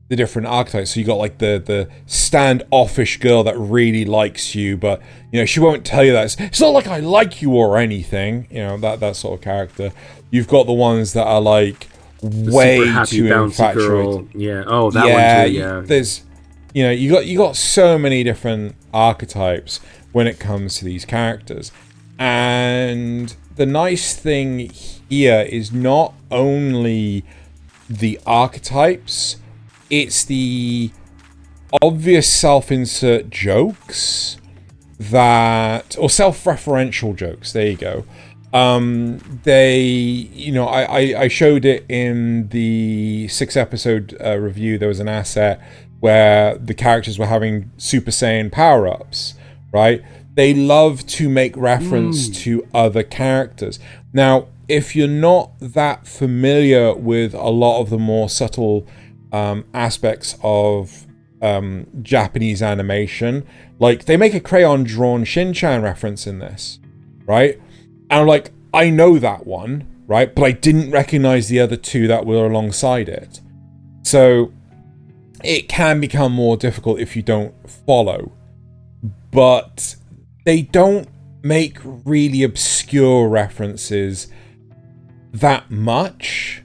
the different archetypes. So you got like the standoffish girl that really likes you, but you know she won't tell you that. It's not like I like you or anything. You know, that sort of character. You've got the ones that are like way too infatuated. Girl. Yeah. Oh, that one too. Yeah. There's, you know, you got so many different archetypes when it comes to these characters, and the nice thing here is not only the archetypes. It's the obvious self-insert jokes or self-referential jokes. There you go. I showed it in the 6-episode review. There was an asset where the characters were having Super Saiyan power-ups, right? They love to make reference to other characters. Now, if you're not that familiar with a lot of the more subtle aspects of Japanese animation, like they make a crayon drawn Shin-chan reference in this, right? And I'm like, I know that one, right? But I didn't recognize the other 2 that were alongside it. So it can become more difficult if you don't follow. But they don't make really obscure references that much.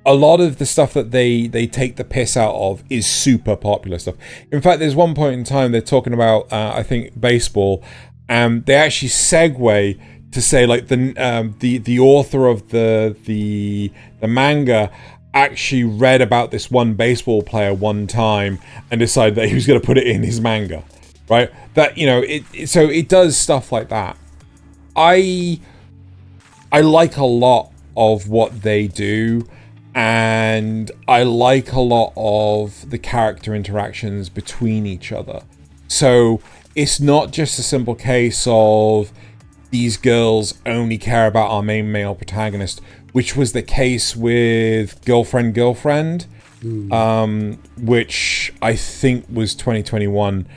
A lot of the stuff that they take the piss out of is super popular stuff. In fact, there's one point in time they're talking about, I think, baseball, and they actually segue to say like the author of the manga actually read about this one baseball player one time and decided that he was going to put it in his manga, right? That, you know, so it does stuff like that. I like a lot of what they do. And I like a lot of the character interactions between each other. So it's not just a simple case of these girls only care about our main male protagonist, which was the case with Girlfriend, which I think was 2021,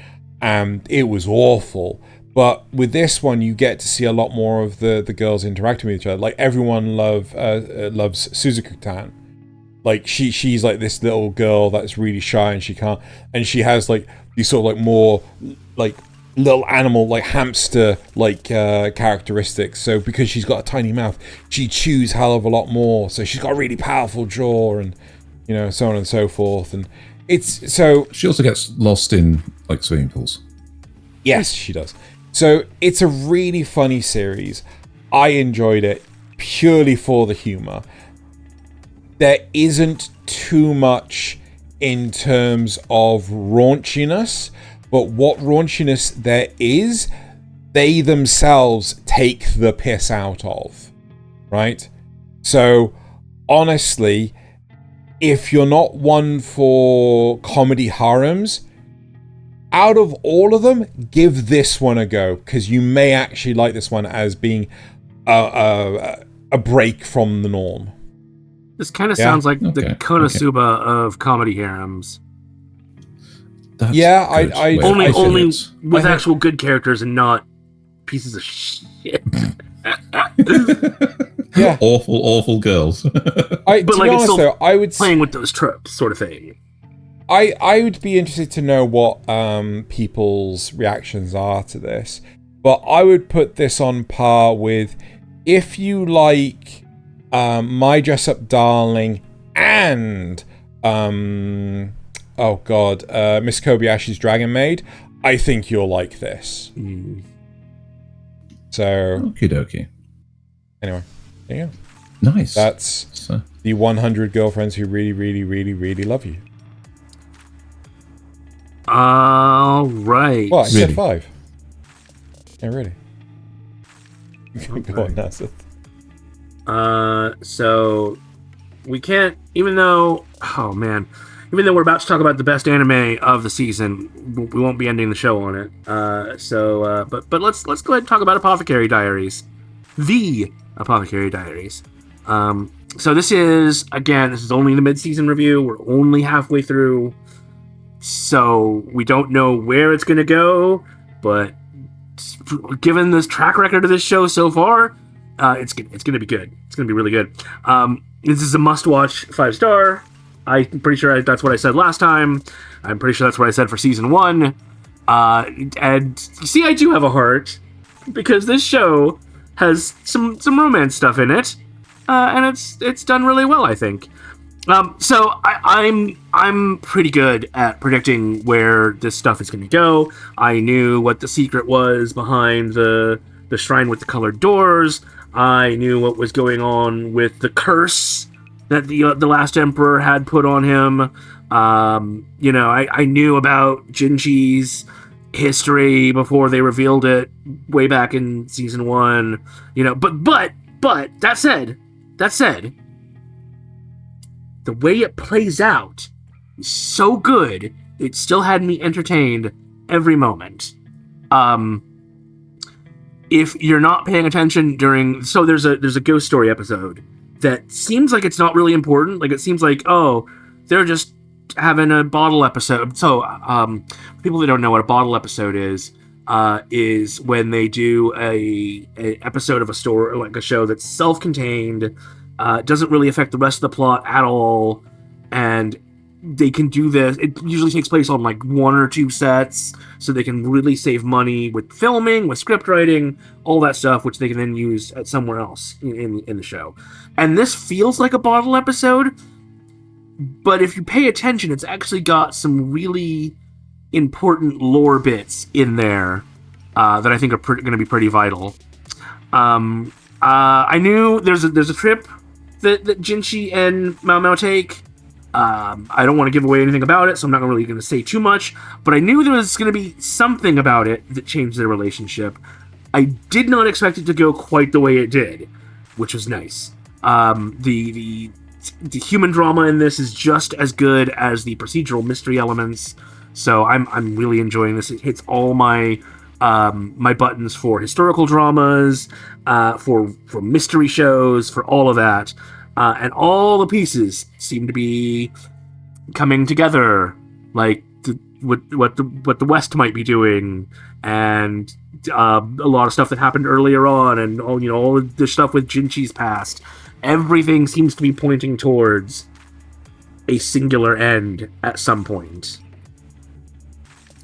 and it was awful. But with this one, you get to see a lot more of the girls interacting with each other. Like everyone loves Suzuku-tan. Like she's like this little girl that's really shy and she has like these sort of like more like little animal like hamster like characteristics. So because she's got a tiny mouth, she chews hell of a lot more. So she's got a really powerful jaw and, you know, so on and so forth. And it's so she also gets lost in like swimming pools. Yes, she does. So it's a really funny series. I enjoyed it purely for the humor. There isn't too much in terms of raunchiness, but what raunchiness there is, they themselves take the piss out of, right? So, honestly, if you're not one for comedy harems, out of all of them, give this one a go, because you may actually like this one as being a break from the norm. This kind of sounds like the Konosuba of comedy harems. Only with actual good characters and not pieces of shit. Yeah, awful girls. I would playing with those tropes, sort of thing. I would be interested to know what people's reactions are to this, but I would put this on par with, if you like My Dress Up Darling and Miss Kobayashi's Dragon Maid, I think you'll like this. So okie dokie. Anyway, there you go. Nice. That's the 100 girlfriends who really, really, really, really love you. All right. Well, I said 5. Yeah, really. Go on, Nasuth. So we can't, even though we're about to talk about the best anime of the season, we won't be ending the show on it. But let's go ahead and talk about Apothecary Diaries. The Apothecary Diaries. So this is only the mid-season review. We're only halfway through, so we don't know where it's going to go, but given this track record of this show so far, it's going to be good. It's going to be really good. This is a must-watch 5-star. I'm pretty sure that's what I said last time. I'm pretty sure that's what I said for season 1. And see, I do have a heart, because this show has some romance stuff in it, and it's done really well, I think. So I'm pretty good at predicting where this stuff is going to go. I knew what the secret was behind the shrine with the colored doors. I knew what was going on with the curse that the last emperor had put on him. I knew about Jinchi's history before they revealed it way back in season 1. But that said, the way it plays out is so good, it still had me entertained every moment. If you're not paying attention there's a ghost story episode that seems like it's not really important. Like, it seems like, they're just having a bottle episode. So, people that don't know what a bottle episode is when they do a episode of a story, like a show that's self-contained, doesn't really affect the rest of the plot at all, and they can do this. It usually takes place on like 1 or 2 sets, so they can really save money with filming, with script writing, all that stuff, which they can then use at somewhere else in the show. And this feels like a bottle episode, but if you pay attention, it's actually got some really important lore bits in there that I think are going to be pretty vital. I knew there's a trip that Jinchi and Mao Mao take. I don't want to give away anything about it, so I'm not really going to say too much, but I knew there was going to be something about it that changed their relationship. I did not expect it to go quite the way it did, which was nice. The human drama in this is just as good as the procedural mystery elements, so I'm really enjoying this. It hits all my my buttons for historical dramas, for mystery shows, for all of that. And all the pieces seem to be coming together, like what the West might be doing, and a lot of stuff that happened earlier on, and all the stuff with Jinchi's past. Everything seems to be pointing towards a singular end at some point,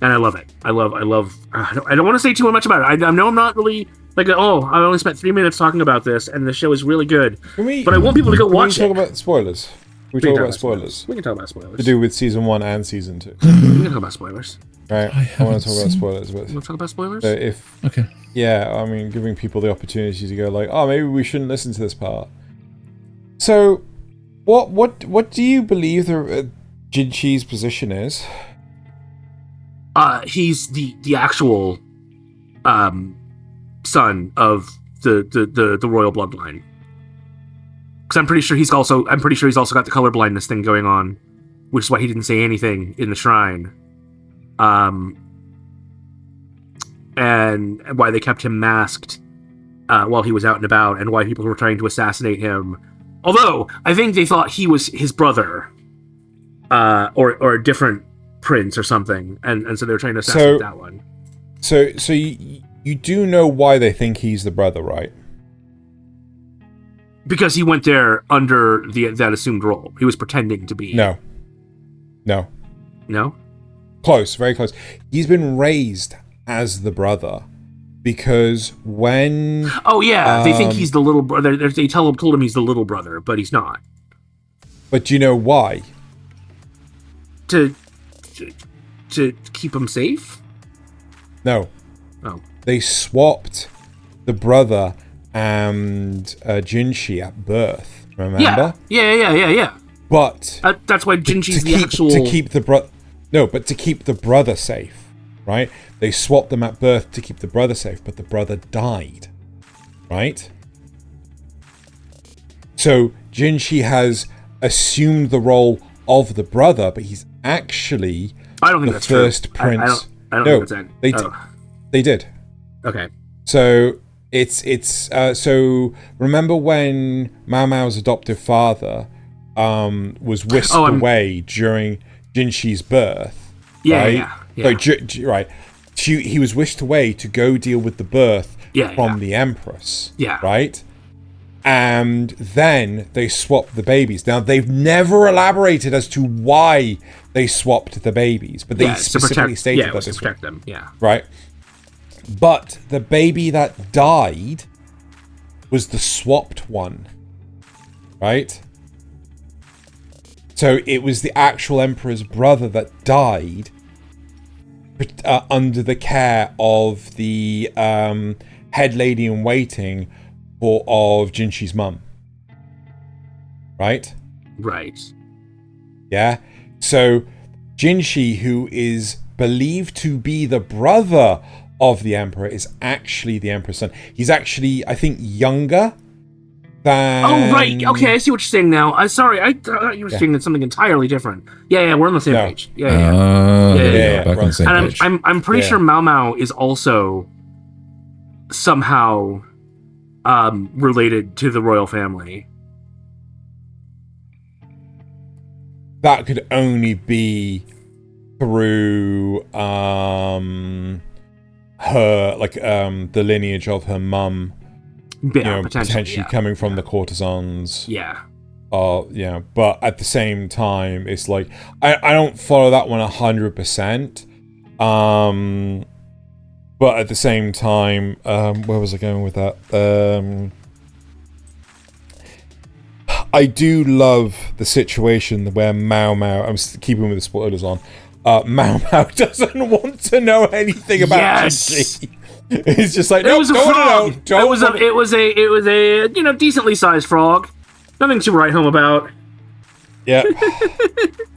and I love it. I don't want to say too much about it. I know I'm not really. I only spent 3 minutes talking about this, and the show is really good. But I want people to go watch it. Can we talk about spoilers? We can talk about spoilers. We can talk about spoilers. To do with season 1 and season 2. We can talk about spoilers. Right. I want to talk about spoilers. You want to talk about spoilers? Okay. Yeah, I mean, giving people the opportunity to go like, maybe we shouldn't listen to this part. So, what do you believe Jinchi's position is? He's the actual son of the royal bloodline. Because I'm pretty sure he's also got the color blindness thing going on, which is why he didn't say anything in the shrine. And why they kept him masked while he was out and about, and why people were trying to assassinate him. Although I think they thought he was his brother, or a different prince or something, and so they were trying to assassinate that one. So you do know why they think he's the brother, right? Because he went there under that assumed role. He was pretending to be. No. Close, very close. He's been raised as the brother because when... Oh, yeah. They think he's the little brother. They told him he's the little brother, but he's not. But do you know why? To keep him safe? No. Oh. They swapped the brother and Jinchi at birth, remember? Yeah. But... that's why Jinchi's the actual... To keep the brother safe, right? They swapped them at birth to keep the brother safe, but the brother died, right? So Jinchi has assumed the role of the brother, but he's actually the first prince. I don't think that's they did. Okay. So so remember when Mao Mao's adoptive father was whisked away during Jinchi's birth? Yeah. Right. He was whisked away to go deal with the birth from the Empress. Yeah. Right? And then they swapped the babies. Now, they've never elaborated as to why they swapped the babies, but they specifically stated that to protect them. Yeah. Right? But the baby that died was the swapped one. Right? So it was the actual Emperor's brother that died under the care of the head lady in waiting of Jinchi's mum. Right? Right. Yeah? So Jinchi, who is believed to be the brother of the Emperor, is actually the Emperor's son. He's actually, I think, younger than... Oh, right. Okay, I see what you're saying now. I'm sorry. I thought you were saying something entirely different. Yeah, we're on the same page. Yeah. Back on the same page. I'm pretty sure Mao Mao is also somehow related to the royal family. That could only be through her, like the lineage of her mum. Potentially coming from the courtesans. Yeah. But at the same time, it's like I don't follow that one 100%. But at the same time, where was I going with that? I do love the situation where Mao Mao, I'm keeping with the spoilers on, Mao Mao doesn't want to know anything about Jinchi. He's just like, it was a frog. It was a decently sized frog. Nothing to write home about. Yeah.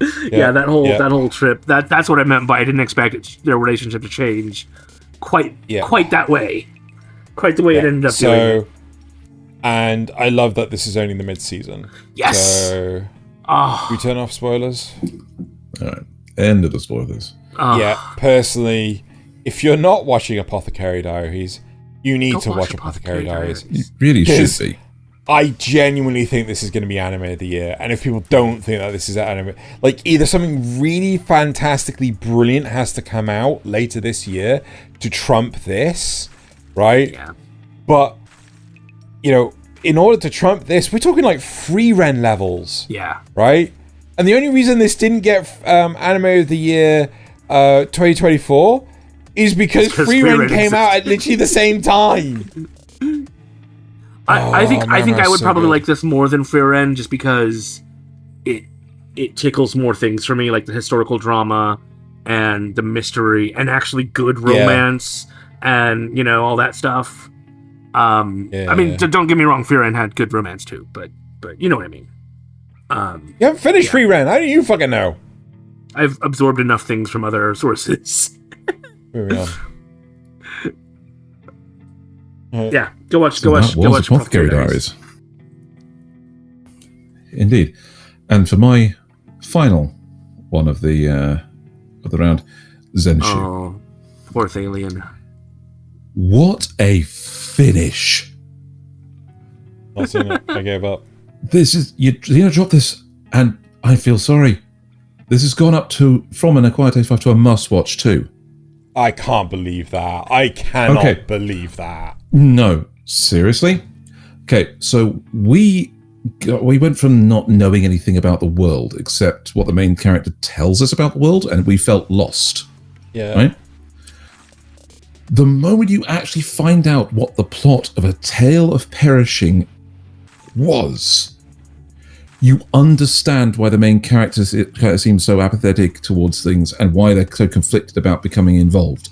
That whole trip. That's what I meant by I didn't expect their relationship to change quite that way. Quite the way it ended up doing. And I love that this is only the mid-season. Yes. So we turn off spoilers. All right. End of the spoilers. Yeah. Personally, if you're not watching Apothecary Diaries, you need to watch Apothecary Diaries. You really should be. I genuinely think this is going to be anime of the year. And if people don't think that this is anime, like either something really fantastically brilliant has to come out later this year to trump this, right? Yeah. But, in order to trump this, we're talking like Free-Ren levels. Yeah. Right? And the only reason this didn't get anime of the year 2024 is because Free-Ren came out at literally the same time. I think I would probably like this more than Free-Ren just because it tickles more things for me, like the historical drama and the mystery and actually good romance and all that stuff. I mean, don't get me wrong, Free-Ren had good romance too, but you know what I mean. You haven't finished Free-Ren. How do you fucking know? I've absorbed enough things from other sources. Moving on. Yeah, go watch Apothecary Diaries. Indeed. And for my final one of the round, Zenshu. Oh, poor Thaylien. What a finish! Not seen it. I gave up. This is you drop this, and I feel sorry. This has gone up from an Acquired Taste 5 to a must-watch too. I can't believe that. I cannot believe that. No, seriously? Okay, so we went from not knowing anything about the world except what the main character tells us about the world, and we felt lost. Yeah. Right? The moment you actually find out what the plot of A Tale of Perishing was, you understand why the main characters seem so apathetic towards things and why they're so conflicted about becoming involved.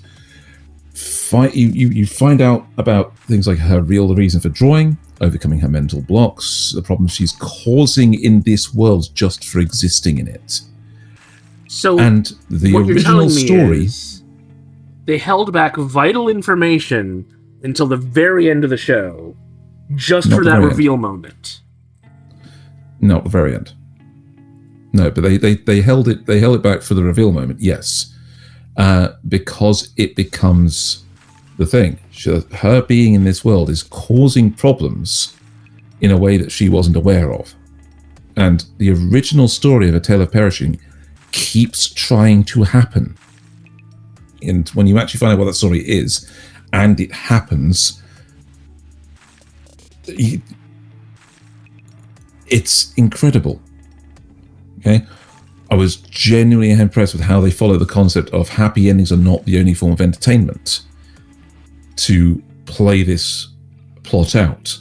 You find out about things like her real reason for drawing, overcoming her mental blocks, the problems she's causing in this world just for existing in it. So, and the original story, they held back vital information until the very end of the show, just for that reveal moment. No, at the very end. No, but they held it back for the reveal moment. Yes, because it becomes the thing. Her being in this world is causing problems in a way that she wasn't aware of, and the original story of A Tale of Perishing keeps trying to happen. And when you actually find out what that story is, and it happens, it's incredible. Okay, I was genuinely impressed with how they follow the concept of happy endings are not the only form of entertainment to play this plot out.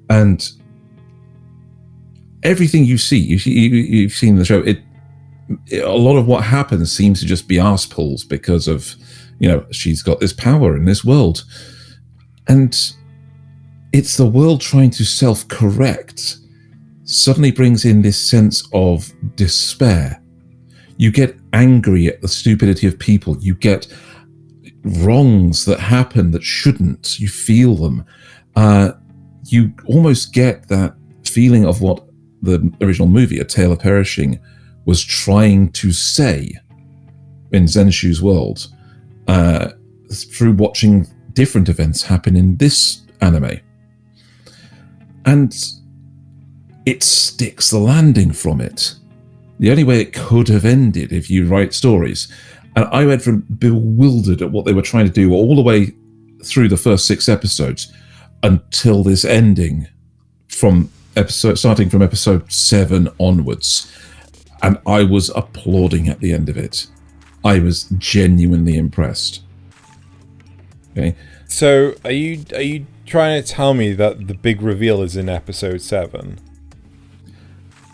And everything you've seen in the show, a lot of what happens seems to just be arse pulls because of, she's got this power in this world. And it's the world trying to self-correct suddenly brings in this sense of despair. You get angry at the stupidity of people. You get wrongs that happen that shouldn't. You feel them. You almost get that feeling of what the original movie, A Tale of Perishing, was trying to say in Zenshu's world through watching different events happen in this anime. And it sticks the landing from it. The only way it could have ended if you write stories. And I went from bewildered at what they were trying to do all the way through the first 6 episodes until this ending starting from episode 7 onwards. And I was applauding at the end of it. I was genuinely impressed. Okay. So are you trying to tell me that the big reveal is in episode 7?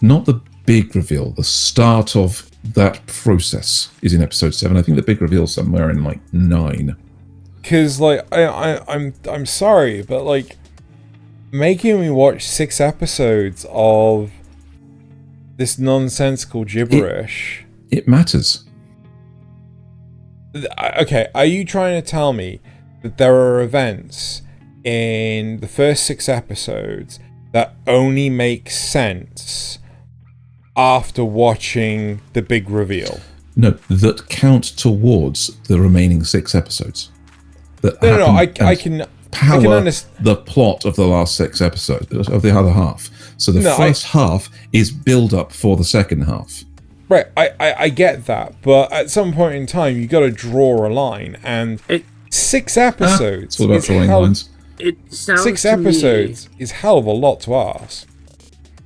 Not the big reveal. The start of that process is in episode 7. I think the big reveal is somewhere in 9. Because I'm sorry, but making me watch 6 episodes of this nonsensical gibberish. It matters. Okay, are you trying to tell me that there are events in the first 6 episodes that only make sense after watching the big reveal? No, that count towards the remaining 6 episodes. I can understand the plot of the last 6 episodes of the other half. So the first half is build up for the second half. Right, I get that, but at some point in time you got to draw a line, and 6 episodes. It's all about drawing lines. It sounds 6 episodes is hell of a lot to ask.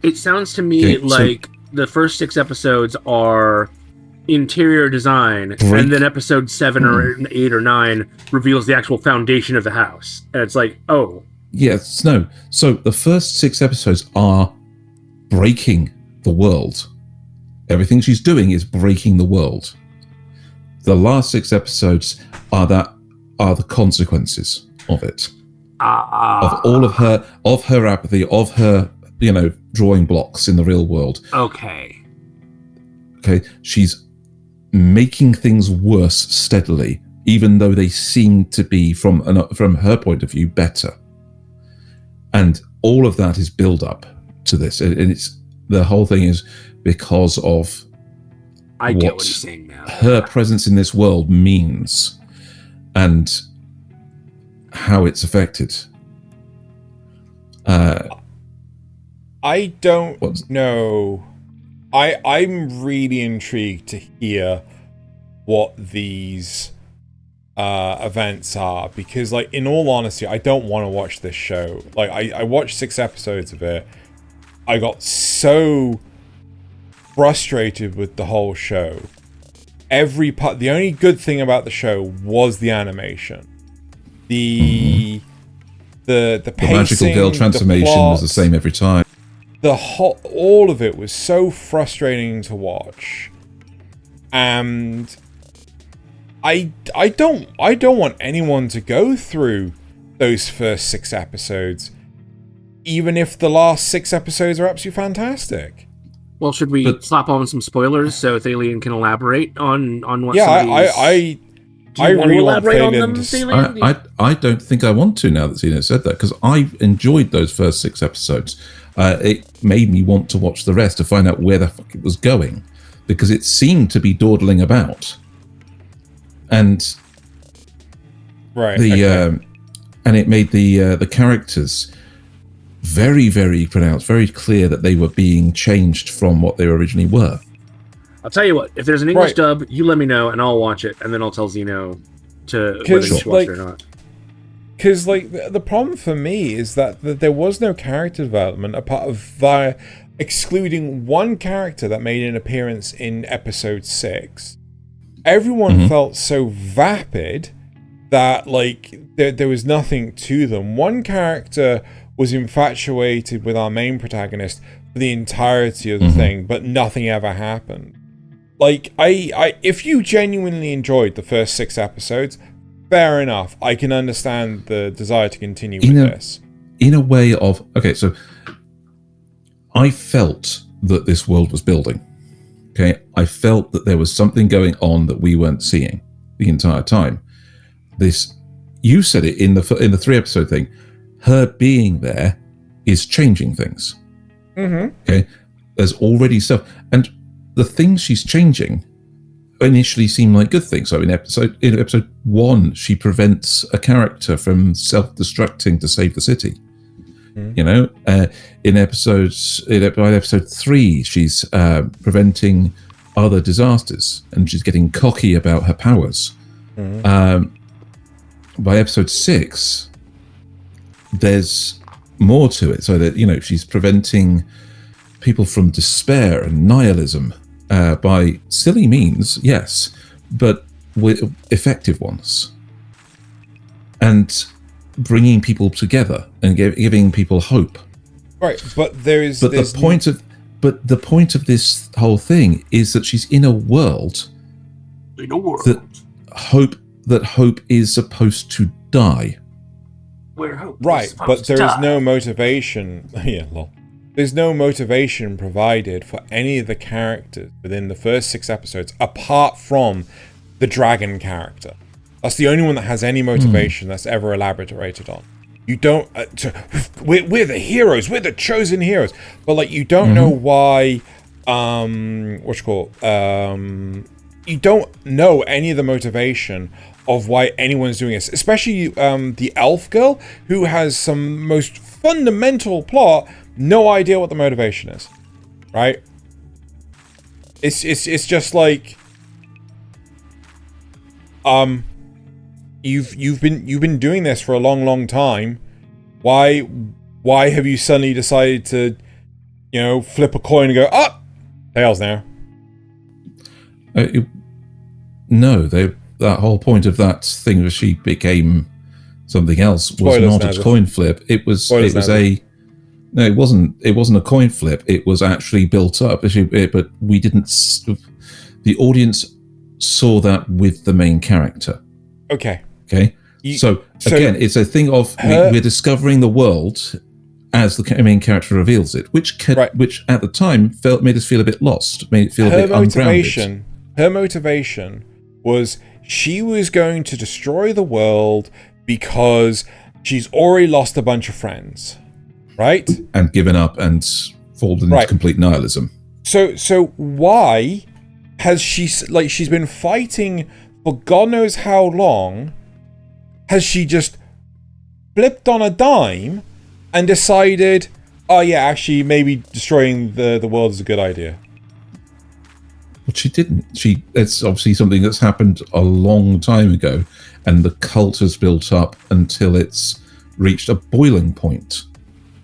It sounds to me like the first 6 episodes are interior design, and then episode 7 or 8 or 9 reveals the actual foundation of the house, and it's like, oh. Yes, no. So the first 6 episodes are breaking the world. Everything she's doing is breaking the world. The last 6 episodes are the consequences of it. Of all of her apathy, of her, drawing blocks in the real world. Okay. She's making things worse steadily, even though they seem to be, from her point of view, better. And all of that is build up to this, and it's the whole thing is because of I get what you're saying now. Her presence in this world means, and how it's affected. I don't know. I'm really intrigued to hear what these events are, because, like, in all honesty, I don't want to watch this show. Like, I watched 6 episodes of it. I got so frustrated with the whole show. Every part. The only good thing about the show was the animation. The pacing, the magical girl transformation was the same every time. All of it was so frustrating to watch, and I don't want anyone to go through those first 6 episodes, even if the last 6 episodes are absolutely fantastic. Well, should we slap on some spoilers so Thaylien can elaborate on what? Yeah, I really want Thaylien to. I don't think I want to now that Xeno said that, because I enjoyed those first 6 episodes. It made me want to watch the rest to find out where the fuck it was going, because it seemed to be dawdling about, and and it made the characters very, very pronounced, very clear that they were being changed from what they originally were. I'll tell you what, if there's an English dub, you let me know and I'll watch it, and then I'll tell Xeno to whether he should watch it or not. Because, like, the problem for me is that there was no character development apart of excluding one character that made an appearance in episode 6. Everyone felt so vapid that, like, there was nothing to them. One character was infatuated with our main protagonist for the entirety of the thing, but nothing ever happened. Like, if you genuinely enjoyed the first 6 episodes, fair enough. I can understand the desire to continue with this. In a way of... Okay, so I felt that this world was building. Okay, I felt that there was something going on that we weren't seeing the entire time. You said it in the 3-episode thing. Her being there is changing things. Okay, there's already stuff, and the things she's changing initially seem like good things. So in episode 1, she prevents a character from self-destructing to save the city. You know, in episode 3, she's preventing other disasters, and she's getting cocky about her powers. By episode 6, there's more to it, so that, you know, she's preventing people from despair and nihilism by silly means, yes, but with effective ones, and bringing people together and giving people hope. Right, but the point of this whole thing is that she's in a world that hope is supposed to die. Right, but there is no motivation. There's no motivation provided for any of the characters within the first 6 episodes, apart from the dragon character. That's the only one that has any motivation that's ever elaborated on. You don't. We're the heroes. We're the chosen heroes. But, like, you don't know why. You don't know any of the motivation of why anyone's doing this, especially the elf girl, who has some most fundamental plot. No idea what the motivation is, right? It's just like, you've been doing this for a long time. Why have you suddenly decided to, you know, flip a coin and go, tails now? No, that whole point of that thing where she became something else was Spoilers, not a coin flip. It wasn't a coin flip. It was actually built up. But we didn't. The audience saw that with the main character. Okay. So again, it's a thing of we're discovering the world as the main character reveals it, which at the time made us feel a bit lost, made it feel a bit ungrounded. her motivation was she was going to destroy the world because she's already lost a bunch of friends, right? And given up and fallen into complete nihilism. So why has she's been fighting for God knows how long? Has she just flipped on a dime and decided, oh yeah, actually maybe destroying the world is a good idea? But she didn't. It's obviously something that's happened a long time ago, and the cult has built up until it's reached a boiling point.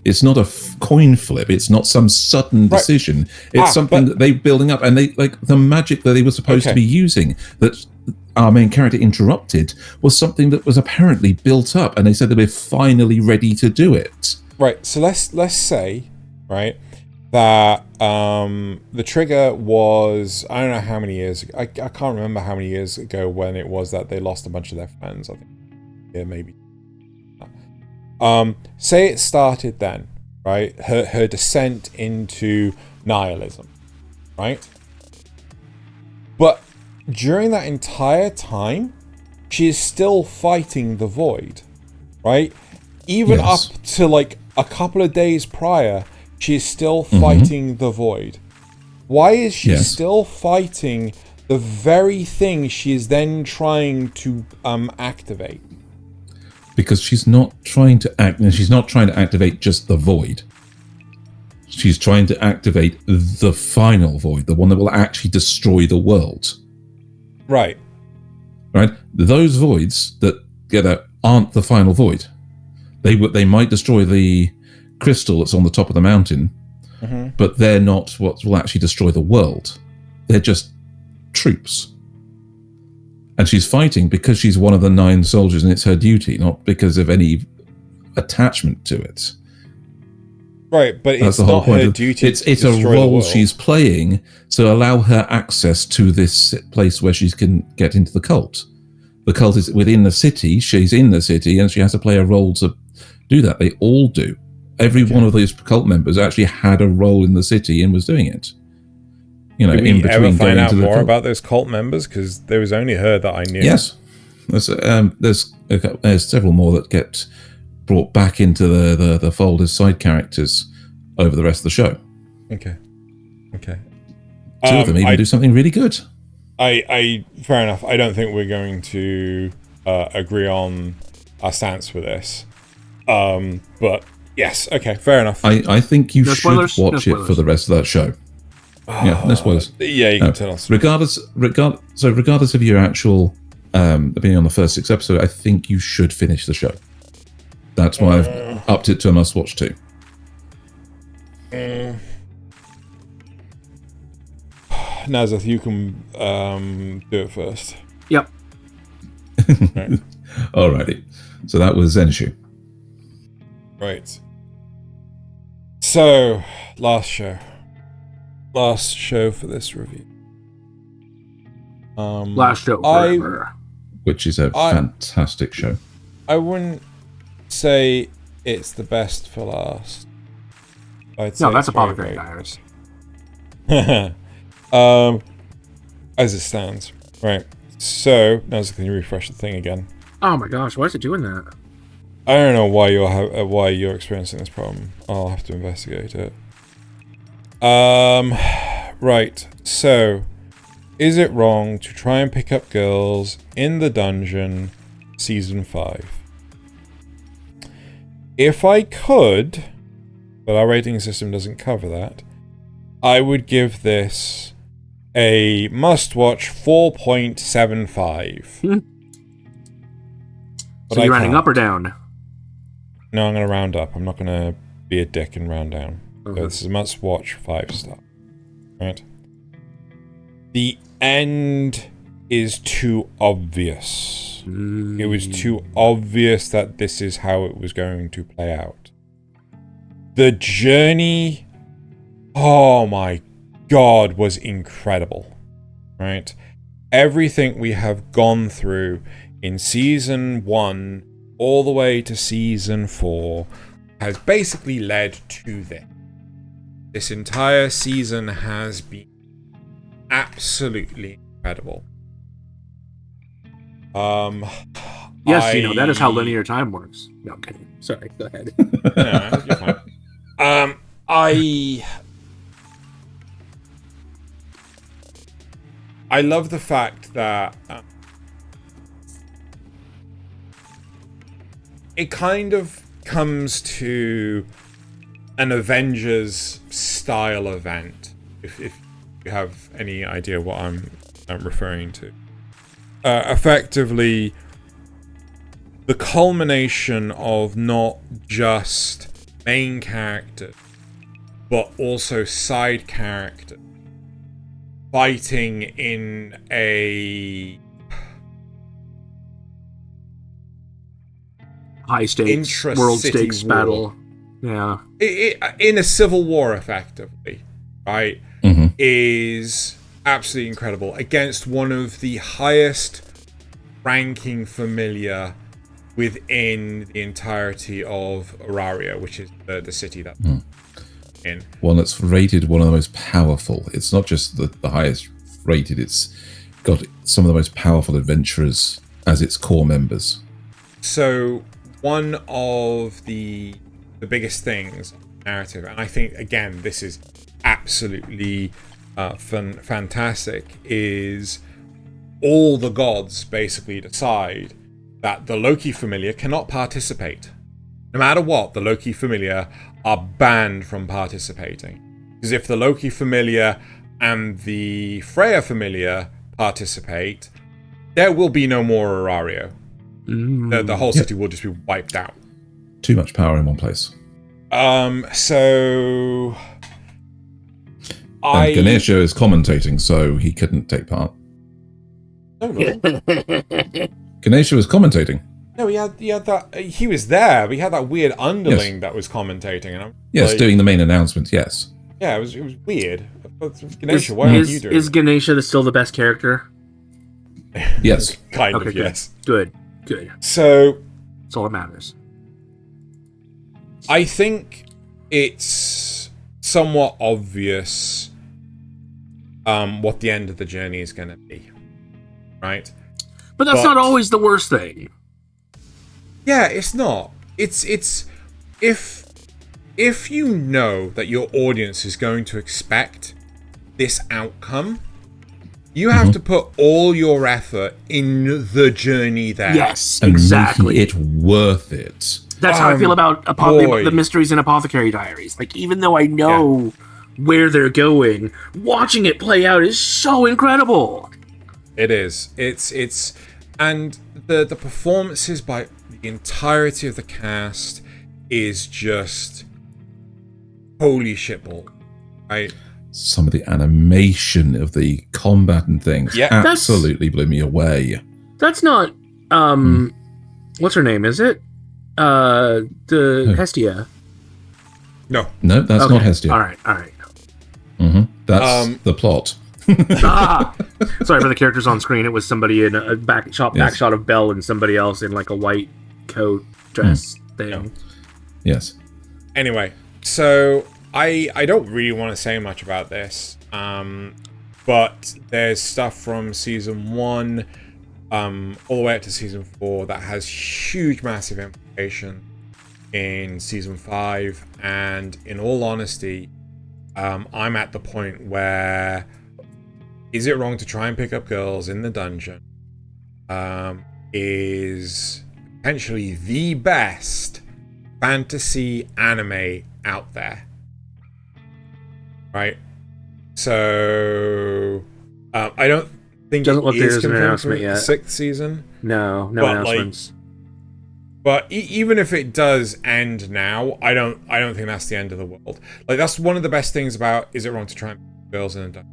It's not a coin flip. It's not some sudden decision. It's something that they're building up, and they like the magic that they were supposed to be using that our main character interrupted was something that was apparently built up, and they said that we're finally ready to do it. Right. So let's say, right, that the trigger was, I don't know how many years ago, I can't remember how many years ago when it was that they lost a bunch of their friends. I think maybe. Say it started then, right? Her descent into nihilism, right? But during that entire time, she is still fighting the void, right? Even up to like a couple of days prior, she is still fighting the void. Why is she still fighting the very thing she is then trying to activate? Because she's not trying to activate just the void. She's trying to activate the final void, the one that will actually destroy the world. Right. Those voids that aren't the final void. They might destroy the crystal that's on the top of the mountain, but they're not what will actually destroy the world. They're just troops. And she's fighting because she's one of the 9 soldiers and it's her duty, not because of any attachment to it. Right, but that's it's the whole not point her duty. It's a role she's playing to allow her access to this place where she can get into the cult. The cult is within the city, she's in the city, and she has to play a role to do that. They all do. Every one of those cult members actually had a role in the city and was doing it. Did we ever find out more about those cult members? Because there was only her that I knew. Yes, there's several more that get brought back into the fold as side characters over the rest of the show. Okay. 2 of them even do something really good. I fair enough. I don't think we're going to agree on our stance for this. But yes, okay, fair enough. I think you should watch it for the rest of that show. Yeah, no spoilers. Yeah, you can tell us. Regardless of your actual opinion on the first 6 episodes, I think you should finish the show. That's why I've upped it to a must-watch too. Nasuth, you can do it first. Yep. Right. Alrighty. So that was Zenshu. Right. So, last show for this review. Last show forever. Which is a fantastic show. I wouldn't say it's the best for last. I'd say that's Apothecary Diaries. As it stands. Right. So, now can you refresh the thing again? Oh my gosh, why is it doing that? I don't know why you're experiencing this problem. I'll have to investigate it. Right. So, is it wrong to try and pick up girls in the dungeon season 5? If I could, but our rating system doesn't cover that, I would give this a must-watch 4.75. So you're rounding up or down? No, I'm going to round up. I'm not going to be a dick and round down. Okay. So this is a must-watch 5-star. Right? The end is too obvious. It was too obvious that this is how it was going to play out. The journey, oh my god, was incredible. Right? Everything we have gone through in season 1 all the way to season 4 has basically led to this. This entire season has been absolutely incredible. Yes, that is how linear time works. No, I'm kidding. Sorry, go ahead. No, you're fine. I love the fact that it kind of comes to an Avengers style event, if you have any idea what I'm referring to. Effectively, the culmination of not just main characters, but also side characters fighting in a high stakes, world stakes war. Battle. Yeah. In a civil war, effectively, right? Mm-hmm. Is absolutely incredible against one of the highest ranking familiar within the entirety of Auraria, which is the city that in. One that's rated one of the most powerful. It's not just the highest rated, it's got some of the most powerful adventurers as its core members. So one of the biggest things narrative, and I think again this is absolutely fantastic, is all the gods basically decide that the Loki familiar cannot participate. No matter what, the Loki familiar are banned from participating. Because if the Loki familiar and the Freya familiar participate, there will be no more Aurario. The whole city will just be wiped out. Too much power in one place. So and Ganesha is commentating, so he couldn't take part. No, no. Ganesha was commentating. No, he had that. He was there, but he had that weird underling that was commentating. And I'm doing the main announcement. Yes. Yeah, it was weird. Ganesha, why aren't you doing? Is Ganesha still the best character? Yes. Kind of. Good. Yes. Good. So that's all that matters. I think it's somewhat obvious what the end of the journey is going to be, right? But that's not always the worst thing. Yeah, it's not. It's if you know that your audience is going to expect this outcome, you have to put all your effort in the journey there. Yes, exactly. And making it worth it. That's how I feel about the mysteries in Apothecary Diaries. Like, even though I know where they're going, watching it play out is so incredible. It is. It's and the performances by the entirety of the cast is just holy shitball, right? Some of the animation of the combat and things absolutely blew me away. That's not what's her name, is it? Hestia. No, that's not Hestia. All right. That's the plot. Sorry for the characters on screen. It was somebody in a back shot of Belle and somebody else in like a white coat dress thing. No. Yes. Anyway, so I don't really want to say much about this, but there's stuff from season 1 all the way up to season 4 that has huge, massive implication in season 5, and in all honesty, I'm at the point where is it wrong to try and pick up girls in the dungeon is potentially the best fantasy anime out there, right? So I don't think doesn't look there's an announcement yet. 6th season. No announcements. But even if it does end now, I don't think that's the end of the world. Like, that's one of the best things about Is It Wrong to Try and Pick Girls in a Dungeon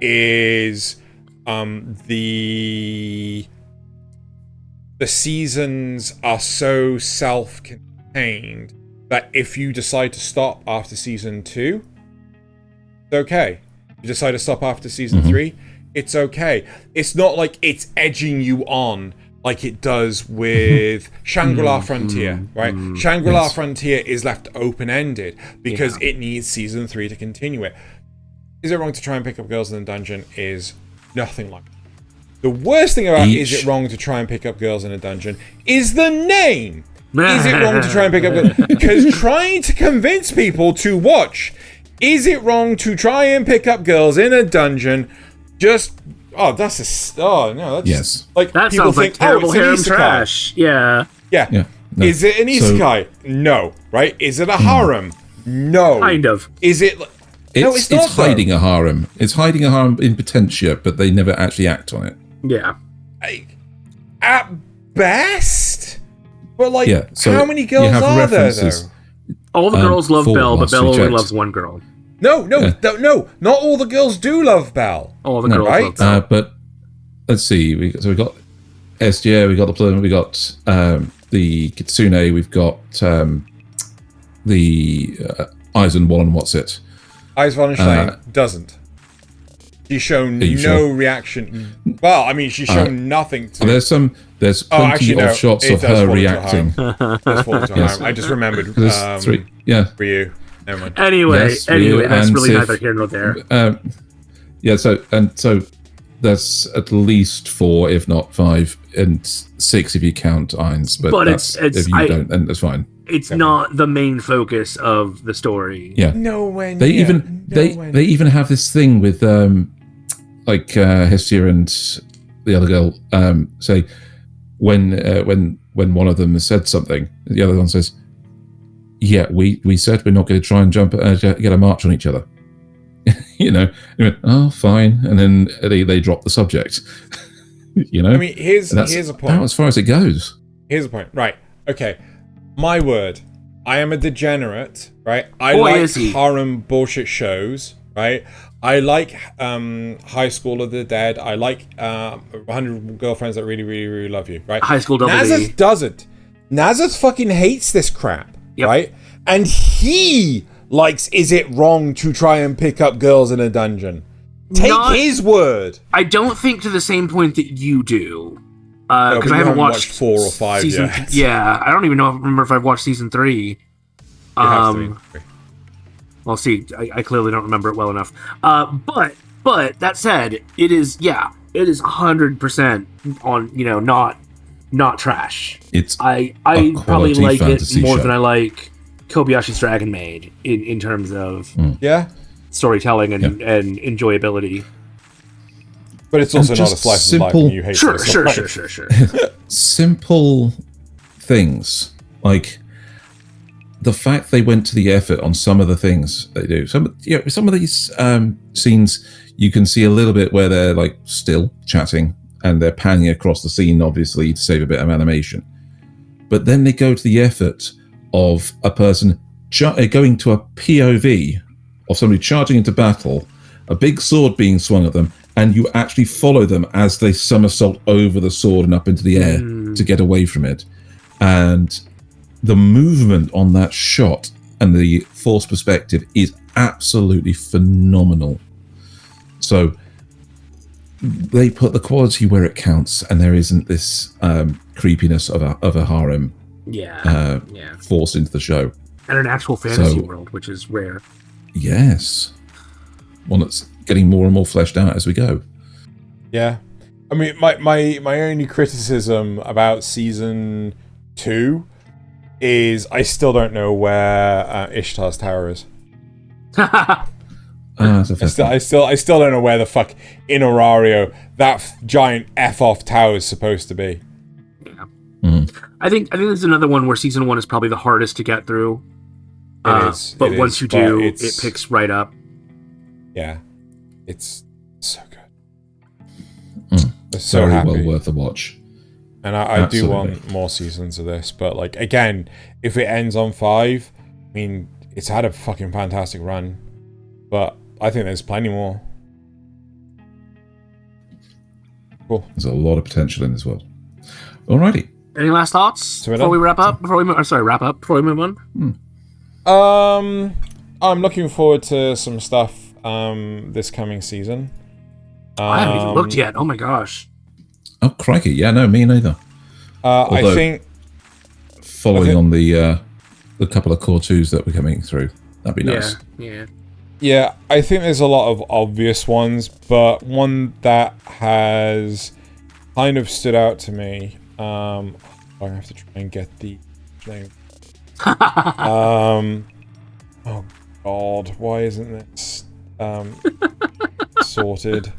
is the seasons are so self-contained that if you decide to stop after season 2, it's okay. If you decide to stop after season 3, it's okay. It's not like it's edging you on like it does with Shangri-La Frontier, right? Shangri-La Frontier is left open-ended because it needs season 3 to continue it. Is It Wrong to Try and Pick Up Girls in the Dungeon is nothing like that. The worst thing about Is It Wrong to Try and Pick Up Girls in a Dungeon is the name. Is it wrong to try and pick up girls? Because trying to convince people to watch Is It Wrong to Try and Pick Up Girls in a Dungeon just... Oh, that's a... Oh, no, that's... Yes. Like, that people sounds like think, terrible it's an harem isekai. trash. Yeah. Yeah. No. Is it an isekai? No. Right? Is it a harem? No. Kind of. Is it... No, it's not. It's hiding a harem. It's hiding a harem in potentia, but they never actually act on it. Yeah. At best? But, like, so how many girls are there, though? All the girls love 4 Belle, but last Belle we only checked. loves one girl. No, not all the girls do love Belle. All the girls love Belle. But let's see. We got Estia, we got the Plume, we got the Kitsune, we've got the Eisen Wallen. What's it? Eis Wallenstein doesn't. She's shown no reaction. Well, I mean, she's shown nothing to. There's plenty of shots of her reacting. I just remembered. Ryu. Never mind. Anyway, Ryu, that's really Sif, neither here nor there. So there's at least 4, if not 5, and 6 if you count Eins. But if you don't, then that's fine. It's not the main focus of the story. Yeah. Nowhere near. They even have this thing with Hestia and the other girl say when one of them has said something, the other one says, "Yeah, we said we're not going to try and get a march on each other." You know, went, oh, fine, and then they drop the subject. You know, I mean, here's a point. About as far as it goes. Here's a point. Right. Okay. My word. I am a degenerate. Right. I like harem bullshit shows. Right. I like High School of the Dead. I like 100 Girlfriends That Really, Really, Really Love You. Right. High School Nasuth doesn't. Nasuth fucking hates this crap. Yep. Right. And he likes Is It Wrong to Try and Pick Up Girls in a Dungeon. Take his word. I don't think to the same point that you do. Because I haven't watched 4 or 5 yet. Yeah, I don't even remember if I've watched season 3. Well, see, I clearly don't remember it well enough. But that said, it is 100% on not trash. I probably like it more than I like Kobayashi's Dragon Maid in terms of storytelling and enjoyability. But it's also not a slice of life and you hate it. Sure. Simple things. Like the fact they went to the effort on some of the things they do. Some of these scenes you can see a little bit where they're like still chatting and they're panning across the scene, obviously, to save a bit of animation. But then they go to the effort of a person going to a POV of somebody charging into battle, a big sword being swung at them, and you actually follow them as they somersault over the sword and up into the air to get away from it. And the movement on that shot and the force perspective is absolutely phenomenal. So they put the quality where it counts, and there isn't this creepiness of a harem forced into the show. And an actual fantasy world, which is rare. Yes. One that's getting more and more fleshed out as we go. Yeah. I mean, my only criticism about season 2 is I still don't know where Ishtar's tower is. I still don't know where the fuck in Orario that giant F-off tower is supposed to be. Yeah. I think there's another one where season 1 is probably the hardest to get through. But once you do, it picks right up. Yeah. It's so good. I'm so very happy. well worth a watch. And I do want more seasons of this, but like again, if it ends on 5, I mean, it's had a fucking fantastic run, but I think there's plenty more. Cool. There's a lot of potential in this world. Alrighty. Any last thoughts before we wrap up? Before we move on. I'm looking forward to some stuff this coming season. I haven't even looked yet. Oh my gosh. Oh crikey! Yeah, no, me neither. Although, I think following on the couple of core 2s that were coming through, that'd be nice. Yeah. I think there's a lot of obvious ones, but one that has kind of stood out to me. I have to try and get the name. Oh God, why isn't this sorted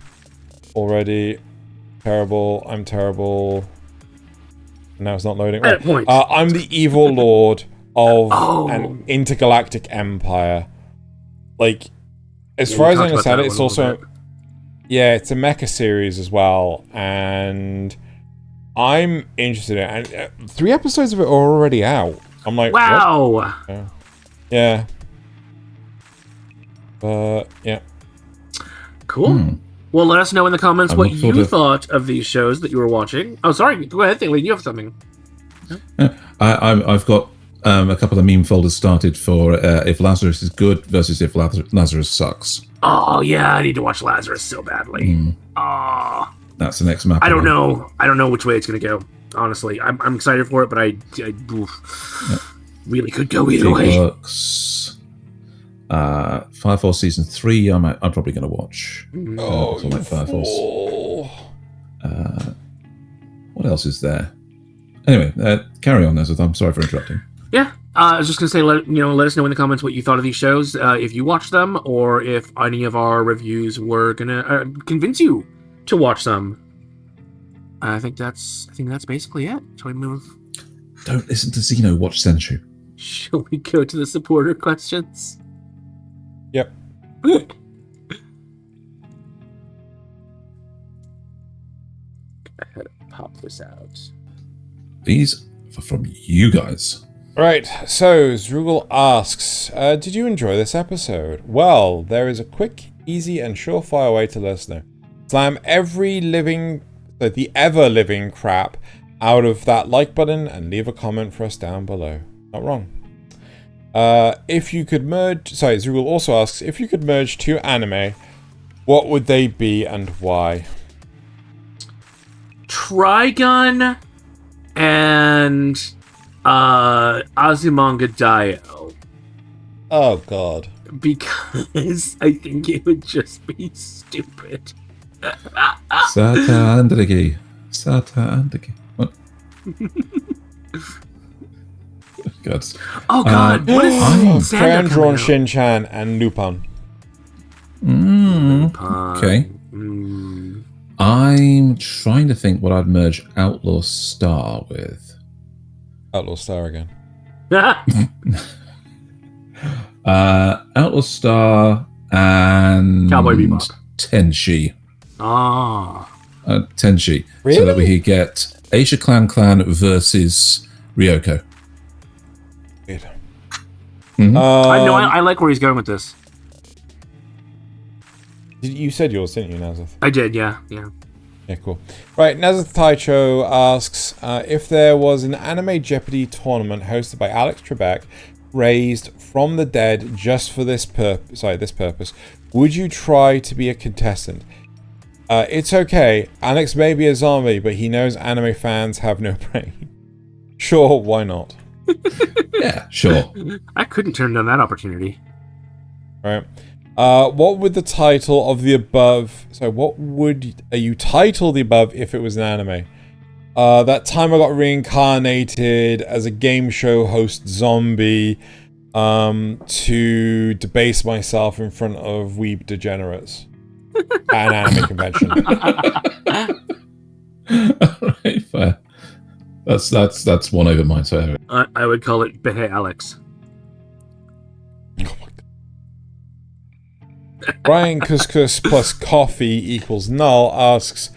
already? Terrible. I'm terrible. Now it's not loading. Right. I'm the evil lord of an intergalactic empire. Like, as far as I understand it, it's also it's a mecha series as well, and I'm interested in it. And 3 episodes of it are already out. I'm like, wow. What? Yeah. Yeah. Cool. Well, let us know in the comments what you thought of these shows that you were watching. Oh, sorry. Go ahead, Thaylien. You have something. I've got a couple of meme folders started for if Lazarus is good versus if Lazarus sucks. Oh, yeah. I need to watch Lazarus so badly. That's the next map. I don't know which way it's going to go. Honestly, I'm excited for it, but I really could go either way. Books. Fire Force season 3. I'm probably going to watch. Fire Force. What else is there? Anyway, carry on, Nasuth. I'm sorry for interrupting. Yeah, I was just going to say, let us know in the comments what you thought of these shows, if you watched them, or if any of our reviews were going to convince you to watch them. I think that's basically it. Shall we move? Don't listen to Xeno. Watch Zenshu. Shall we go to the supporter questions? Yep. Good. Go ahead and pop this out. These are from you guys. Right, so Zrugel asks, did you enjoy this episode? Well, there is a quick, easy, and surefire way to let us know. Slam the ever-living crap out of that like button and leave a comment for us down below. Not wrong. If you could merge... Sorry, Zrugel also asks, if you could merge 2 anime, what would they be and why? Trigun and Azumanga Daioh. Oh, God. Because I think it would just be stupid. Sata Andrigi. What? God. Oh, God. What is Crayon Drawn Shin-chan and Lupin. Okay. I'm trying to think what I'd merge Outlaw Star with. Outlaw Star again. Outlaw Star and Cowboy Bebop. Tenshi. Tenshi. Really? So that we get Aisha Clan versus Ryoko. Good. I like where he's going with this. You said yours, didn't you, Nasuth? I did, yeah. Yeah, cool. Right, Nasuth Taicho asks, if there was an anime Jeopardy tournament hosted by Alex Trebek, raised from the dead just for this purpose, would you try to be a contestant? It's okay. Alex may be a zombie, but he knows anime fans have no brain. Sure, why not? Yeah, sure. I couldn't turn down that opportunity. Right. What would the title of the above... So what would you title the above if it was an anime? That time I got reincarnated as a game show host zombie to debase myself in front of weeb degenerates at an anime convention. Alright, fair. That's one over mine, so I would call it Behe Alex. Brian Couscous plus coffee equals null asks...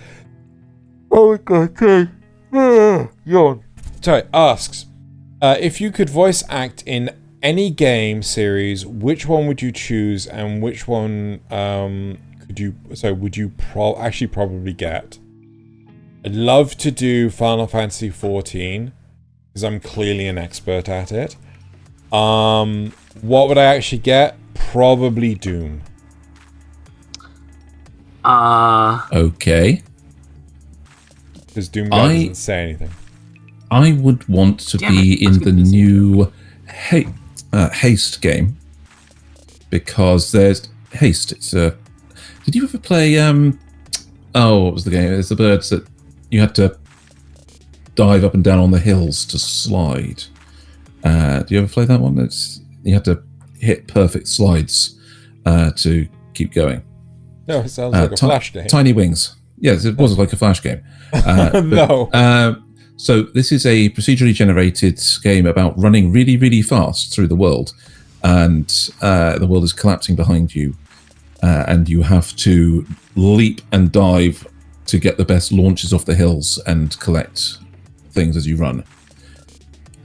Oh my god, yawn. Sorry, asks... if you could voice act in any game series, which one would you choose and which one would you probably get? I'd love to do Final Fantasy XIV, because I'm clearly an expert at it. What would I actually get? Probably Doom. Okay. Because Doom Guy doesn't say anything. I would want to be in the new Haste game, because there's Haste. It's a... Did you ever play... what was the game? It's the birds that you had to dive up and down on the hills to slide. Do you ever play that one? You had to hit perfect slides to keep going. No, it sounds like a Flash game. Tiny wings. Yes, it was like a Flash game. No. So this is a procedurally generated game about running really, really fast through the world. And the world is collapsing behind you. And you have to leap and dive to get the best launches off the hills and collect things as you run.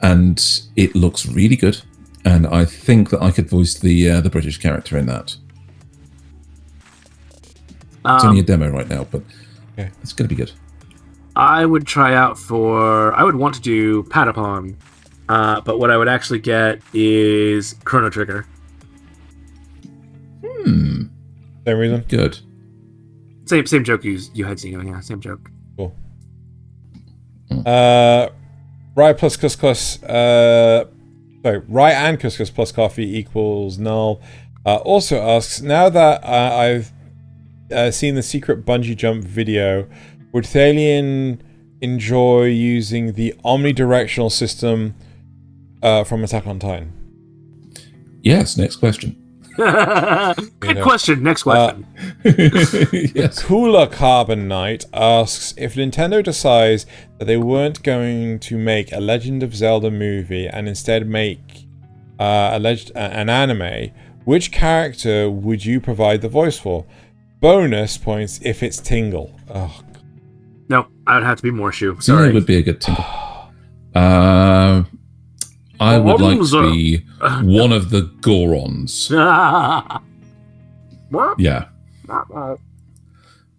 And it looks really good. And I think that I could voice the British character in that. It's only a demo right now, but it's going to be good. I would I would want to do Patapon, but what I would actually get is Chrono Trigger. Same reason? Good. Same joke you had, Zeno. Yeah, same joke. Cool. Rye plus couscous. Rye and couscous plus coffee equals null. Also asks, now that I've seen the secret bungee jump video, would Thaylien enjoy using the omnidirectional system from Attack on Titan? Yes, next question. Good question. Next question. Yes. Cooler Carbon Knight asks, if Nintendo decides that they weren't going to make a Legend of Zelda movie and instead make an anime, which character would you provide the voice for? Bonus points if it's Tingle. Oh, no, I would have to be Morshu. Sorry. It would be a good Tingle. I would like to be one of the Gorons. Yeah.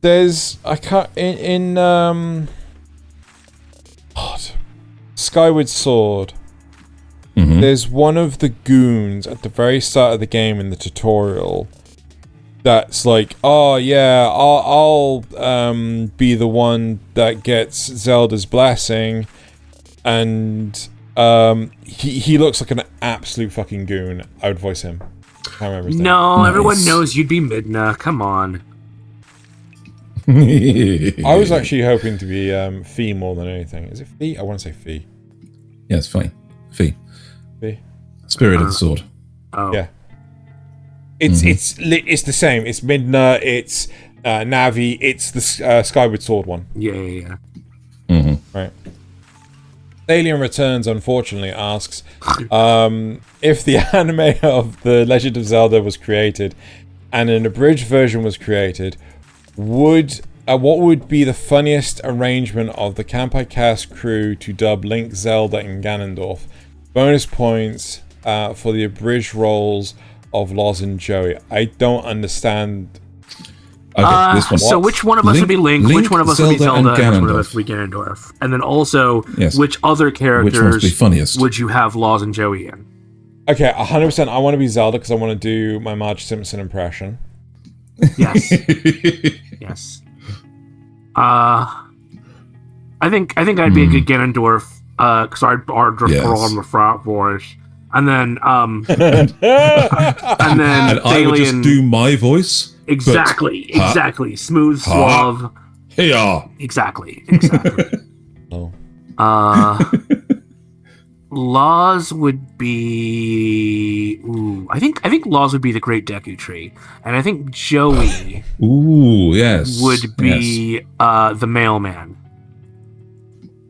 There's Skyward Sword. Mm-hmm. There's one of the goons at the very start of the game in the tutorial that's like, oh yeah, I'll be the one that gets Zelda's blessing, and he looks like an absolute fucking goon. I would voice him. I can't remember his name. No, everyone knows you'd be Midna. Come on. I was actually hoping to be Fee more than anything. Is it Fee? I want to say Fee. Yeah, it's fine. Fee. Fee. Spirit of the Sword. Oh. Yeah. It's the same. It's Midna. It's Navi. It's the Skyward Sword one. Yeah. Mm-hmm. Right. Thaylien Returns, unfortunately, asks if the anime of The Legend of Zelda was created and an abridged version was created, what would be the funniest arrangement of the Kanpai Cast crew to dub Link, Zelda, and Ganondorf? Bonus points for the abridged roles of Loz and Joey. I don't understand. Okay, this one. So which one of us would be Link, which one of us would be Zelda, and which one of us would be Ganondorf? And then also, which other characters would you have Loz and Joey in? Okay, 100%. I want to be Zelda because I want to do my Marge Simpson impression. Yes. Yes. I think I'd be a good Ganondorf because I'd on the front voice. And then and I would just do my voice. Exactly. Smooth, suave. Yeah. Exactly. Oh. Laws would be. I think Laws would be the Great Deku Tree, and I think Joey. Would be the Mailman.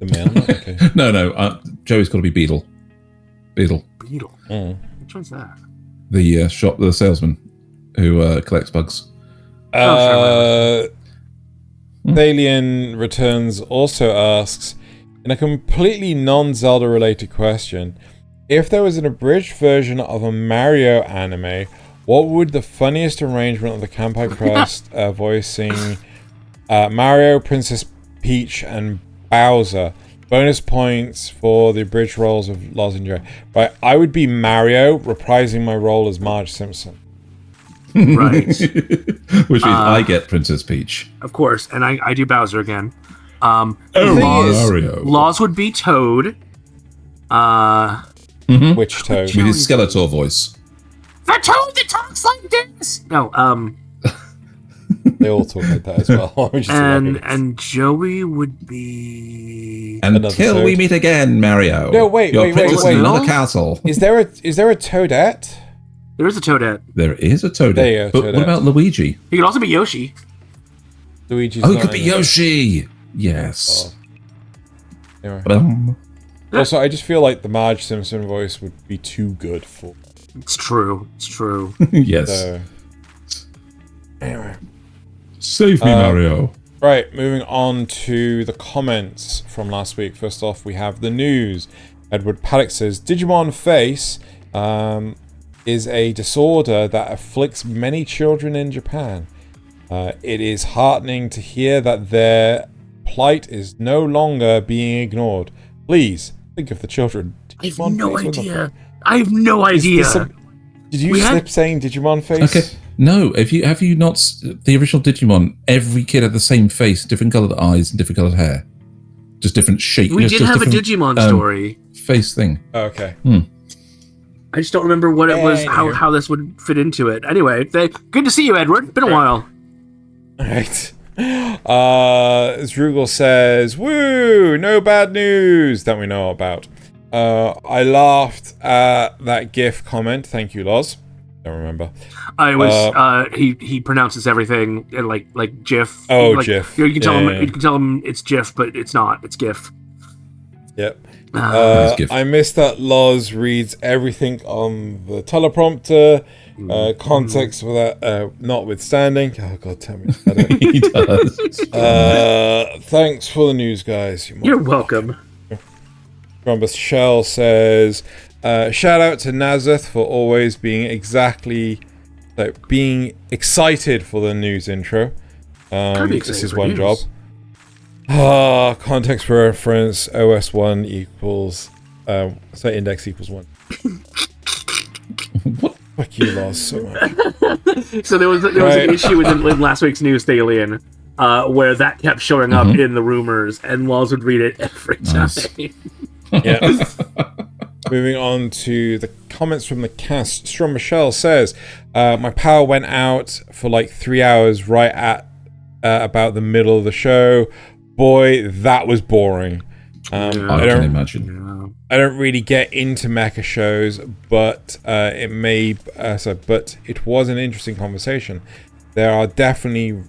The Mailman. Okay. No. Joey's got to be Beetle. Beetle. Mm. Which one's that? The salesman who collects bugs. Thaylien Returns also asks, in a completely non-Zelda related question, if there was an abridged version of a Mario anime, what would the funniest arrangement of the Kanpai Cast voicing Mario, Princess Peach, and Bowser? Bonus points for the abridged roles of Loz and Joey. Right, I would be Mario, reprising my role as Marge Simpson. Right. Which means I get Princess Peach. Of course, and I do Bowser again. Mario. Laws would be Toad. Which Toad? With his Skeletor voice. The Toad that talks like this! No, They all talk like that as well. and Joey would be... Until we meet again, Mario. No, wait. Another castle. Is there a Toadette? There is a Toadette. There is a Toadette. There you go, but Toadette. What about Luigi? He could also be Yoshi. Luigi's it could be Yoshi. Yes. Anyway. Also, I just feel like the Marge Simpson voice would be too good for... It's true. Yes. So, anyway. Save me, Mario. Right, moving on to the comments from last week. First off, we have the news. Edward Paddock says, Digimon face is a disorder that afflicts many children in Japan. It is heartening to hear that their plight is no longer being ignored. Please, think of the children. I have no idea. Did you slip saying Digimon face? Okay. No, have you not... The original Digimon, every kid had the same face, different coloured eyes and different coloured hair. Just different shape. We did have a Digimon story. Face thing. Oh, okay. I just don't remember what it was, how this would fit into it. Anyway, good to see you, Edward. Been a while. All right. Zrugel says, woo, no bad news that we know about. I laughed at that GIF comment. Thank you, Loz. Don't remember. I was. He pronounces everything like GIF. Oh, like, GIF. You can tell him. You can tell him it's GIF, but it's not. It's GIF. Yep. I missed that Loz reads everything on the teleprompter. Context for that notwithstanding. Oh God, tell me about it. He does. Thanks for the news, guys. You're welcome. Grumbus Shell says, shout out to Nasuth for always being being excited for the news intro. This is one job. Context for reference, OS1 equals index equals 1. What? Fuck you, Loz, so much. So there was an issue in last week's news, Thaylien, where that kept showing up in the rumors, and Loz would read it every time. Yeah. Moving on to the comments from the cast. Strom Michelle says, my power went out for like 3 hours right at about the middle of the show. Boy, that was boring. I can imagine. I don't really get into mecha shows, but it was an interesting conversation. There are definitely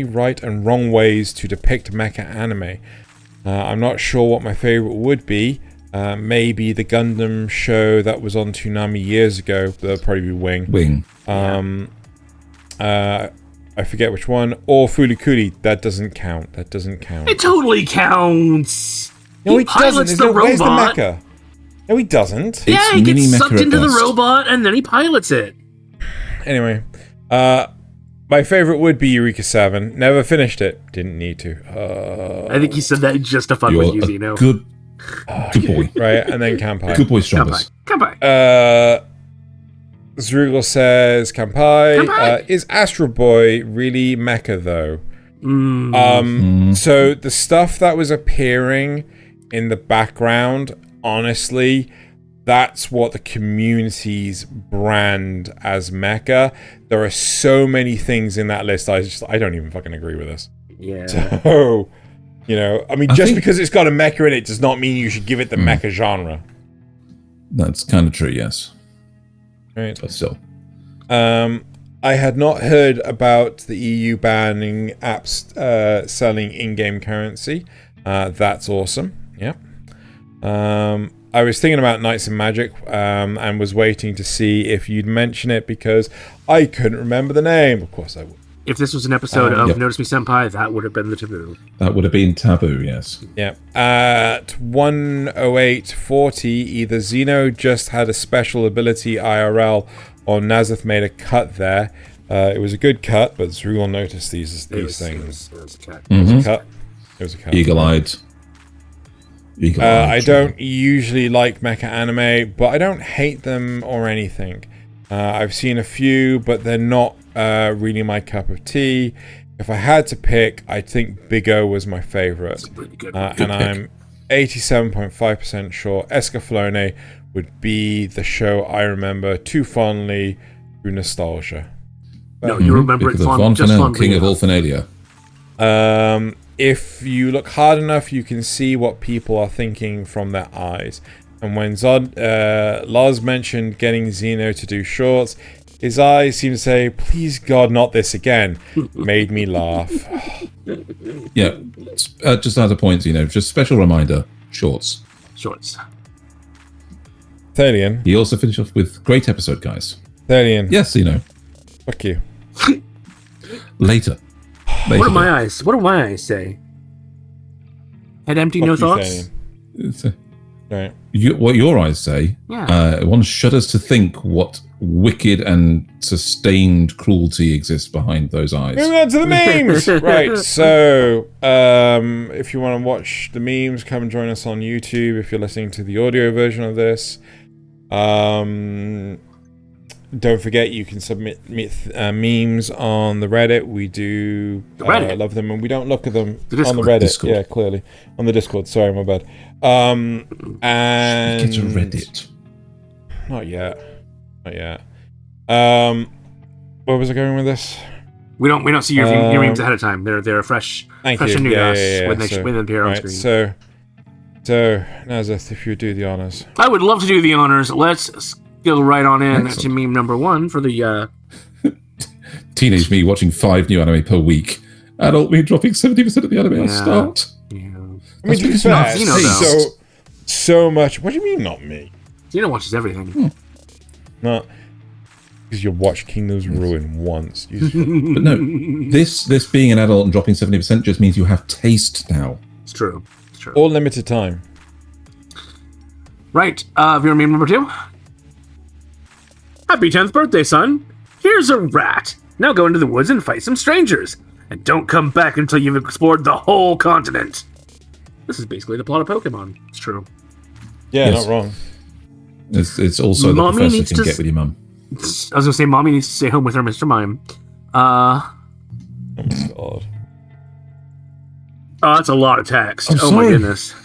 right and wrong ways to depict mecha anime. I'm not sure what my favorite would be. Maybe the Gundam show that was on Toonami years ago. That'll probably be Wing. I forget which one. Or Furikuri. That doesn't count. It totally counts. No, he doesn't. Where's the robot. mecha? No, he doesn't. Yeah, he gets sucked into the robot and then he pilots it. Anyway, my favorite would be Eureka 7. Never finished it. Didn't need to. I think he said that just to fuck with you, Zeno. Good boy. Right, and then Kanpai. Good boy, Strongest. Kanpai. Zrugel says, Kanpai. Is Astro Boy really mecha, though? So the stuff that was appearing in the background, honestly, that's what the community's brand as mecha. There are so many things in that list. I don't even fucking agree with this. Yeah. So, just because it's got a mecha in it does not mean you should give it the mecha genre. That's kind of true, yes. Right. But still. I had not heard about the EU banning apps selling in-game currency. That's awesome. Yeah. I was thinking about Knights and Magic and was waiting to see if you'd mention it because I couldn't remember the name. Of course I would. If this was an episode of Notice Me Senpai, that would have been the taboo. That would have been taboo, yes. Yeah. At 108.40, either Xeno just had a special ability IRL or Nasuth made a cut there. It was a good cut, but Zrugel noticed these things. It was a cut. It was a cut. Eagle-eyed. I don't usually like mecha anime, but I don't hate them or anything. I've seen a few, but they're not really my cup of tea. If I had to pick, I think Big O was my favorite. And I'm 87.5% sure Escaflowne would be the show I remember too fondly through nostalgia. No, you remember because it of just Von fondly King of enough. Olfenalia. If you look hard enough, you can see what people are thinking from their eyes. And when Lars mentioned getting Xeno to do shorts, his eyes seemed to say, "Please God, not this again." Made me laugh. Yeah, just as a point, just special reminder, shorts. Shorts. Thaylien. He also finished off with great episode, guys. Thaylien. Yes, Fuck you. Later. What do my eyes say? Head empty, Fuck no you, thoughts? Thaylien. Right. What your eyes say, one shudders to think what wicked and sustained cruelty exists behind those eyes. Moving on to the memes! Right, so if you want to watch the memes, come and join us on YouTube if you're listening to the audio version of this. Don't forget you can submit memes on the Reddit. We do love them, and we don't look at them on the Reddit. Discord. Yeah, clearly. On the Discord, sorry, my bad. And Get to Reddit. Not yet. Where was I going with this? We don't see your memes ahead of time. They're fresh and new to us when they appear on screen. So Nasuth, if you do the honors. I would love to do the honors. Let's go right on in to meme number 1 for the Teenage me watching 5 new anime per week. Adult me dropping 70% of the anime I start. Yeah. I mean, to be fair, so much. What do you mean, not me? Xeno watches everything. Not because you watched Kingdom's Ruin once. But no, this being an adult and dropping 70% just means you have taste now. It's true. Or limited time. Right. Viewer meme number 2. Happy 10th birthday, son. Here's a rat. Now go into the woods and fight some strangers. And don't come back until you've explored the whole continent. This is basically the plot of Pokemon. It's true. Yeah, Yes. not wrong. It's also Mommy the professor needs can to get with your mum. I was going to say, Mommy needs to stay home with her Mr. Mime. Oh my god. Oh, that's a lot of text. I'm my sorry. goodness.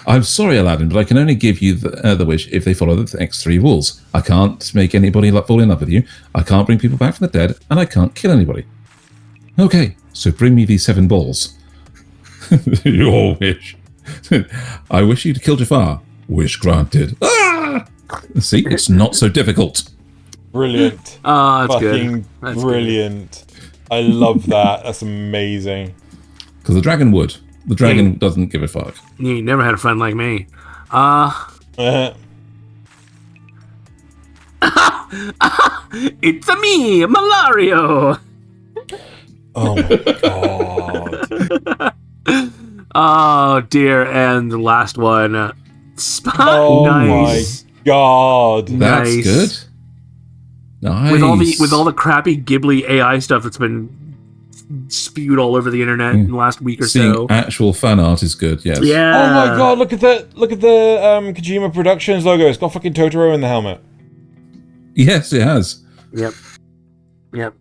I'm sorry, Aladdin, but I can only give you the wish if they follow the next 3 rules. I can't make anybody fall in love with you. I can't bring people back from the dead, and I can't kill anybody. Okay, so bring me these 7 balls. Your wish. I wish you to kill Jafar. Wish granted. Ah! See, it's not so difficult. Brilliant. Oh, that's Fucking good. That's brilliant. I love that. That's amazing. Because the dragon would. The dragon doesn't give a fuck. You never had a friend like me. It's a me, Malario. Oh my god. Oh dear, and the last one. Spot. Oh Nice. my god. That's Nice. good. Nice. With all the crappy Ghibli AI stuff that's been spewed all over the internet in the last week or Seeing so. actual fan art is good, yes. Yeah. Oh my god, look at the Kojima Productions logo. It's got fucking Totoro in the helmet. Yes, it has. Yep. Brilliant.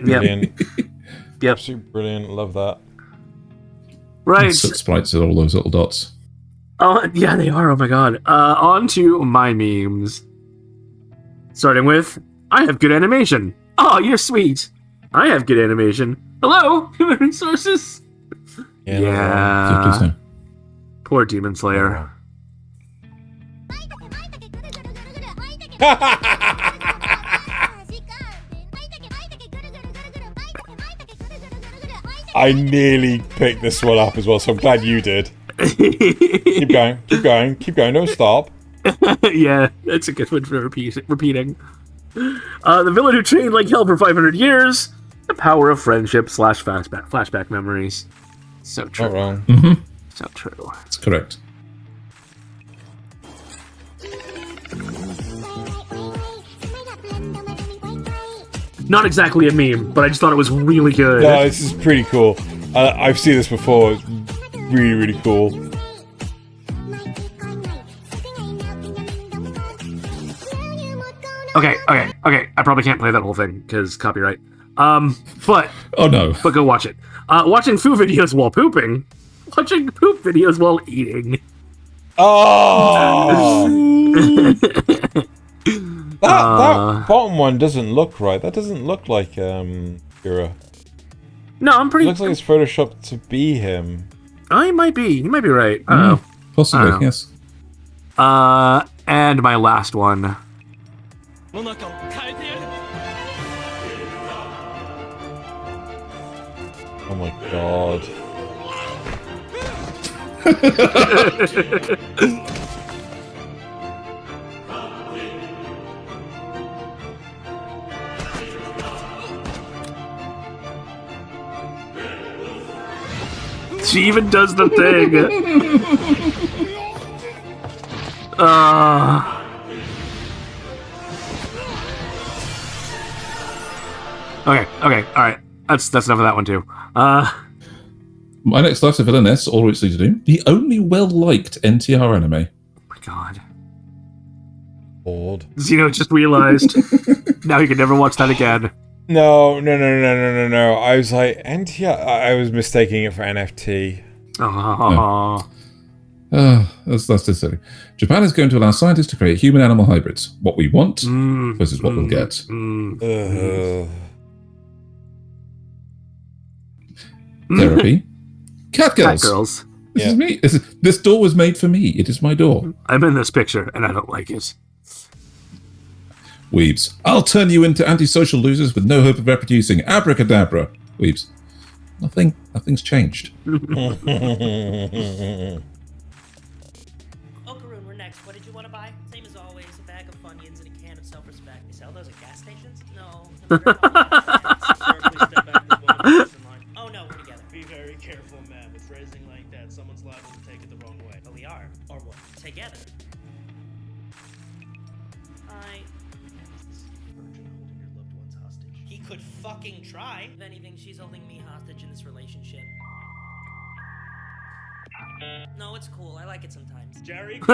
Yep. Absolutely brilliant. Love that. Right. Sprites with all those little dots. Oh, yeah, they are. Oh my god. On to my memes. Starting with, I have good animation. Oh, you're sweet. I have good animation. Hello, human resources. Yeah. Please no. Poor Demon Slayer. I nearly picked this one up as well, so I'm glad you did. Keep going. Don't stop. Yeah, that's a good one for repeating. The villain who trained like hell for 500 years. The power of friendship / flashback memories. So true. Not wrong. Mm-hmm. So true. That's correct. Not exactly a meme, but I just thought it was really good. No, this is pretty cool. I've seen this before. It's really, really cool. Okay. I probably can't play that whole thing because copyright. But Oh no. but go watch it. Watching food videos while pooping. Watching poop videos while eating. Oh! That bottom one doesn't look right. That doesn't look like Kira. No, I'm pretty... It looks like it's photoshopped to be him. Oh, he might be. You might be right. Possibly, yes. And my last one. Oh my god. She even does the thing. Okay, all right. That's enough of that one too. My next life's a Villainess, all it's to do. The only well-liked NTR anime. Oh my god. Bored. Xeno just realized. Now he can never watch that again. No. I was like, NTR. I was mistaking it for NFT. That's just silly. Japan is going to allow scientists to create human-animal hybrids. What we want versus what we'll get. Therapy. Cat girls. Cat girls. This is me. This door was made for me. It is my door. I'm in this picture, and I don't like it. Weebs. I'll turn you into antisocial losers with no hope of reproducing. Abracadabra. Weebs. Nothing's changed. Okaroon, we're next. What did you want to buy? Same as always, a bag of Funyuns and a can of self-respect. They sell those at gas stations? No. Sir, please step back. This woman is in line. Oh no, we're together. Be very careful, ma'am. With phrasing like that, someone's liable to take it the wrong way. Oh, we are. Or what? Together. Holding your loved ones hostage. He could fucking try. If anything, she's holding me hostage in this relationship. No, it's cool. I like it sometimes. Jerry? Kid,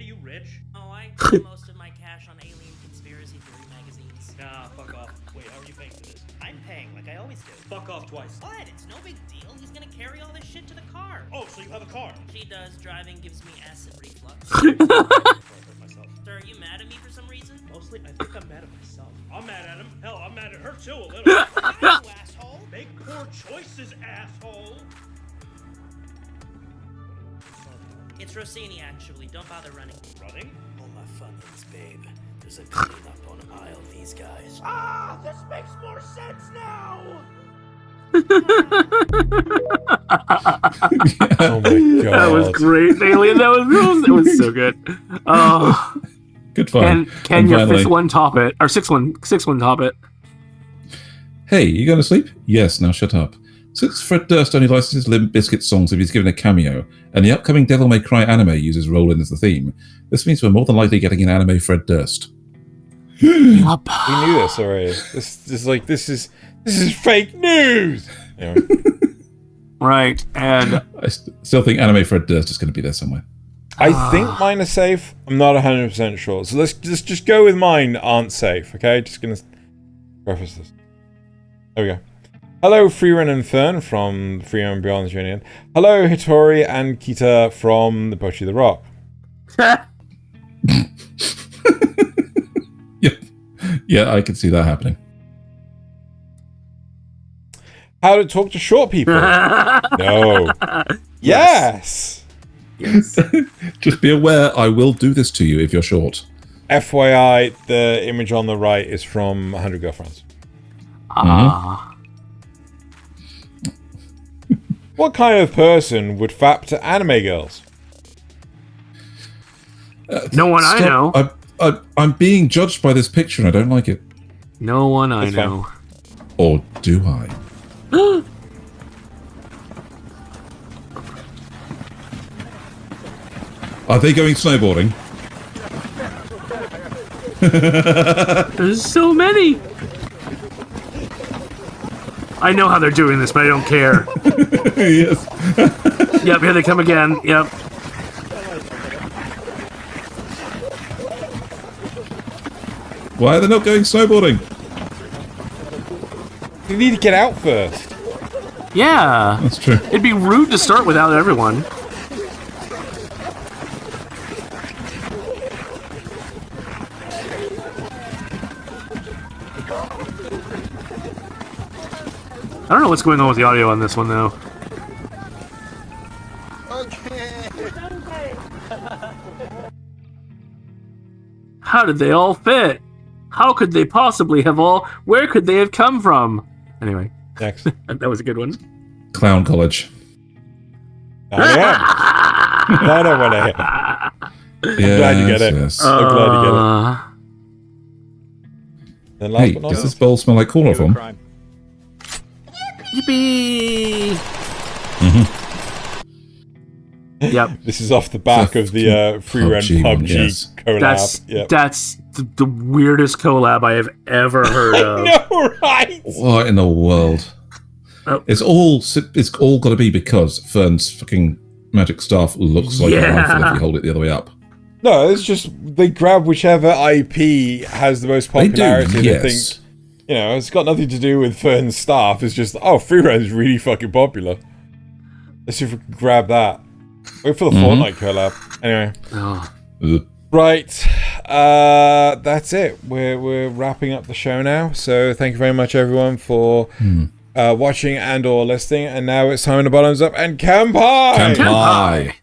are you rich? Oh, I spend most of my cash on alien conspiracy theory magazines. Nah, fuck off. Wait, how are you paying for this? I'm paying like I always do. Fuck off twice. What? It's no big deal. He's gonna carry all this shit to the car. Oh, so you have a car? She does. Driving gives me acid reflux. Myself. Sir, are you mad at me for some reason? Mostly, I think I'm mad at myself. I'm mad at him. Hell, I'm mad at her too, a little. You asshole. Make poor choices, asshole. It's Rossini, actually. Don't bother running. Running? Oh, my funyuns, babe. There's a cleanup on aisle these guys. Ah, this makes more sense now. Oh my god. That was great, Thaylien. That was so good. Oh, Good fun. Can your fifth one top it? Or sixth one top it? Hey, you going to sleep? Yes, now shut up. Since Fred Durst only licenses Limp Bizkit songs if he's given a cameo, and the upcoming Devil May Cry anime uses Rollin as the theme, this means we're more than likely getting an anime Fred Durst. Yup. We knew this already. This is fake news. Anyway. Right, and I still think anime Fred Durst is going to be there somewhere. I think mine are safe. I'm not 100% sure. So let's just go with mine aren't safe, okay? Just gonna preface this. There we go. Hello, Freerun and Fern from Freerun Beyond Union. Hello, Hitori and Kita from the Bocchi the Rock. Yeah, I can see that happening. How to talk to short people? No. Yes. Just be aware, I will do this to you if you're short. FYI, the image on the right is from 100 Girlfriends. What kind of person would fap to anime girls? No one I know. I'm being judged by this picture and I don't like it. No one I know. Or do I? Are they going snowboarding? There's so many. I know how they're doing this, but I don't care. Yes. Yep, here they come again. Yep. Why are they not going snowboarding? You need to get out first. Yeah. That's true. It'd be rude to start without everyone. I don't know what's going on with the audio on this one, though. How did they all fit? How could they possibly have all... Where could they have come from? Anyway. Next. That was a good one. Clown College. No, what I am. Glad you get it. Yes. I'm glad you get it. Then last Hey, but not does this least, bowl smell like chloroform? Yippee! Yep. this is off the back of the free run PUBG yes. collab. That's the weirdest collab I have ever heard of. No, right? What in the world? Oh. It's all got to be because Fern's fucking magic staff looks like a rifle if you hold it the other way up. No, it's just they grab whichever IP has the most popularity. They do, yes. Think, you know, it's got nothing to do with Fern's staff. It's just, free run's really fucking popular. Let's see if we can grab that. Wait for the Fortnite collab. Anyway. Right. That's it. We're wrapping up the show now. So thank you very much, everyone, for watching and or listening. And now it's time to bottoms up and Kanpai! Kanpai!